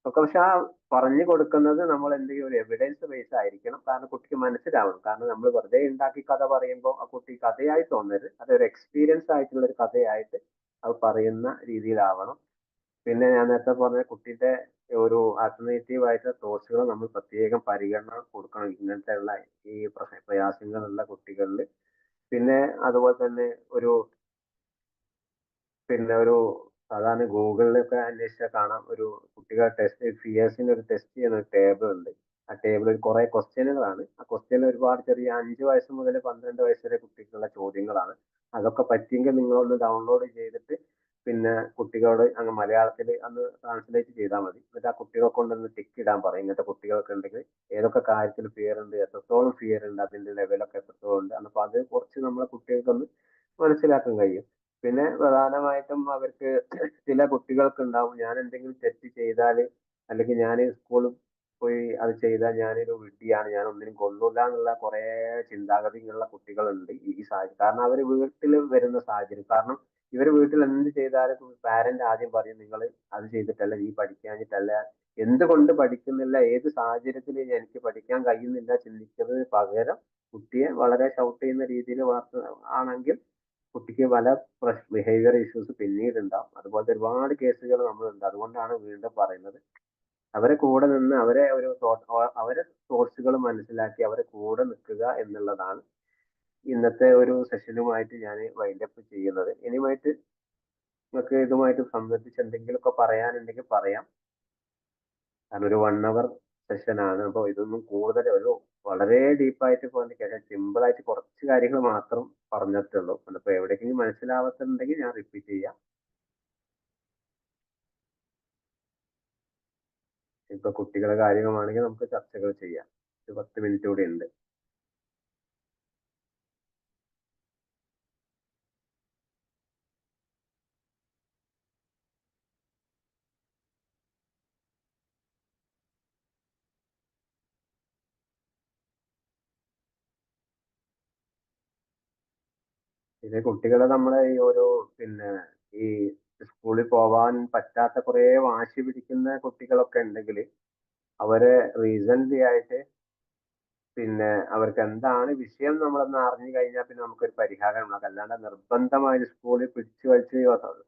ഒക്കെ. പക്ഷെ ആ പറഞ്ഞു കൊടുക്കുന്നത് നമ്മൾ എന്തെങ്കിലും ഒരു എവിഡൻസ് ബേസ് ആയിരിക്കണം. കാരണം കുട്ടിക്ക് മനസ്സിലാവണം. കാരണം നമ്മൾ വെറുതെ ഉണ്ടാക്കി കഥ പറയുമ്പോൾ ആ കുട്ടി കഥയായി തോന്നരുത്. അതൊരു എക്സ്പീരിയൻസ് ആയിട്ടുള്ള ഒരു കഥയായിട്ട് അത് പറയുന്ന രീതിയിലാവണം. പിന്നെ ഞാൻ നേരത്തെ പറഞ്ഞ കുട്ടിയുടെ ഒരു ആൾട്ടർനേറ്റീവ് ആയിട്ടുള്ള തോട്ട്സുകൾ നമ്മൾ പ്രത്യേകം പരിഗണന കൊടുക്കണം ഇങ്ങനത്തെ ഉള്ള ഈ പ്രയാസങ്ങളുള്ള കുട്ടികളിൽ. പിന്നെ അതുപോലെ തന്നെ ഒരു പിന്നെ ഒരു സാധാരണ ഗൂഗിളിലൊക്കെ അന്വേഷിച്ചാൽ കാണാം. ഒരു കുട്ടികളെ ടെസ്റ്റ് ഫിയേഴ്സിന് ഒരു ടെസ്റ്റ് ചെയ്യുന്ന ഒരു ടേബിൾ ഉണ്ട്. ആ ടേബിളിൽ കുറെ ക്വസ്റ്റ്യനുകളാണ്. ആ ക്വസ്റ്റ്യൻ ഒരുപാട് ചെറിയ 5 വയസ്സ് മുതൽ 12 വയസ്സ് വരെ കുട്ടിക്കുള്ള ചോദ്യങ്ങളാണ്. അതൊക്കെ പറ്റിയെങ്കിൽ നിങ്ങളൊന്ന് ഡൗൺലോഡ് ചെയ്തിട്ട് പിന്നെ കുട്ടികളോട് അങ്ങ് മലയാളത്തിൽ അന്ന് ട്രാൻസ്ലേറ്റ് ചെയ്താൽ മതി. എന്നിട്ട് ആ കുട്ടികളെ കൊണ്ടൊന്ന് ടിക്ക് ഇടാൻ പറയും. ഇങ്ങനത്തെ കുട്ടികളൊക്കെ ഉണ്ടെങ്കിൽ ഏതൊക്കെ കാര്യത്തിൽ ഫിയർ ഉണ്ട്, എത്രത്തോളം ഫിയർ ഉണ്ട്, അതിന്റെ ലെവലൊക്കെ എത്രത്തോളം ഉണ്ട്. അപ്പൊ അത് കുറച്ച് നമ്മളെ കുട്ടികൾക്കൊന്ന് മനസ്സിലാക്കാൻ കഴിയും. പിന്നെ പ്രധാനമായിട്ടും അവർക്ക് ചില കുട്ടികൾക്ക് ഉണ്ടാവും ഞാൻ എന്തെങ്കിലും തെറ്റ് ചെയ്താൽ അല്ലെങ്കിൽ ഞാൻ സ്കൂളിൽ പോയി അത് ചെയ്താൽ ഞാനൊരു വിഡ്ഢിയാണ്, ഞാൻ ഒന്നിനും കൊള്ളൂല എന്നുള്ള കുറെ ചിന്താഗതികളുള്ള കുട്ടികളുണ്ട് ഈ സാഹചര്യം. കാരണം അവർ വീട്ടിൽ വരുന്ന സാഹചര്യം കാരണം ഇവർ വീട്ടിൽ എന്ത് ചെയ്താലും പാരന്റ് ആദ്യം പറയും നിങ്ങൾ അത് ചെയ്തിട്ടല്ല, നീ പഠിക്കാഞ്ഞിട്ടല്ല, എന്തുകൊണ്ട് പഠിക്കുന്നില്ല, ഏത് സാഹചര്യത്തിൽ എനിക്ക് പഠിക്കാൻ കഴിയുന്നില്ല ചിന്തിക്കുന്നത് പകരം കുട്ടിയെ വളരെ ഷൗട്ട് ചെയ്യുന്ന രീതിയിൽ ആണെങ്കിൽ കുട്ടിക്ക് പല ബിഹേവിയർ ഇഷ്യൂസ് പിന്നീട് ഉണ്ടാവും. അതുപോലത്തെ ഒരുപാട് കേസുകൾ നമ്മളുണ്ട്. അതുകൊണ്ടാണ് വീണ്ടും പറയുന്നത് അവരെ കൂടെ നിന്ന് അവരെ ഒരു അവരെ സോഴ്സുകൾ മനസ്സിലാക്കി അവരെ കൂടെ നിൽക്കുക എന്നുള്ളതാണ് ഇന്നത്തെ ഒരു സെഷനുമായിട്ട് ഞാൻ വൈൻഡപ്പ് ചെയ്യുന്നത്. ഇനിയുമായിട്ട് നിങ്ങൾക്ക് ഇതുമായിട്ട് സംബന്ധിച്ച് എന്തെങ്കിലുമൊക്കെ പറയാനുണ്ടെങ്കിൽ പറയാം. കാരണം ഒരു 1 അവർ സെഷനാണ്. അപ്പോൾ ഇതൊന്നും കൂടുതൽ ഒരു വളരെ ഡീപ്പായിട്ട് പോകാൻ സിമ്പിൾ ആയിട്ട് കുറച്ച് കാര്യങ്ങൾ മാത്രം പറഞ്ഞിട്ടുള്ളൂ. അപ്പൊ എവിടേക്കെങ്കിലും മനസ്സിലാവാത്തുണ്ടെങ്കിൽ ഞാൻ റിപ്പീറ്റ് ചെയ്യാം. ഇപ്പൊ കുട്ടികളുടെ കാര്യമാണെങ്കിൽ നമുക്ക് ചർച്ചകൾ ചെയ്യാം. ഒരു 10 മിനിറ്റ് കൂടി ഉണ്ട്. പിന്നെ കുട്ടികളെ നമ്മളെ ഈ ഒരു പിന്നെ ഈ സ്കൂളിൽ പോവാൻ പറ്റാത്ത കുറെ വാശി പിടിക്കുന്ന കുട്ടികളൊക്കെ ഉണ്ടെങ്കിൽ അവരെ റീസൺലി ആയിട്ട് പിന്നെ അവർക്ക് എന്താണ് വിഷയം നമ്മളൊന്ന് അറിഞ്ഞു കഴിഞ്ഞാൽ പിന്നെ നമുക്കൊരു പരിഹാരം ഉണ്ടാക്കാം. അല്ലാണ്ട് നിർബന്ധമായി സ്കൂളിൽ പിടിച്ചു വലിച്ച്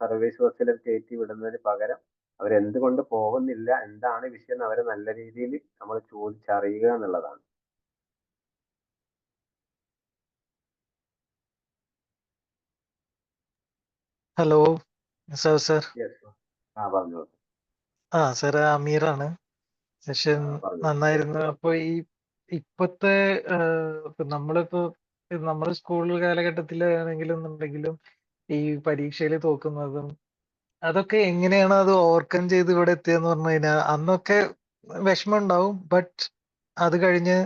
സർവീസ് ബസ്സിൽ കയറ്റി വിടുന്നതിന് പകരം അവരെന്തുകൊണ്ട് പോകുന്നില്ല, എന്താണ് വിഷയം എന്ന് അവരെ നല്ല രീതിയിൽ നമ്മൾ ചോദിച്ചറിയുക എന്നുള്ളതാണ്. Hello sir. പറഞ്ഞോളൂ. സാർ അമീറാണ്. സെഷൻ പറഞ്ഞോളൂ. നന്നായിരുന്നു. അപ്പൊ ഇപ്പത്തെ നമ്മളിപ്പോ നമ്മുടെ സ്കൂൾ കാലഘട്ടത്തിലാണെങ്കിലും ഈ പരീക്ഷയിൽ തോക്കുന്നതും അതൊക്കെ എങ്ങനെയാണ് അത് ഓവർകം ചെയ്ത് ഇവിടെ എത്തിയെന്ന് പറഞ്ഞു കഴിഞ്ഞാൽ അന്നൊക്കെ വിഷമം ഉണ്ടാവും. ബട്ട് അത് കഴിഞ്ഞ്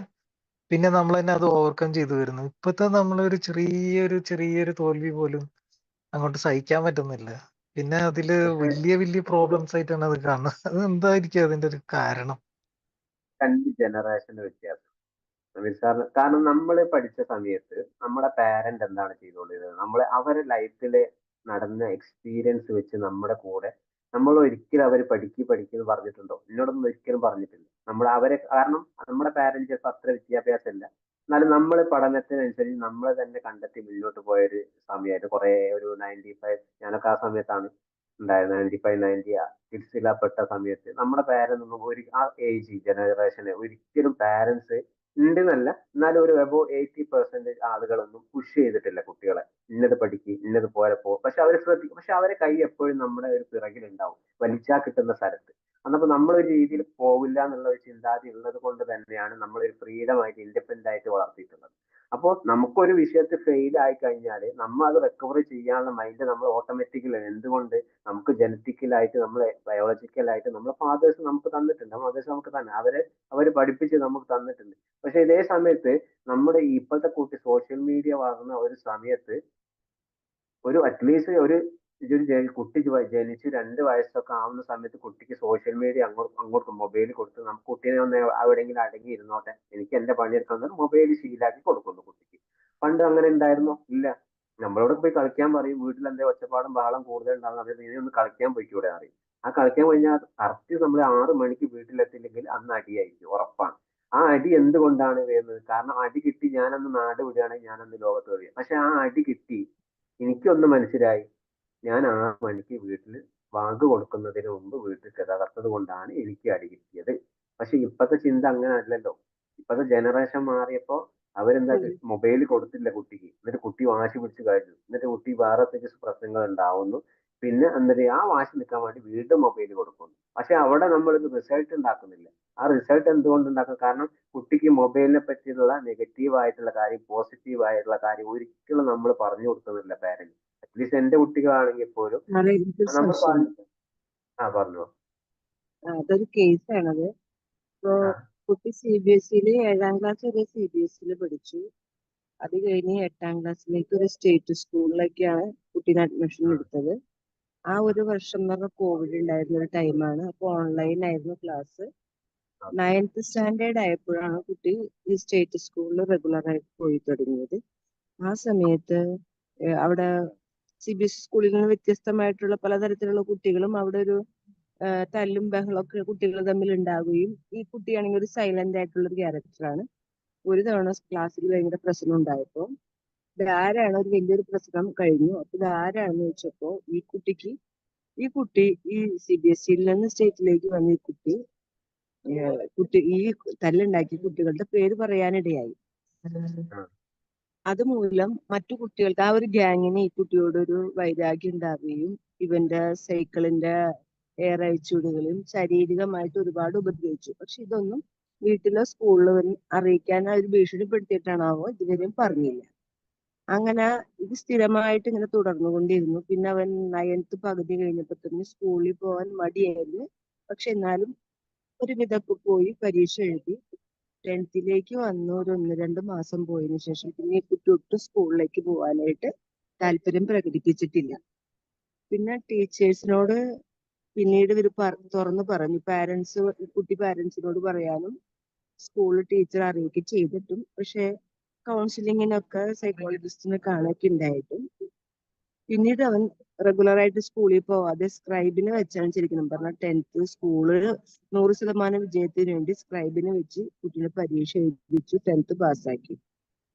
പിന്നെ നമ്മൾ തന്നെ അത് ഓവർകം ചെയ്തു വരുന്നു. ഇപ്പത്തെ നമ്മളൊരു ചെറിയൊരു തോൽവി പോലും അങ്ങോട്ട് സഹിക്കാൻ പറ്റുന്നില്ല. പിന്നെ അതില് വലിയ പ്രോബ്ലംസ് ആയിട്ടാണ് അത് കാണുന്നത്. അത് എന്തായിരിക്കും അതിന്റെ ഒരു കാരണം? 2 ജനറേഷന്റെ വ്യത്യാസം അമീർ സാറിന്. കാരണം നമ്മൾ പഠിച്ച സമയത്ത് നമ്മുടെ പാരന്റ് എന്താണ് ചെയ്തുകൊണ്ടിരുന്നത്, അവരെ ലൈഫിൽ നടന്ന എക്സ്പീരിയൻസ് വെച്ച് നമ്മുടെ കൂടെ നമ്മൾ ഒരിക്കലും അവർ പഠിക്കുന്നു പറഞ്ഞിട്ടുണ്ടോ? എന്നോടൊന്നും ഒരിക്കലും പറഞ്ഞിട്ടില്ല. കാരണം നമ്മുടെ പാരന്റ് ചിലപ്പോൾ അത്ര വിദ്യാഭ്യാസമില്ല, എന്നാലും നമ്മൾ പഠനത്തിനനുസരിച്ച് നമ്മൾ തന്നെ കണ്ടെത്തി മുന്നോട്ട് പോയൊരു സമയമായിട്ട് ഒരു 95, ഞാനൊക്കെ ആ സമയത്താണ് ഉണ്ടായിരുന്നത്. 95, 90 കിഡ്സിലപ്പെട്ട സമയത്ത് നമ്മുടെ പാരന്റ് ഒന്നും ആ ഏജ് ജനറേഷന് ഒരിക്കലും പാരന്റ്സ് ഉണ്ടെന്നല്ല, എന്നാലും ഒരു അബോവ് 80% ആളുകളൊന്നും പുഷ് ചെയ്തിട്ടില്ല കുട്ടികളെ. ഇന്നത് പഠിക്ക്, ഇന്നത് പോരപ്പോ. പക്ഷെ അവർ ശ്രദ്ധിക്കും. പക്ഷെ അവരെ കൈ എപ്പോഴും നമ്മുടെ ഒരു പിറകിലുണ്ടാവും, വലിച്ചാ കിട്ടുന്ന സ്ഥലത്ത്. അന്നപ്പോ നമ്മളൊരു രീതിയിൽ പോവില്ല എന്നുള്ള ഒരു ചിന്താഗതി ഉള്ളത് കൊണ്ട് തന്നെയാണ് നമ്മളൊരു ഫ്രീഡം ആയിട്ട് ഇൻഡിപെൻഡന്റ് ആയിട്ട് വളർത്തിയിട്ടുള്ളത്. അപ്പോൾ നമുക്കൊരു വിഷയത്തിൽ ഫെയിൽ ആയി കഴിഞ്ഞാൽ നമ്മൾ അത് റിക്കവറി ചെയ്യാനുള്ള മൈൻഡ് നമ്മൾ ഓട്ടോമാറ്റിക്കലി, എന്തുകൊണ്ട് നമുക്ക് ജനറ്റിക്കലായിട്ട്, ബയോളജിക്കലായിട്ട് നമ്മുടെ ഫാദേഴ്സ് നമുക്ക് തന്നിട്ടുണ്ട്, മദേഴ്സ് നമുക്ക് തന്നെ അവർ പഠിപ്പിച്ച് നമുക്ക് തന്നിട്ടുണ്ട്. പക്ഷെ ഇതേ സമയത്ത് നമ്മുടെ ഇപ്പോഴത്തെ കുട്ടി സോഷ്യൽ മീഡിയ വളർന്ന ഒരു സമയത്ത് അറ്റ്ലീസ്റ്റ് കുട്ടി ജനിച്ച് 2 വയസ്സൊക്കെ ആവുന്ന സമയത്ത് കുട്ടിക്ക് സോഷ്യൽ മീഡിയ അങ്ങോട്ട് മൊബൈൽ കൊടുത്ത് നമുക്ക് കുട്ടീനെ ഒന്ന് എവിടെയെങ്കിലും അടങ്ങി ഇരുന്നോട്ടെ, എനിക്ക് എന്റെ പണിയെടുക്കാൻ മൊബൈൽ ശീലാക്കി കൊടുക്കുന്നു കുട്ടിക്ക്. പണ്ട് അങ്ങനെ ഉണ്ടായിരുന്നോ? ഇല്ല. നമ്മളോട് പോയി കളിക്കാൻ പറയും, വീട്ടിൽ എന്താ ഒച്ചപ്പാടും ബഹളം കൂടുതൽ ഉണ്ടാകുന്ന, നീ ഒന്ന് കളിക്കാൻ പോയിക്കൂടെ അറിയും. ആ കളിക്കാൻ കഴിഞ്ഞാൽ കറക്റ്റ് നമ്മൾ 6 മണിക്ക് വീട്ടിലെത്തില്ലെങ്കിൽ അന്ന് അടിയായിരിക്കും, ഉറപ്പാണ്. ആ അടി എന്തുകൊണ്ടാണ് വരുന്നത്? കാരണം അടി കിട്ടി ഞാനന്ന് നാട് വിടുകയാണെങ്കിൽ ഞാനന്ന് ലോകത്ത് വരിക. പക്ഷെ ആ അടി കിട്ടി എനിക്കൊന്ന് മനസ്സിലായി, ഞാൻ 6 മണിക്ക് വീട്ടിൽ ബാങ്ക് കൊടുക്കുന്നതിന് മുമ്പ് വീട്ടിൽ തകർത്തത് കൊണ്ടാണ് എനിക്ക് അടി കിട്ടിയത്. പക്ഷെ ഇപ്പത്തെ ചിന്ത അങ്ങനെ അല്ലല്ലോ. ഇപ്പത്തെ ജനറേഷൻ മാറിയപ്പോ അവരെന്താ, മൊബൈൽ കൊടുത്തില്ല കുട്ടിക്ക്, എന്നിട്ട് കുട്ടി വാശി പിടിച്ച് കഴിഞ്ഞു, എന്നിട്ട് കുട്ടി വേറെ പ്രശ്നങ്ങൾ ഉണ്ടാവുന്നു. പിന്നെ എന്നിട്ട് ആ വാശി നിൽക്കാൻ വേണ്ടി വീണ്ടും മൊബൈൽ കൊടുക്കുന്നു. പക്ഷെ അവിടെ നമ്മൾ റിസൾട്ട് ഉണ്ടാക്കുന്നില്ല. ആ റിസൾട്ട് എന്തുകൊണ്ട് ഉണ്ടാക്കും? കാരണം കുട്ടിക്ക് മൊബൈലിനെ പറ്റിയുള്ള നെഗറ്റീവ് ആയിട്ടുള്ള കാര്യം, പോസിറ്റീവ് ആയിട്ടുള്ള കാര്യം ഒരിക്കലും നമ്മൾ പറഞ്ഞു കൊടുക്കുന്നില്ല പാരന്റ്. അറ്റ്ലീസ്റ്റ് എന്റെ കുട്ടികളാണെങ്കിൽ പോലും നമ്മൾ പറഞ്ഞു. അതൊരു കേസാണത്. ഇപ്പോ കുട്ടി CBSE 7ാം ക്ലാസ് വരെ CBSE പഠിച്ചു. അത് കഴിഞ്ഞ് 8ാം ക്ലാസ്സിലേക്ക് ഒരു സ്റ്റേറ്റ് സ്കൂളിലേക്കാണ് കുട്ടീനെ അഡ്മിഷൻ എടുത്തത്. ആ ഒരു വർഷം എന്ന് പറഞ്ഞാൽ കോവിഡ് ഉണ്ടായിരുന്ന ഒരു ടൈമാണ്. അപ്പൊ ഓൺലൈൻ ആയിരുന്നു ക്ലാസ്. 9th സ്റ്റാൻഡേർഡ് ആയപ്പോഴാണ് കുട്ടി ഈ സ്റ്റേറ്റ് സ്കൂളിൽ റെഗുലർ ആയിട്ട് പോയി തുടങ്ങിയത്. ആ സമയത്ത് അവിടെ CBSE സ്കൂളിൽ നിന്ന് വ്യത്യസ്തമായിട്ടുള്ള പലതരത്തിലുള്ള കുട്ടികളും അവിടെ ഒരു തല്ലും ബഹളമൊക്കെ കുട്ടികൾ തമ്മിൽ ഉണ്ടാവുകയും, ഈ കുട്ടിയാണെങ്കിൽ ഒരു സൈലന്റ് ആയിട്ടുള്ള ഒരു ക്യാരക്ടറാണ്. ഒരു തവണ ക്ലാസ്സിൽ ഭയങ്കര പ്രശ്നം ഉണ്ടായപ്പോ ഇതാരാണ്, ഒരു വലിയൊരു പ്രശ്നം കഴിഞ്ഞു. അപ്പൊ ഇതാരാണെന്ന് ചോദിച്ചപ്പോ ഈ കുട്ടി ഈ CBSE നിന്ന് സ്റ്റേറ്റിലേക്ക് വന്ന ഈ തല്ലുണ്ടാക്കിയ കുട്ടികളുടെ പേര് പറയാനിടയായി. അതുമൂലം മറ്റു കുട്ടികൾക്ക്, ആ ഒരു ഗ്യാങ്ങിന് ഈ കുട്ടിയോട് ഒരു വൈരാഗ്യം ഉണ്ടാവുകയും ഇവന്റെ സൈക്കിളിന്റെ എയർ അയച്ചുവിടുകയും ശാരീരികമായിട്ട് ഒരുപാട് ഉപദ്രവിച്ചു. പക്ഷെ ഇതൊന്നും വീട്ടിലോ സ്കൂളിലോ അറിയിക്കാൻ അവർ ഭീഷണിപ്പെടുത്തിയിട്ടാണാവോ ഇതുവരെയും പറഞ്ഞില്ല. അങ്ങനെ ഇത് സ്ഥിരമായിട്ട് ഇങ്ങനെ തുടർന്നുകൊണ്ടിരുന്നു. പിന്നെ അവൻ 9th പകുതി കഴിഞ്ഞപ്പോ തന്നെ സ്കൂളിൽ പോകാൻ മടിയായിരുന്നു. പക്ഷെ എന്നാലും ഒരുവിധമൊക്കെ പോയി പരീക്ഷ എഴുതി. 10th വന്നു. ഒരു 1-2 മാസം പോയതിനു ശേഷം പിന്നെ ഈ കുട്ടി ഒട്ടും സ്കൂളിലേക്ക് പോകാനായിട്ട് താല്പര്യം പ്രകടിപ്പിച്ചിട്ടില്ല. പിന്നെ ടീച്ചേഴ്സിനോട് പിന്നീട് ഇവർ തുറന്നു പറഞ്ഞു. കുട്ടി പാരന്റ്സിനോട് പറയാനും സ്കൂൾ ടീച്ചർ അറിയിക്കുകയും ചെയ്തിട്ടും, പക്ഷെ കൗൺസിലിങ്ങിനൊക്കെ സൈക്കോളജിസ്റ്റിനെ കാണുകയൊക്കെ ഉണ്ടായിട്ടും പിന്നീട് അവൻ റെഗുലർ ആയിട്ട് സ്കൂളിൽ പോവാതെ സ്ക്രൈബിനെ വെച്ചാണ് ശരിക്കും പറഞ്ഞാൽ 10th സ്കൂള് 100% വിജയത്തിന് വേണ്ടി സ്ക്രൈബിനെ വെച്ച് കുട്ടികളെ പരീക്ഷ എഴുതിച്ചു 10th പാസ്സാക്കി.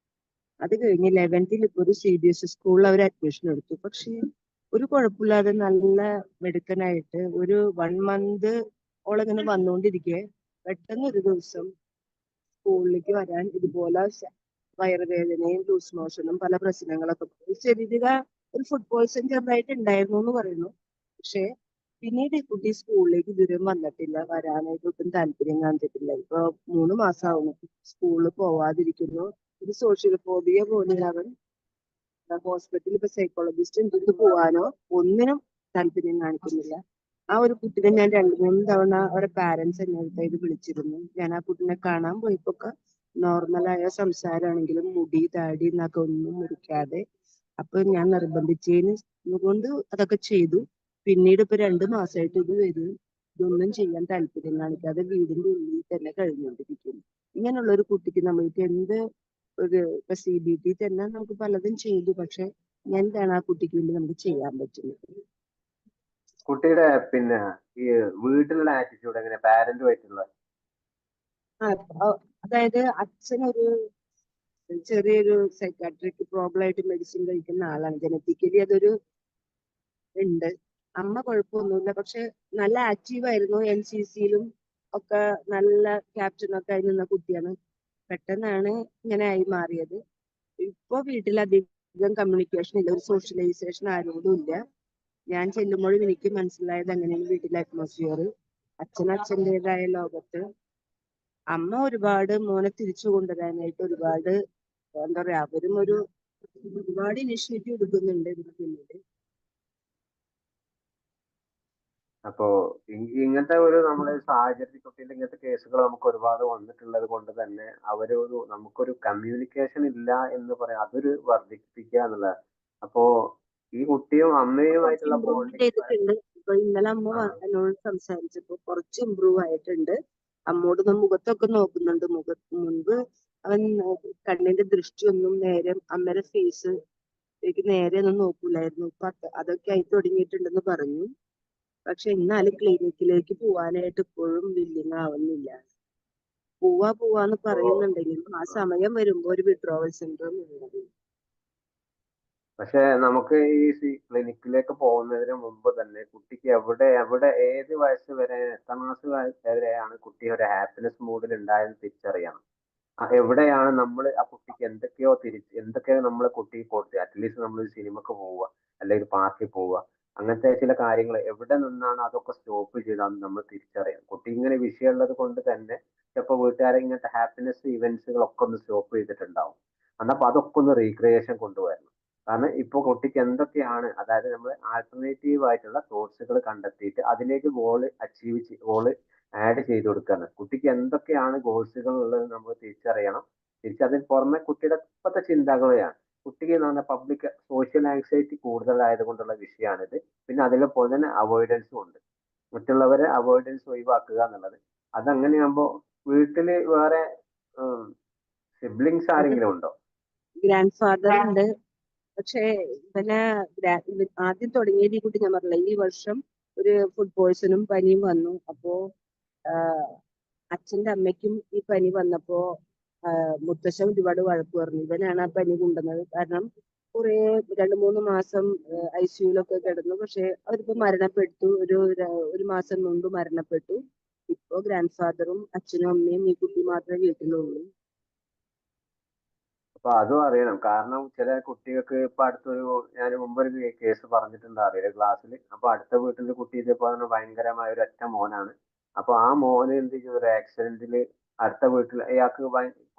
അത് കഴിഞ്ഞ് 11th ഇപ്പൊ ഒരു CBSE സ്കൂളിൽ അവർ അഡ്മിഷൻ എടുത്തു. പക്ഷെ ഒരു കുഴപ്പമില്ലാതെ നല്ല മെടുക്കനായിട്ട് ഒരു 1 മന്ത് ഓളിങ്ങനെ വന്നുകൊണ്ടിരിക്കെ പെട്ടെന്ന് ഒരു ദിവസം സ്കൂളിലേക്ക് വരാൻ ഇതുപോലെ വയറുവേദനയും ലൂസ് മോഷനും പല പ്രശ്നങ്ങളൊക്കെ ശരീര ഒരു ഫുഡ് പോയ്സൺ ചെറുതായിട്ട് ഉണ്ടായിരുന്നു എന്ന് പറയുന്നു. പക്ഷെ പിന്നീട് ഈ കുട്ടി സ്കൂളിലേക്ക് ഇതുവരെ വന്നിട്ടില്ല, വരാനായിട്ട് ഒട്ടും താല്പര്യം കാണിച്ചിട്ടില്ല. ഇപ്പൊ 3 മാസമാവുന്നു സ്കൂളിൽ പോവാതിരിക്കുന്നു. ഒരു സോഷ്യൽ ഫോബിയ പോലെ അവൻ ഹോസ്പിറ്റലിൽ ഇപ്പൊ സൈക്കോളജിസ്റ്റ് അടുത്ത് പോവാനോ ഒന്നിനും താല്പര്യം കാണിക്കുന്നില്ല. ആ ഒരു കുട്ടിനെ ഞാൻ 2-3 തവണ അവരുടെ പാരന്റ്സ് എന്നെ അടുത്തേക്ക് വിളിച്ചിരുന്നു. ഞാൻ ആ കുട്ടിനെ കാണാൻ പോയപ്പോ നോർമലായ സംസാരമാണെങ്കിലും മുടി താടി എന്നൊക്കെ ഒന്നും മുറിക്കാതെ. അപ്പൊ ഞാൻ നിർബന്ധിച്ചതിന് കൊണ്ട് അതൊക്കെ ചെയ്തു. പിന്നീട് ഇപ്പൊ 2 മാസമായിട്ട് ഇത് വരും, ഇതൊന്നും ചെയ്യാൻ താല്പര്യം കാണിക്കാതെ വീടിന്റെ ഉള്ളിൽ തന്നെ കഴിഞ്ഞുകൊണ്ടിരിക്കുന്നു. ഇങ്ങനെയുള്ള ഒരു കുട്ടിക്ക് നമ്മൾക്ക് എന്ത് ഒരു ഇപ്പൊ CBT തന്നെ നമുക്ക് പലതും ചെയ്തു, പക്ഷെ എന്താണ് ആ കുട്ടിക്ക് വേണ്ടി നമുക്ക് ചെയ്യാൻ പറ്റുന്നത്? കുട്ടിയുടെ പിന്നെ ഈ വീട്ടിലുള്ള ആറ്റിറ്റ്യൂഡ് എങ്ങനെ, പാരന്റുമായിട്ടുള്ള? അതായത് അച്ഛനൊരു ചെറിയൊരു സൈക്കാട്രിക് പ്രോബ്ലം ആയിട്ട് മെഡിസിൻ കഴിക്കുന്ന ആളാണ്. ജനറ്റിക്കലി അതൊരു ഉണ്ട്. അമ്മ കുഴപ്പമൊന്നുമില്ല, പക്ഷെ നല്ല ആക്റ്റീവ് ആയിരുന്നു. NCCയിലും ഒക്കെ നല്ല ക്യാപ്റ്റനൊക്കെ ആയി നിന്ന കുട്ടിയാണ്. പെട്ടെന്നാണ് ഇങ്ങനെ ആയി മാറിയത്. ഇപ്പൊ വീട്ടിൽ അധികം കമ്മ്യൂണിക്കേഷൻ ഇല്ല, ഒരു സോഷ്യലൈസേഷൻ ആരോടും ഇല്ല. ഞാൻ ചെല്ലുമ്പോഴും എനിക്ക് മനസ്സിലായത് അങ്ങനെയാണ് വീട്ടിലെ അറ്റ്മോസ്ഫിയർ. അച്ഛൻ്റെതായ ലോകത്ത്. അമ്മ ഒരുപാട് മോനെ തിരിച്ചു കൊണ്ടുവരാനായിട്ട് ഒരുപാട് എന്താ പറയാ, അവരും ഒരുപാട് ഇനിഷ്യേറ്റീവ് എടുക്കുന്നുണ്ട് ഇതിന് പിന്നില്. അപ്പോ ഇങ്ങനത്തെ ഒരു നമ്മുടെ സാഹചര്യത്തിൽ കുട്ടിയുടെ ഇങ്ങനത്തെ കേസുകൾ നമുക്ക് ഒരുപാട് വന്നിട്ടുള്ളത് കൊണ്ട് തന്നെ നമുക്കൊരു കമ്മ്യൂണിക്കേഷൻ ഇല്ല എന്ന് പറയാം, അതൊരു വർദ്ധിപ്പിക്കുക എന്നുള്ളത്. അപ്പോ ഈ കുട്ടിയും അമ്മയുമായിട്ടുള്ള ഇമ്പ്രൂവ്മെന്റ് ബോണ്ടിങ്. ചെയ്തിട്ടുണ്ട്. ഇപ്പൊ ഇന്നലെ അമ്മ എന്നോട് സംസാരിച്ചപ്പോ കുറച്ച് ഇമ്പ്രൂവ് ആയിട്ടുണ്ട്. അമ്മോട് മുഖത്തൊക്കെ നോക്കുന്നുണ്ട്. മുൻപ് അവൻ കണ്ണിന്റെ ദൃഷ്ടിയൊന്നും നേരെ അമ്മയുടെ ഫേസ് നേരെ ഒന്നും നോക്കൂലായിരുന്നു. ഇപ്പൊ അതൊക്കെ ആയി തുടങ്ങിയിട്ടുണ്ടെന്ന് പറഞ്ഞു. പക്ഷെ എന്നാലും ക്ലിനിക്കിലേക്ക് പോവാനായിട്ട് ഇപ്പോഴും വില്ലിങ് ആവുന്നില്ല. പോവാന്ന് പറയുന്നുണ്ടെങ്കിലും ആ സമയം വരുമ്പോ ഒരു വിഡ്രോവൽ സിൻഡ്രോം ഉണ്ട്. പക്ഷെ നമുക്ക് ഈ ക്ലിനിക്കിലേക്ക് പോകുന്നതിന് മുമ്പ് തന്നെ കുട്ടിക്ക് എവിടെ ഏത് വയസ്സ് വരെ, എത്രാം ക്ലാസ് വരെയാണ് കുട്ടി ഒരു ഹാപ്പിനെസ് മൂഡിൽ ഉണ്ടായെന്ന് തിരിച്ചറിയണം. എവിടെയാണ് നമ്മൾ ആ കുട്ടിക്ക് എന്തൊക്കെയോ നമ്മൾ കുട്ടിക്ക് കൊടുത്ത്, അറ്റ്ലീസ്റ്റ് നമ്മൾ ഒരു സിനിമക്ക് പോവുക, അല്ലെങ്കിൽ ഒരു പാർക്കിൽ പോവുക, അങ്ങനത്തെ ചില കാര്യങ്ങൾ എവിടെ നിന്നാണ് അതൊക്കെ സ്റ്റോപ്പ് ചെയ്താന്ന് നമ്മൾ തിരിച്ചറിയണം. കുട്ടി ഇങ്ങനെ വിഷയമുള്ളത് കൊണ്ട് തന്നെ ചിലപ്പോൾ വീട്ടുകാരെ ഇങ്ങനത്തെ ഹാപ്പിനെസ് ഇവന്റ്സുകളൊക്കെ ഒന്ന് സ്റ്റോപ്പ് ചെയ്തിട്ടുണ്ടാവും. എന്നപ്പോ അതൊക്കെ ഒന്ന് റീക്രിയേഷൻ കൊണ്ടുവരണം. കാരണം ഇപ്പൊ കുട്ടിക്ക് എന്തൊക്കെയാണ്, അതായത് നമ്മൾ ആൾട്ടർനേറ്റീവ് ആയിട്ടുള്ള കോഴ്സുകൾ കണ്ടെത്തിയിട്ട് അതിലേക്ക് ഗോള് ആഡ് ചെയ്ത് കൊടുക്കുകയാണ്. കുട്ടിക്ക് എന്തൊക്കെയാണ് ഗോൾസുകൾ ഉള്ളത് നമ്മൾ തിരിച്ചറിയണം. അതിന് പുറമെ കുട്ടിയുടെ ഇപ്പോഴത്തെ ചിന്താഗതിയാണ്. കുട്ടിക്ക് എന്ന് പറഞ്ഞാൽ പബ്ലിക് സോഷ്യൽ ആങ്സൈറ്റി കൂടുതലായത് കൊണ്ടുള്ള വിഷയമാണിത്. പിന്നെ അതേപോലെ തന്നെ അവോയ്ഡൻസും ഉണ്ട്. മറ്റുള്ളവരെ അവോയ്ഡൻസ് ഒഴിവാക്കുക എന്നുള്ളത്. അതങ്ങനെയാകുമ്പോ വീട്ടില് വേറെ സിബ്ലിങ്സ് ആരെങ്കിലും ഉണ്ടോ? ഗ്രാൻഡ് ഫാദർ ഉണ്ട്. പക്ഷേ ആദ്യം തുടങ്ങിയത് ഈ കുട്ടി ഞാൻ പറഞ്ഞില്ല, ഈ വർഷം ഒരു ഫുഡ് പോയ്സണും പനിയും വന്നു. അപ്പോ അച്ഛന്റെ അമ്മയ്ക്കും ഈ പനി വന്നപ്പോ മുത്തശ്ശൻ ഒരുപാട് വഴക്ക് പറഞ്ഞു. ഇവനാണ് ആ പനി കൊണ്ടുവന്നത്. കാരണം കുറെ 2-3 മാസം ICUലൊക്കെ കിടന്നു. പക്ഷെ അവരിപ്പോ മരണപ്പെട്ടു. ഒരു മാസം മുമ്പ് മരണപ്പെട്ടു. ഇപ്പോ ഗ്രാൻഡ് ഫാദറും അച്ഛനും അമ്മയും ഈ കുട്ടി മാത്രമേ വീട്ടിലുള്ളൂ. അപ്പൊ അതും അറിയണം. കാരണം ചില കുട്ടികൾക്ക് ഇപ്പൊ ഞാൻ മുമ്പൊരു കേസ് പറഞ്ഞിട്ടുണ്ട് അറിയില്ല ക്ലാസ്സിൽ. അപ്പൊ അടുത്ത വീട്ടിലെ കുട്ടി ഇതേപോലെ ഭയങ്കരമായ ഒരു ഒറ്റ മോനാണ്. അപ്പൊ ആ മോന് എന്ത് ചെയ്തു, ഒരു ആക്സിഡന്റില് അടുത്ത വീട്ടിൽ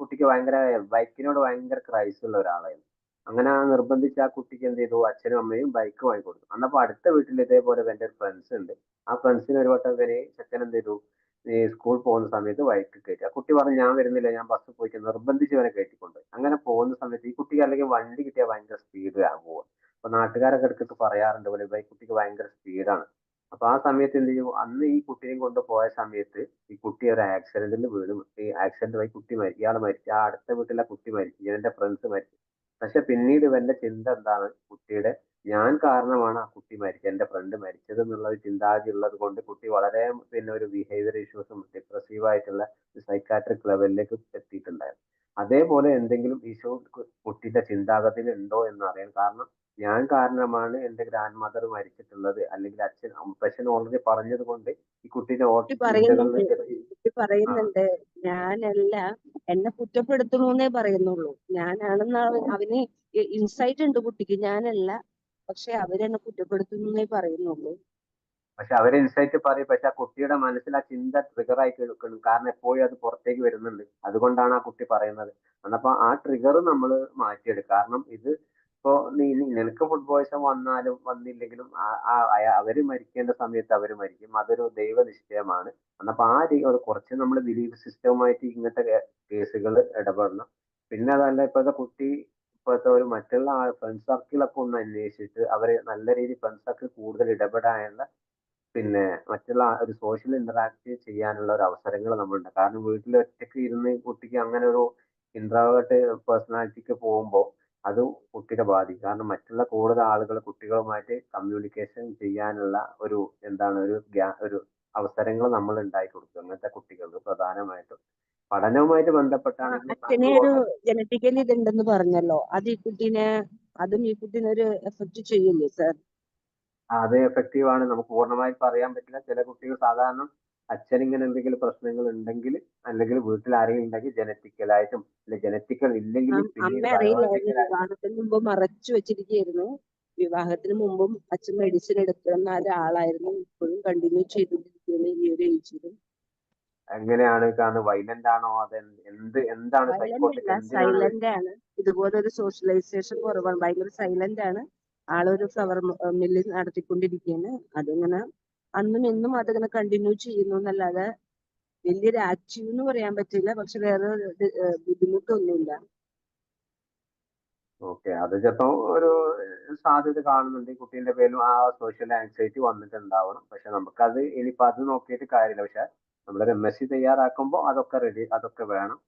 കുട്ടിക്ക് ഭയങ്കര ബൈക്കിനോട് ഭയങ്കര ക്രൈസ് ഉള്ള ഒരാളായിരുന്നു. അങ്ങനെ നിർബന്ധിച്ച് ആ കുട്ടിക്ക് എന്ത് ചെയ്തു, അച്ഛനും അമ്മയും ബൈക്ക് വാങ്ങിക്കൊടുത്തു. അന്നപ്പോ അടുത്ത വീട്ടിൽ ഇതേപോലെ എന്റെ ഫ്രണ്ട്സ് ഉണ്ട്. ആ ഫ്രണ്ട്സിന് ഒരു വട്ടം ചെക്കൻ എന്ത് ചെയ്തു, ഈ സ്കൂൾ പോകുന്ന സമയത്ത് ബൈക്ക് കയറ്റി. ആ കുട്ടി പറഞ്ഞു ഞാൻ വരുന്നില്ല, ഞാൻ ബസ്സിൽ പോയിട്ട് നിർബന്ധിച്ച് അവനെ കയറ്റിക്കൊണ്ട്. അങ്ങനെ പോകുന്ന സമയത്ത് ഈ കുട്ടിക്ക് അല്ലെങ്കിൽ വണ്ടി കിട്ടിയാൽ ഭയങ്കര സ്പീഡ് പോവുക. അപ്പൊ നാട്ടുകാരൊക്കെ എടുത്തിട്ട് പറയാറുണ്ട് പോലെ ഈ കുട്ടിക്ക് ഭയങ്കര സ്പീഡാണ്. അപ്പൊ ആ സമയത്ത് എന്ത് ചെയ്യും, അന്ന് ഈ കുട്ടിയും കൊണ്ട് പോയ സമയത്ത് ഈ കുട്ടി ഒരു ആക്സിഡന്റിൽ വീണ്. ഈ ആക്സിഡന്റ് വഴി കുട്ടി ഇയാൾ മരിച്ചു. ആ അടുത്ത വീട്ടിലെ കുട്ടി മരിച്ചു, ഇവന്റെ ഫ്രണ്ട്സ് മരിച്ചു. പക്ഷെ പിന്നീട് ഇവന്റെ ചിന്ത എന്താണ്, കുട്ടിയുടെ ഞാൻ കാരണമാണ് ആ കുട്ടി മരിച്ചത്, എന്റെ ഫ്രണ്ട് മരിച്ചത് എന്നുള്ള ഒരു ചിന്താഗതി ഉള്ളത് കൊണ്ട് കുട്ടി വളരെ പിന്നെ ഒരു ബിഹേവിയർ ഇഷ്യൂസും ഡിപ്രസീവ് ആയിട്ടുള്ള സൈക്കാട്രിക് ലെവലിലേക്ക് എത്തിയിട്ടുണ്ടായിരുന്നു. അതേപോലെ എന്തെങ്കിലും ഇഷ്യൂ കുട്ടിയുടെ ചിന്താഗതിയിൽ ഉണ്ടോ എന്ന് അറിയാൻ. കാരണം ഞാൻ കാരണമാണ് എന്റെ ഗ്രാൻഡ് മദർ മരിച്ചിട്ടുള്ളത്, അല്ലെങ്കിൽ അപ്പച്ചൻ ഓൾറെഡി പറഞ്ഞത് കൊണ്ട് ഈ കുട്ടിയുടെ കുട്ടി ചിന്തകളിൽ പറയുന്നുണ്ട് ഞാനല്ല, എന്നെ കുറ്റപ്പെടുത്തണമെന്നേ പറയുന്നുള്ളൂ. ഞാനാണെന്ന് അവന് ഇൻസൈറ്റ് ഉണ്ട് കുട്ടിക്ക്, ഞാനല്ല, പക്ഷെ അവരെന്നെ കുറ്റപ്പെടുത്തുന്നേ പറയുന്നുള്ളൂ. പക്ഷെ അവര് ഇൻസൈറ്റ് പറയും, പക്ഷെ ആ കുട്ടിയുടെ മനസ്സിൽ ആ ചിന്ത ട്രിഗർ ആയി കേൾക്കണം. കാരണം എപ്പോഴും അത് പുറത്തേക്ക് വരുന്നുണ്ട്. അതുകൊണ്ടാണ് ആ കുട്ടി പറയുന്നത്. അന്നപ്പോ ആ ട്രിഗർ നമ്മൾ മാറ്റിയെടുക്കും. കാരണം ഇത് ഇപ്പോ നിനക്ക് ഫുഡ് പോയ്സൺ വന്നാലും വന്നില്ലെങ്കിലും അവര് മരിക്കേണ്ട സമയത്ത് അവര് മരിക്കും. അതൊരു ദൈവനിശ്ചയമാണ്. അന്നപ്പോ കുറച്ച് നമ്മൾ ബിലീഫ് സിസ്റ്റവുമായിട്ട് ഇങ്ങനത്തെ കേസുകൾ ഇടപെടണം. പിന്നെ അതല്ല, ഇപ്പോഴത്തെ ഒരു മറ്റുള്ള ഫ്രണ്ട് സർക്കിളൊക്കെ ഒന്ന് അന്വേഷിച്ചിട്ട് അവര് നല്ല രീതിയിൽ ഫ്രണ്ട് സർക്കിൾ കൂടുതൽ ഇടപെടാനുള്ള, പിന്നെ മറ്റുള്ള ഒരു സോഷ്യൽ ഇന്ററാക്ട് ചെയ്യാനുള്ള ഒരു അവസരങ്ങൾ നമ്മളുണ്ട്. കാരണം വീട്ടിൽ ഒറ്റയ്ക്ക് ഇരുന്ന് കുട്ടിക്ക് അങ്ങനെ ഒരു ഇൻട്രോവേർട്ട് പേഴ്സണാലിറ്റിക്ക് പോകുമ്പോൾ അത് കുട്ടിയെ ബാധിക്കും. കാരണം മറ്റുള്ള കൂടുതൽ ആളുകൾ കുട്ടികളുമായിട്ട് കമ്മ്യൂണിക്കേഷൻ ചെയ്യാനുള്ള ഒരു ഒരു അവസരങ്ങൾ നമ്മൾ ഉണ്ടാക്കി കൊടുക്കും അങ്ങനത്തെ കുട്ടികൾക്ക്. പ്രധാനമായിട്ടും പഠനവുമായിട്ട് ബന്ധപ്പെട്ടാണെങ്കിൽ അച്ഛനെ ഒരു ജനറ്റിക്കലി ഇതുണ്ടെന്ന് പറഞ്ഞല്ലോ, അതും ഈ കുട്ടീനെ ഒരു എഫക്ട് ചെയ്യില്ലേ സർ? അത് എഫക്റ്റീവ് ആണ്. നമുക്ക് പൂർണ്ണമായി പറയാൻ പറ്റില്ല. ചില കുട്ടികൾ സാധാരണ അച്ഛൻ ഇങ്ങനെ എന്തെങ്കിലും പ്രശ്നങ്ങൾ ഉണ്ടെങ്കിൽ, അല്ലെങ്കിൽ വീട്ടിൽ ആരെങ്കിലും ഉണ്ടെങ്കിൽ ജനറ്റിക്കലായിട്ടും, അല്ലെ ജനറ്റിക്കൽ ഇല്ലെങ്കിൽ അമ്മ പിന്നീട് അറിയില്ലായിരുന്നു, ബയോളജിക്കലായിട്ടും. വിവാഹത്തിന് മുമ്പ് മറച്ചു വെച്ചിരിക്കുകയായിരുന്നു. വിവാഹത്തിന് മുമ്പും അച്ഛൻ മെഡിസിൻ എടുക്കുന്ന ഒരാളായിരുന്നു, ഇപ്പോഴും കണ്ടിന്യൂ ചെയ്തുകൊണ്ടിരിക്കുന്നു ഈ ഒരു ഏജിലും. എങ്ങനെയാണ്? കാരണം വൈലന്റ് ആണോ? അത് എന്താണ് സൈക്കോട്ടിക്? സൈലന്റ് ആണ്. ഇതുപോലൊരു സോഷ്യലൈസേഷൻ കുറവാണ്, ഭയങ്കര സൈലന്റ് ആണ്. ആളൊരു ഫ്ലവർ മില്ല് നടത്തിക്കൊണ്ടിരിക്കുകയാണ്. അതിങ്ങനെ അന്നും ഇന്നും അതിങ്ങനെ കണ്ടിന്യൂ ചെയ്യുന്നു എന്നല്ലാതെ വലിയൊരു ആക്റ്റീവ് എന്ന് പറയാൻ പറ്റില്ല. പക്ഷെ വേറെ ബുദ്ധിമുട്ടൊന്നുമില്ല. ഓക്കെ, അത് ചിലപ്പോ ഒരു സാധ്യത കാണുന്നുണ്ട്. കുട്ടീന്റെ പേരിലും ആ സോഷ്യൽ ആൻസൈറ്റി വന്നിട്ടുണ്ടാവണം. പക്ഷെ നമുക്കത് ഇനിയിപ്പോ അത് നോക്കിയിട്ട് കാര്യമില്ല. പക്ഷെ നമ്മളൊരു MSc തയ്യാറാക്കുമ്പോൾ അതൊക്കെ വേണം.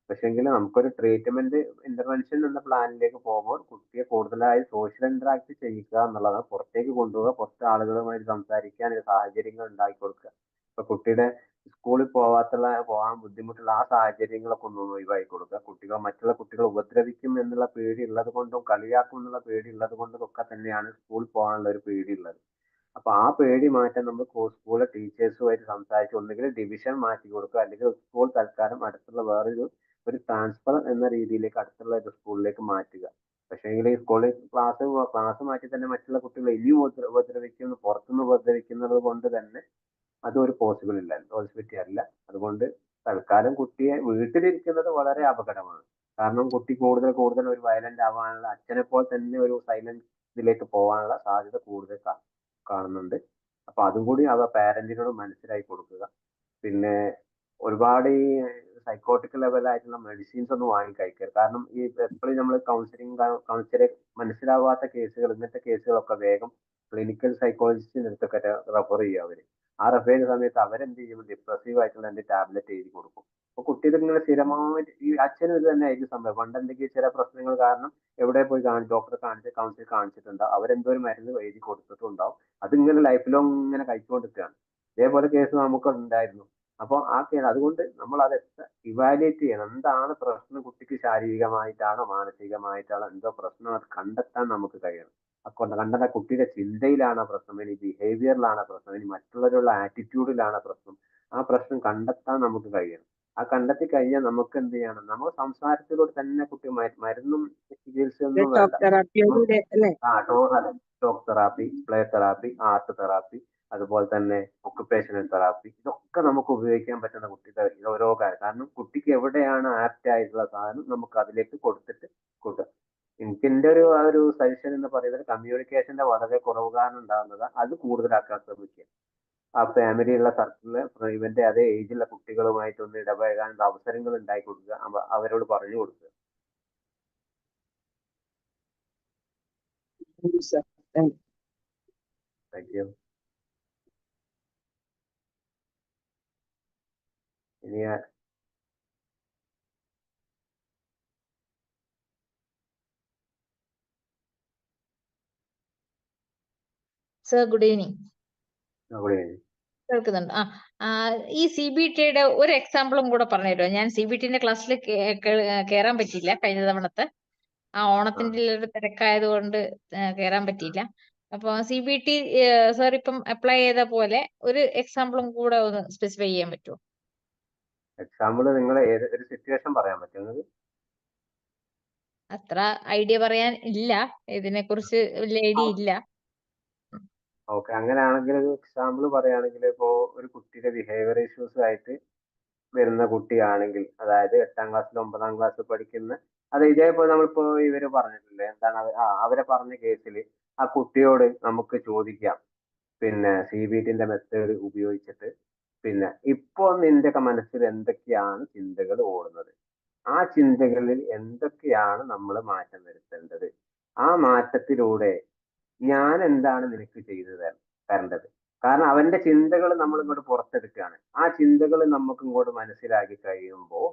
പക്ഷെങ്കിൽ നമുക്കൊരു ട്രീറ്റ്മെന്റ് ഇന്റർവെൻഷൻ എന്ന പ്ലാനിലേക്ക് പോകുമ്പോൾ കുട്ടിയെ കൂടുതലായി സോഷ്യൽ ഇന്ററാക്ട് ചെയ്യുക എന്നുള്ളതാണ്. പുറത്തേക്ക് കൊണ്ടുപോവുക, പുറത്തെ ആളുകളുമായി സംസാരിക്കാൻ സാഹചര്യങ്ങൾ ഉണ്ടാക്കി കൊടുക്കുക. ഇപ്പൊ കുട്ടിയുടെ സ്കൂളിൽ പോകാൻ ബുദ്ധിമുട്ടുള്ള ആ സാഹചര്യങ്ങളൊക്കെ ഒന്ന് ഒഴിവാക്കി കൊടുക്കുക. മറ്റുള്ള കുട്ടികൾ ഉപദ്രവിക്കും എന്നുള്ള പേടി ഉള്ളത് കൊണ്ടും, കളിയാക്കും എന്നുള്ള പേടി ഉള്ളത് കൊണ്ടും ഒക്കെ തന്നെയാണ് സ്കൂളിൽ പോകാനുള്ള ഒരു പേടി ഉള്ളത്. അപ്പൊ ആ പേടി മാറ്റാൻ നമ്മൾ സ്കൂളിലെ ടീച്ചേഴ്സുമായിട്ട് സംസാരിച്ച് ഒന്നുകിൽ ഡിവിഷൻ മാറ്റി കൊടുക്കുക, അല്ലെങ്കിൽ സ്കൂൾ തൽക്കാലം അടുത്തുള്ള ഒരു ട്രാൻസ്ഫർ എന്ന രീതിയിലേക്ക് അടുത്തുള്ള ഒരു സ്കൂളിലേക്ക് മാറ്റുക. പക്ഷേങ്കിൽ ഈ സ്കൂളിൽ ക്ലാസ് മാറ്റി തന്നെ മറ്റുള്ള കുട്ടികൾ ഇനിയും പുറത്തുനിന്ന് ഉപദ്രവിക്കുന്നത് കൊണ്ട് തന്നെ അതൊരു പോസിബിലിറ്റി അല്ല. അതുകൊണ്ട് തൽക്കാലം കുട്ടിയെ വീട്ടിലിരിക്കുന്നത് വളരെ അപകടമാണ്. കാരണം കുട്ടി കൂടുതൽ ഒരു വയലന്റ് ആവാനുള്ള, അച്ഛനെ പോലെ തന്നെ ഒരു സൈലന്റ് ഇതിലേക്ക് പോകാനുള്ള സാധ്യത കൂടുതൽ കാണുന്നുണ്ട്. അപ്പൊ അതും കൂടി പാരന്റിനോട് മനസ്സിലാക്കി കൊടുക്കുക. പിന്നെ ഒരുപാട് ഈ സൈക്കോട്ടിക് ലെവലായിട്ടുള്ള മെഡിസിൻസ് ഒന്നും വാങ്ങി കഴിക്കരുത്. കാരണം ഈ എപ്പോഴും നമ്മൾ കൗൺസിലിംഗ് മനസ്സിലാവാത്ത കേസുകൾ, ഇങ്ങനത്തെ കേസുകളൊക്കെ വേഗം ക്ലിനിക്കൽ സൈക്കോളജിസ്റ്റിന്റെ അടുത്തൊക്കെ റെഫർ ചെയ്യുക അവര്. ആ റെഫർ ചെയ്യുന്ന സമയത്ത് അവരെന്ത് ചെയ്യും? ഡിപ്രസീവ് ആയിട്ടുള്ള ടാബ്ലറ്റ് എഴുതി കൊടുക്കും. അപ്പൊ കുട്ടികൾ ഇങ്ങനെ സ്ഥിരമായിട്ട്, ഈ അച്ഛനും ഇത് തന്നെ ആയിരിക്കും സംഭവം. പണ്ട് എന്തെങ്കിലും ചില പ്രശ്നങ്ങൾ കാരണം എവിടെ പോയി ഡോക്ടറെ കൗൺസിൽ കാണിച്ചിട്ടുണ്ടാവും, അവരെന്തോ ഒരു മരുന്ന് എഴുതി കൊടുത്തിട്ടുണ്ടാവും. അതിങ്ങനെ ലൈഫ് ലോങ് ഇങ്ങനെ കഴിച്ചുകൊണ്ടിരിക്കുകയാണ്. ഇതേപോലെ കേസ് നമുക്ക് ഉണ്ടായിരുന്നു. അപ്പൊ അതുകൊണ്ട് നമ്മൾ അത് ഇവാലുവേറ്റ് ചെയ്യണം. എന്താണ് പ്രശ്നം? കുട്ടിക്ക് ശാരീരികമായിട്ടാണോ മാനസികമായിട്ടാണോ എന്തോ പ്രശ്നം? അത് കണ്ടെത്താൻ നമുക്ക് കഴിയണം. കണ്ടെത്താൻ കുട്ടിയുടെ ചിന്തയിലാണ് പ്രശ്നം, ഇനി ബിഹേവിയറിലാണ് പ്രശ്നം, ഇനി മറ്റുള്ളവരുള്ള ആറ്റിറ്റ്യൂഡിലാണ് പ്രശ്നം. ആ പ്രശ്നം കണ്ടെത്താൻ നമുക്ക് കഴിയണം. ആ കണ്ടെത്തി കഴിഞ്ഞാൽ നമുക്ക് എന്ത് ചെയ്യണം? നമ്മൾ സംസാരത്തിലൂടെ തന്നെ കുട്ടി മരുന്നും ചികിത്സയൊന്നും വേണ്ട. തെറാപ്പിയോടെ അല്ലേ? Talk therapy, play therapy, art therapy, അതുപോലെ തന്നെ ഒക്കുപേഷണൽ തെറാപ്പി, ഇതൊക്കെ നമുക്ക് ഉപയോഗിക്കാൻ പറ്റുന്ന കുട്ടിയുടെ ഓരോ കാര്യം. കാരണം കുട്ടിക്ക് എവിടെയാണ് ആപ്റ്റ് ആയിട്ടുള്ള സാധനം നമുക്ക് അതിലേക്ക് കൊടുക്കുക. എനിക്ക് എന്റെ ഒരു സജഷൻ എന്ന് പറയുന്നത് കമ്മ്യൂണിക്കേഷന്റെ വളരെ കുറവ് കാരണം ഉണ്ടാകുന്നത്. അത് കൂടുതലാക്കാൻ ശ്രമിക്കുക. ആ ഫാമിലിയുള്ള സർക്കിളില് ഇവന്റെ അതേ ഏജിലുള്ള കുട്ടികളുമായിട്ട് ഒന്ന് ഇടപഴകാനുള്ള അവസരങ്ങൾ ഉണ്ടാക്കി കൊടുക്കുക. അവരോട് പറഞ്ഞു കൊടുക്കുക. Thank you. ഇനി സർ ഗുഡ് ഈവനിങ്. അവിടെ കേൾക്കുന്നുണ്ട്. ഈ CBTയുടെ ഒരു എക്സാമ്പിളും കൂടെ പറഞ്ഞു തരുമോ? ഞാൻ CBTന്റെ ക്ലാസ്സിൽ കേറാൻ പറ്റിയില്ല കഴിഞ്ഞ തവണത്തെ. ഓണത്തിന്റെ ഒരു തിരക്കായത് കൊണ്ട് കേറാൻ പറ്റിയില്ല. അപ്പൊ CBT സാർ ഇപ്പം അപ്ലൈ ചെയ്ത പോലെ ഒരു എക്സാമ്പിളും കൂടെ ഒന്ന് സ്പെസിഫൈ ചെയ്യാൻ പറ്റുമോ? എക്സാമ്പിൾ നിങ്ങൾ ഒരു സിറ്റുവേഷൻ പറയാൻ പറ്റുന്നത്? അത്ര ഐഡിയ പറയാൻ ഇല്ല, ഇതിനെ കുറിച്ച് വലിയ ഐഡിയ ഇല്ല. ഓക്കെ, അങ്ങനെയാണെങ്കിൽ ഒരു എക്സാമ്പിൾ പറയുകയാണെങ്കിൽ ഇപ്പോ ഒരു കുട്ടിയുടെ ബിഹേവിയർ ഇഷ്യൂസ് ആയിട്ട് വരുന്ന കുട്ടിയാണെങ്കിൽ, അതായത് 8ാം ക്ലാസ്സിൽ 9ാം ക്ലാസ്സിൽ പഠിക്കുന്ന, അത് ഇതേപോലെ നമ്മളിപ്പോ ഇവര് പറഞ്ഞിട്ടില്ലേ, എന്താണ് അവരെ പറഞ്ഞ കേസിൽ ആ കുട്ടിയോട് നമുക്ക് ചോദിക്കാം, പിന്നെ CBTന്റെ മെത്തേഡ് ഉപയോഗിച്ചിട്ട്, പിന്നെ ഇപ്പോ നിന്റെ മനസ്സിൽ എന്തൊക്കെയാണ് ചിന്തകൾ ഓടുന്നത്, ആ ചിന്തകളിൽ എന്തൊക്കെയാണ് നമ്മൾ മാറ്റം വരുത്തേണ്ടത്, ആ മാറ്റത്തിലൂടെ ഞാൻ എന്താണ് നിനക്ക് ചെയ്തു തരേണ്ടത്. കാരണം അവന്റെ ചിന്തകൾ നമ്മൾ ഇങ്ങോട്ട് പുറത്തെടുക്കുകയാണ്. ആ ചിന്തകൾ നമുക്ക് ഇങ്ങോട്ട് മനസ്സിലാക്കി കഴിയുമ്പോൾ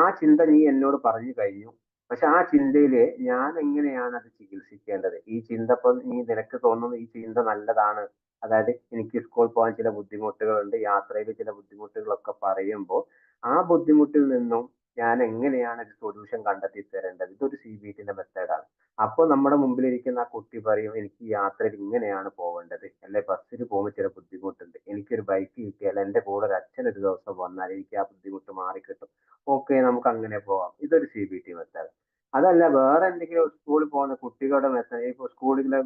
ആ ചിന്ത നീ എന്നോട് പറഞ്ഞു കഴിഞ്ഞു, പക്ഷെ ആ ചിന്തയില് ഞാൻ എങ്ങനെയാണ് അത് ചികിത്സിക്കേണ്ടത്, ഈ ചിന്ത ഇപ്പൊ നിനക്ക് തോന്നുന്നു ഈ ചിന്ത നല്ലതാണ്, അതായത് എനിക്ക് സ്കൂൾ പോകാൻ ചില ബുദ്ധിമുട്ടുകളുണ്ട്, യാത്രയിൽ ചില ബുദ്ധിമുട്ടുകളൊക്കെ പറയുമ്പോൾ ആ ബുദ്ധിമുട്ടിൽ നിന്നും ഞാൻ എങ്ങനെയാണ് ഒരു സൊല്യൂഷൻ കണ്ടെത്തി തരേണ്ടത്, ഇതൊരു CBTന്റെ മെത്തേഡാണ്. അപ്പോൾ നമ്മുടെ മുമ്പിലിരിക്കുന്ന ആ കുട്ടി പറയും, എനിക്ക് യാത്രയിൽ ഇങ്ങനെയാണ് പോവേണ്ടത്, അല്ലെ ബസ്സിൽ പോകുമ്പോൾ ചില ബുദ്ധിമുട്ടുണ്ട്, എനിക്കൊരു ബൈക്ക് കിട്ടിയാൽ എന്റെ കൂടെ ഒരു അച്ഛൻ ഒരു ദിവസം വന്നാൽ എനിക്ക് ആ ബുദ്ധിമുട്ട് മാറിക്കിട്ടും, ഓക്കെ നമുക്ക് അങ്ങനെ പോവാം, ഇതൊരു CBT മെത്തേഡ്. അതല്ല വേറെ എന്തെങ്കിലും സ്കൂളിൽ പോകുന്ന കുട്ടികളുടെ മെത്തേഡ്, ഇപ്പൊ സ്കൂളിൽ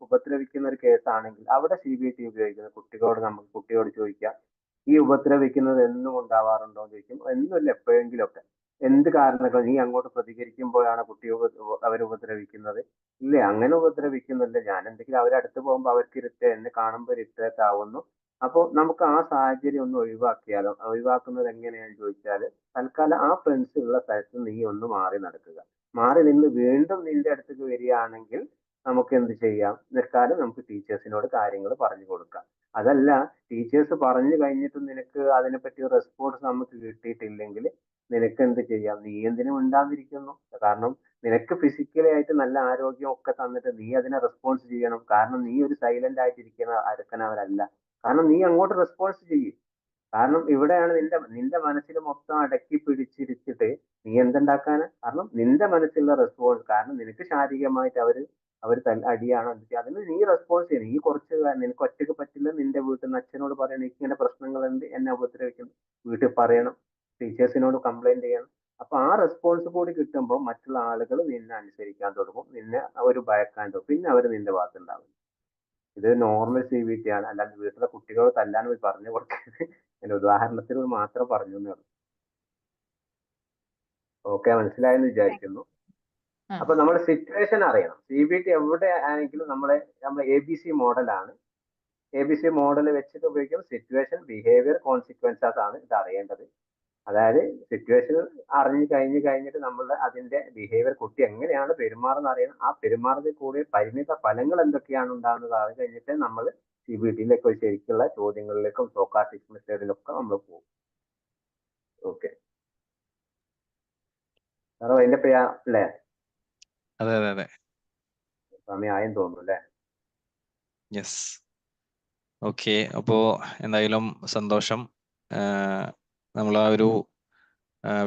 ഉപദ്രവിക്കുന്ന ഒരു കേസാണെങ്കിൽ അവിടെ CBT ഉപയോഗിക്കുന്ന കുട്ടിയോട് ചോദിക്കാം, ഈ ഉപദ്രവിക്കുന്നത് എന്നും ഉണ്ടാവാറുണ്ടോ എന്ന് ചോദിക്കും, എന്നുമില്ല എപ്പോഴെങ്കിലും ഒക്കെ, എന്ത് കാരണങ്ങൾ നീ അങ്ങോട്ട് പ്രതികരിക്കുമ്പോഴാണ് കുട്ടിയെ അവർ ഉപദ്രവിക്കുന്നത്, ഇല്ലേ അങ്ങനെ ഉപദ്രവിക്കുന്നില്ല, ഞാൻ എന്തെങ്കിലും അവരടുത്ത് പോകുമ്പോൾ അവർക്ക് എന്നെ കാണുമ്പോൾ ഇറിറ്റേറ്റ് ആവുന്നു, അപ്പോൾ നമുക്ക് ആ സാഹചര്യം ഒന്ന് ഒഴിവാക്കിയാലോ. ഒഴിവാക്കുന്നത് എങ്ങനെയാണെന്ന് ചോദിച്ചാൽ, തൽക്കാലം ആ ഫ്രണ്ട്സ് ഉള്ള സ്ഥലത്ത് നീ ഒന്ന് മാറി നടക്കുക, മാറി നിന്ന് വീണ്ടും നിന്റെ അടുത്തേക്ക് വരികയാണെങ്കിൽ നമുക്ക് എന്ത് ചെയ്യാം, തൽക്കാലം നമുക്ക് ടീച്ചേഴ്സിനോട് കാര്യങ്ങൾ പറഞ്ഞു കൊടുക്കാം. അതല്ല ടീച്ചേഴ്സ് പറഞ്ഞു കഴിഞ്ഞിട്ടും നിനക്ക് അതിനെപ്പറ്റി റെസ്പോൺസ് നമുക്ക് കിട്ടിയിട്ടില്ലെങ്കിൽ നിനക്ക് എന്ത് ചെയ്യാം, നീ എന്തിനും ഉണ്ടാതിരിക്കുന്നു, കാരണം നിനക്ക് ഫിസിക്കലി ആയിട്ട് നല്ല ആരോഗ്യം ഒക്കെ തന്നിട്ട് നീ അതിനെ റെസ്പോൺസ് ചെയ്യണം, കാരണം നീ ഒരു സൈലന്റ് ആയിട്ടിരിക്കുന്നവരല്ല, കാരണം നീ അങ്ങോട്ട് റെസ്പോൺസ് ചെയ്യും. കാരണം ഇവിടെയാണ് നിന്റെ മനസ്സിൽ മൊത്തം അടക്കി പിടിച്ചിരിച്ചിട്ട് നീ എന്തുണ്ടാക്കാന്, കാരണം നിന്റെ മനസ്സിലുള്ള റെസ്പോൺസ്, കാരണം നിനക്ക് ശാരീരികമായിട്ട് അവർ അടിയാണോ അതിന് നീ റെസ്പോൺസ് ചെയ്യണം. നീ കുറച്ച് നിനക്ക് ഒറ്റയ്ക്ക് പറ്റില്ല, നിന്റെ വീട്ടിൽ നിന്ന് അച്ഛനോട് പറയണം, എനിക്ക് ഇങ്ങനെ പ്രശ്നങ്ങളുണ്ട്, എന്നെ ഉപദ്രവിക്കുന്നു, വീട്ടിൽ പറയണം, ടീച്ചേഴ്സിനോട് കംപ്ലൈന്റ് ചെയ്യണം. അപ്പൊ ആ റെസ്പോൺസ് കൂടി കിട്ടുമ്പോൾ മറ്റുള്ള ആളുകൾ നിന്നെ അനുസരിക്കാൻ തുടങ്ങും, നിന്നെ അവർ ഭയക്കാൻ തുടങ്ങും, പിന്നെ അവർ നിന്റെ ഭാഗത്തുണ്ടാവും. ഇത് നോർമൽ CBT ആണ്, അല്ലാണ്ട് വീട്ടിലെ കുട്ടികളെ തല്ലാൻ പോയി പറഞ്ഞു കൊടുക്കരുത്. ഞാൻ ഉദാഹരണത്തിന് മാത്രം പറഞ്ഞു എന്നേ ഉള്ളൂ. ഓക്കെ, മനസ്സിലായെന്ന് വിചാരിക്കുന്നു. അപ്പൊ നമ്മൾ സിറ്റുവേഷൻ അറിയണം. CBT എവിടെ ആണെങ്കിലും നമ്മൾ ABC മോഡലാണ്. ABC മോഡൽ വെച്ചിട്ട് ഉപയോഗിക്കും. സിറ്റുവേഷൻ, ബിഹേവിയർ, കോൺസിക്വൻസസ് ആണ് ഇത് അറിയേണ്ടത്. അതായത് സിറ്റുവേഷൻ അറിഞ്ഞു കഴിഞ്ഞിട്ട് നമ്മൾ അതിന്റെ ബിഹേവിയർ, കുട്ടി എങ്ങനെയാണ് പെരുമാറുന്നത് അറിയണം, ആ പെരുമാറുന്നതിൽ കൂടി പരിണിത ഫലങ്ങൾ എന്തൊക്കെയാണ് ഉണ്ടാകുന്നത് അത് കഴിഞ്ഞിട്ട് നമ്മൾ CBTയിലേക്ക് ശരിക്കുള്ള ചോദ്യങ്ങളിലേക്കും സോക്രാറ്റിക് മെത്തേഡിലൊക്കെ നമ്മൾ പോകും. ഓക്കെ സാറോ, അതിന്റെ പേര് അല്ലേ? അതെ അതെ അതെ, സമയമായെന്ന് തോന്നുന്നു അല്ലേ? യെസ്. ഓക്കെ, അപ്പോ എന്തായാലും സന്തോഷം. നമ്മൾ ആ ഒരു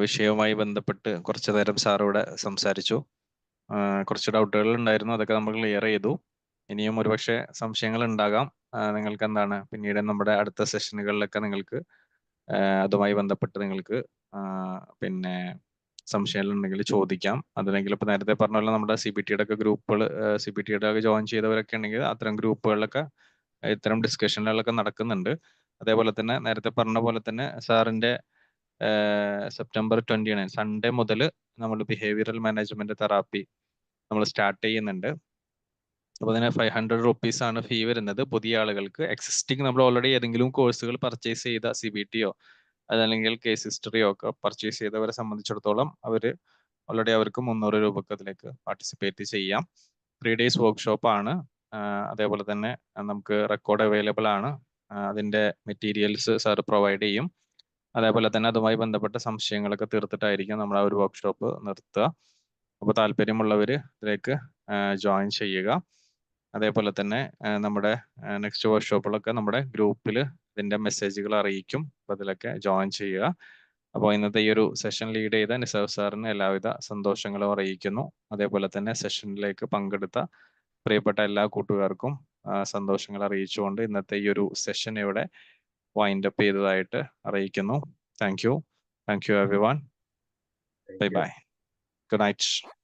വിഷയവുമായി ബന്ധപ്പെട്ട് കുറച്ചു നേരം സാറോടെ സംസാരിച്ചു. കുറച്ച് ഡൗട്ടുകൾ ഉണ്ടായിരുന്നു, അതൊക്കെ നമ്മൾ ക്ലിയർ ചെയ്തു. ഇനിയും ഒരുപക്ഷെ സംശയങ്ങൾ ഉണ്ടാകാം. നിങ്ങൾക്ക് എന്താണ് പിന്നീട് നമ്മുടെ അടുത്ത സെഷനുകളിലൊക്കെ നിങ്ങൾക്ക് അതുമായി ബന്ധപ്പെട്ട് നിങ്ങൾക്ക് പിന്നെ സംശയങ്ങൾ ഉണ്ടെങ്കിൽ ചോദിക്കാം. അതല്ലെങ്കിൽ ഇപ്പൊ നേരത്തെ പറഞ്ഞ പോലെ നമ്മുടെ CBTയുടെ ഒക്കെ ഗ്രൂപ്പുകൾ, CBTയുടെ ഒക്കെ ജോയിൻ ചെയ്തവരൊക്കെ ഉണ്ടെങ്കിൽ അത്തരം ഗ്രൂപ്പുകളിലൊക്കെ ഇത്തരം ഡിസ്കഷനുകളൊക്കെ നടക്കുന്നുണ്ട്. അതേപോലെ തന്നെ നേരത്തെ പറഞ്ഞ പോലെ തന്നെ സാറിന്റെ സെപ്റ്റംബർ 29 സൺഡേ മുതൽ നമ്മൾ ബിഹേവിയറൽ മാനേജ്മെന്റ് തെറാപ്പി നമ്മൾ സ്റ്റാർട്ട് ചെയ്യുന്നുണ്ട്. അപ്പോൾ അതിന് 500 റുപ്പീസ് ആണ് ഫീ വരുന്നത് പുതിയ ആളുകൾക്ക്. എക്സിസ്റ്റിംഗ് നമ്മൾ ഓൾറെഡി ഏതെങ്കിലും കോഴ്സുകൾ പർച്ചേസ് ചെയ്ത CBTയോ അതല്ലെങ്കിൽ കേസ് ഹിസ്റ്ററിയോ ഒക്കെ പർച്ചേസ് ചെയ്തവരെ സംബന്ധിച്ചിടത്തോളം ഓൾറെഡി അവർക്ക് 300 രൂപക്ക് അതിലേക്ക് പാർട്ടിസിപ്പേറ്റ് ചെയ്യാം. 3 days വർക്ക്ഷോപ്പ് ആണ്. അതേപോലെ തന്നെ നമുക്ക് റെക്കോർഡ് അവൈലബിൾ ആണ്. അതിന്റെ മെറ്റീരിയൽസ് സാർ പ്രൊവൈഡ് ചെയ്യും. അതേപോലെ തന്നെ അതുമായി ബന്ധപ്പെട്ട സംശയങ്ങളൊക്കെ തീർത്തിട്ടായിരിക്കും നമ്മൾ ആ ഒരു വർക്ക്ഷോപ്പ് നിർത്തുക. അപ്പോൾ താല്പര്യമുള്ളവർ ഇതിലേക്ക് ജോയിൻ ചെയ്യുക. അതേപോലെ തന്നെ നമ്മുടെ നെക്സ്റ്റ് വർക്ക്ഷോപ്പുകളൊക്കെ നമ്മുടെ ഗ്രൂപ്പിൽ ഇതിന്റെ മെസ്സേജുകൾ അറിയിക്കും. അപ്പൊ അതിലൊക്കെ ജോയിൻ ചെയ്യുക. അപ്പോൾ ഇന്നത്തെ ഈ ഒരു സെഷൻ ലീഡ് ചെയ്ത നിസാർ സാറിന് എല്ലാവിധ സന്തോഷങ്ങളും അറിയിക്കുന്നു. അതേപോലെ തന്നെ സെഷനിലേക്ക് പങ്കെടുത്ത പ്രിയപ്പെട്ട എല്ലാ കൂട്ടുകാർക്കും സന്തോഷങ്ങൾ അറിയിച്ചുകൊണ്ട് ഇന്നത്തെ ഈ ഒരു സെഷൻ ഇവിടെ വൈൻഡപ്പ് ചെയ്തതായിട്ട് അറിയിക്കുന്നു. Thank you everyone. Bye bye. Good night.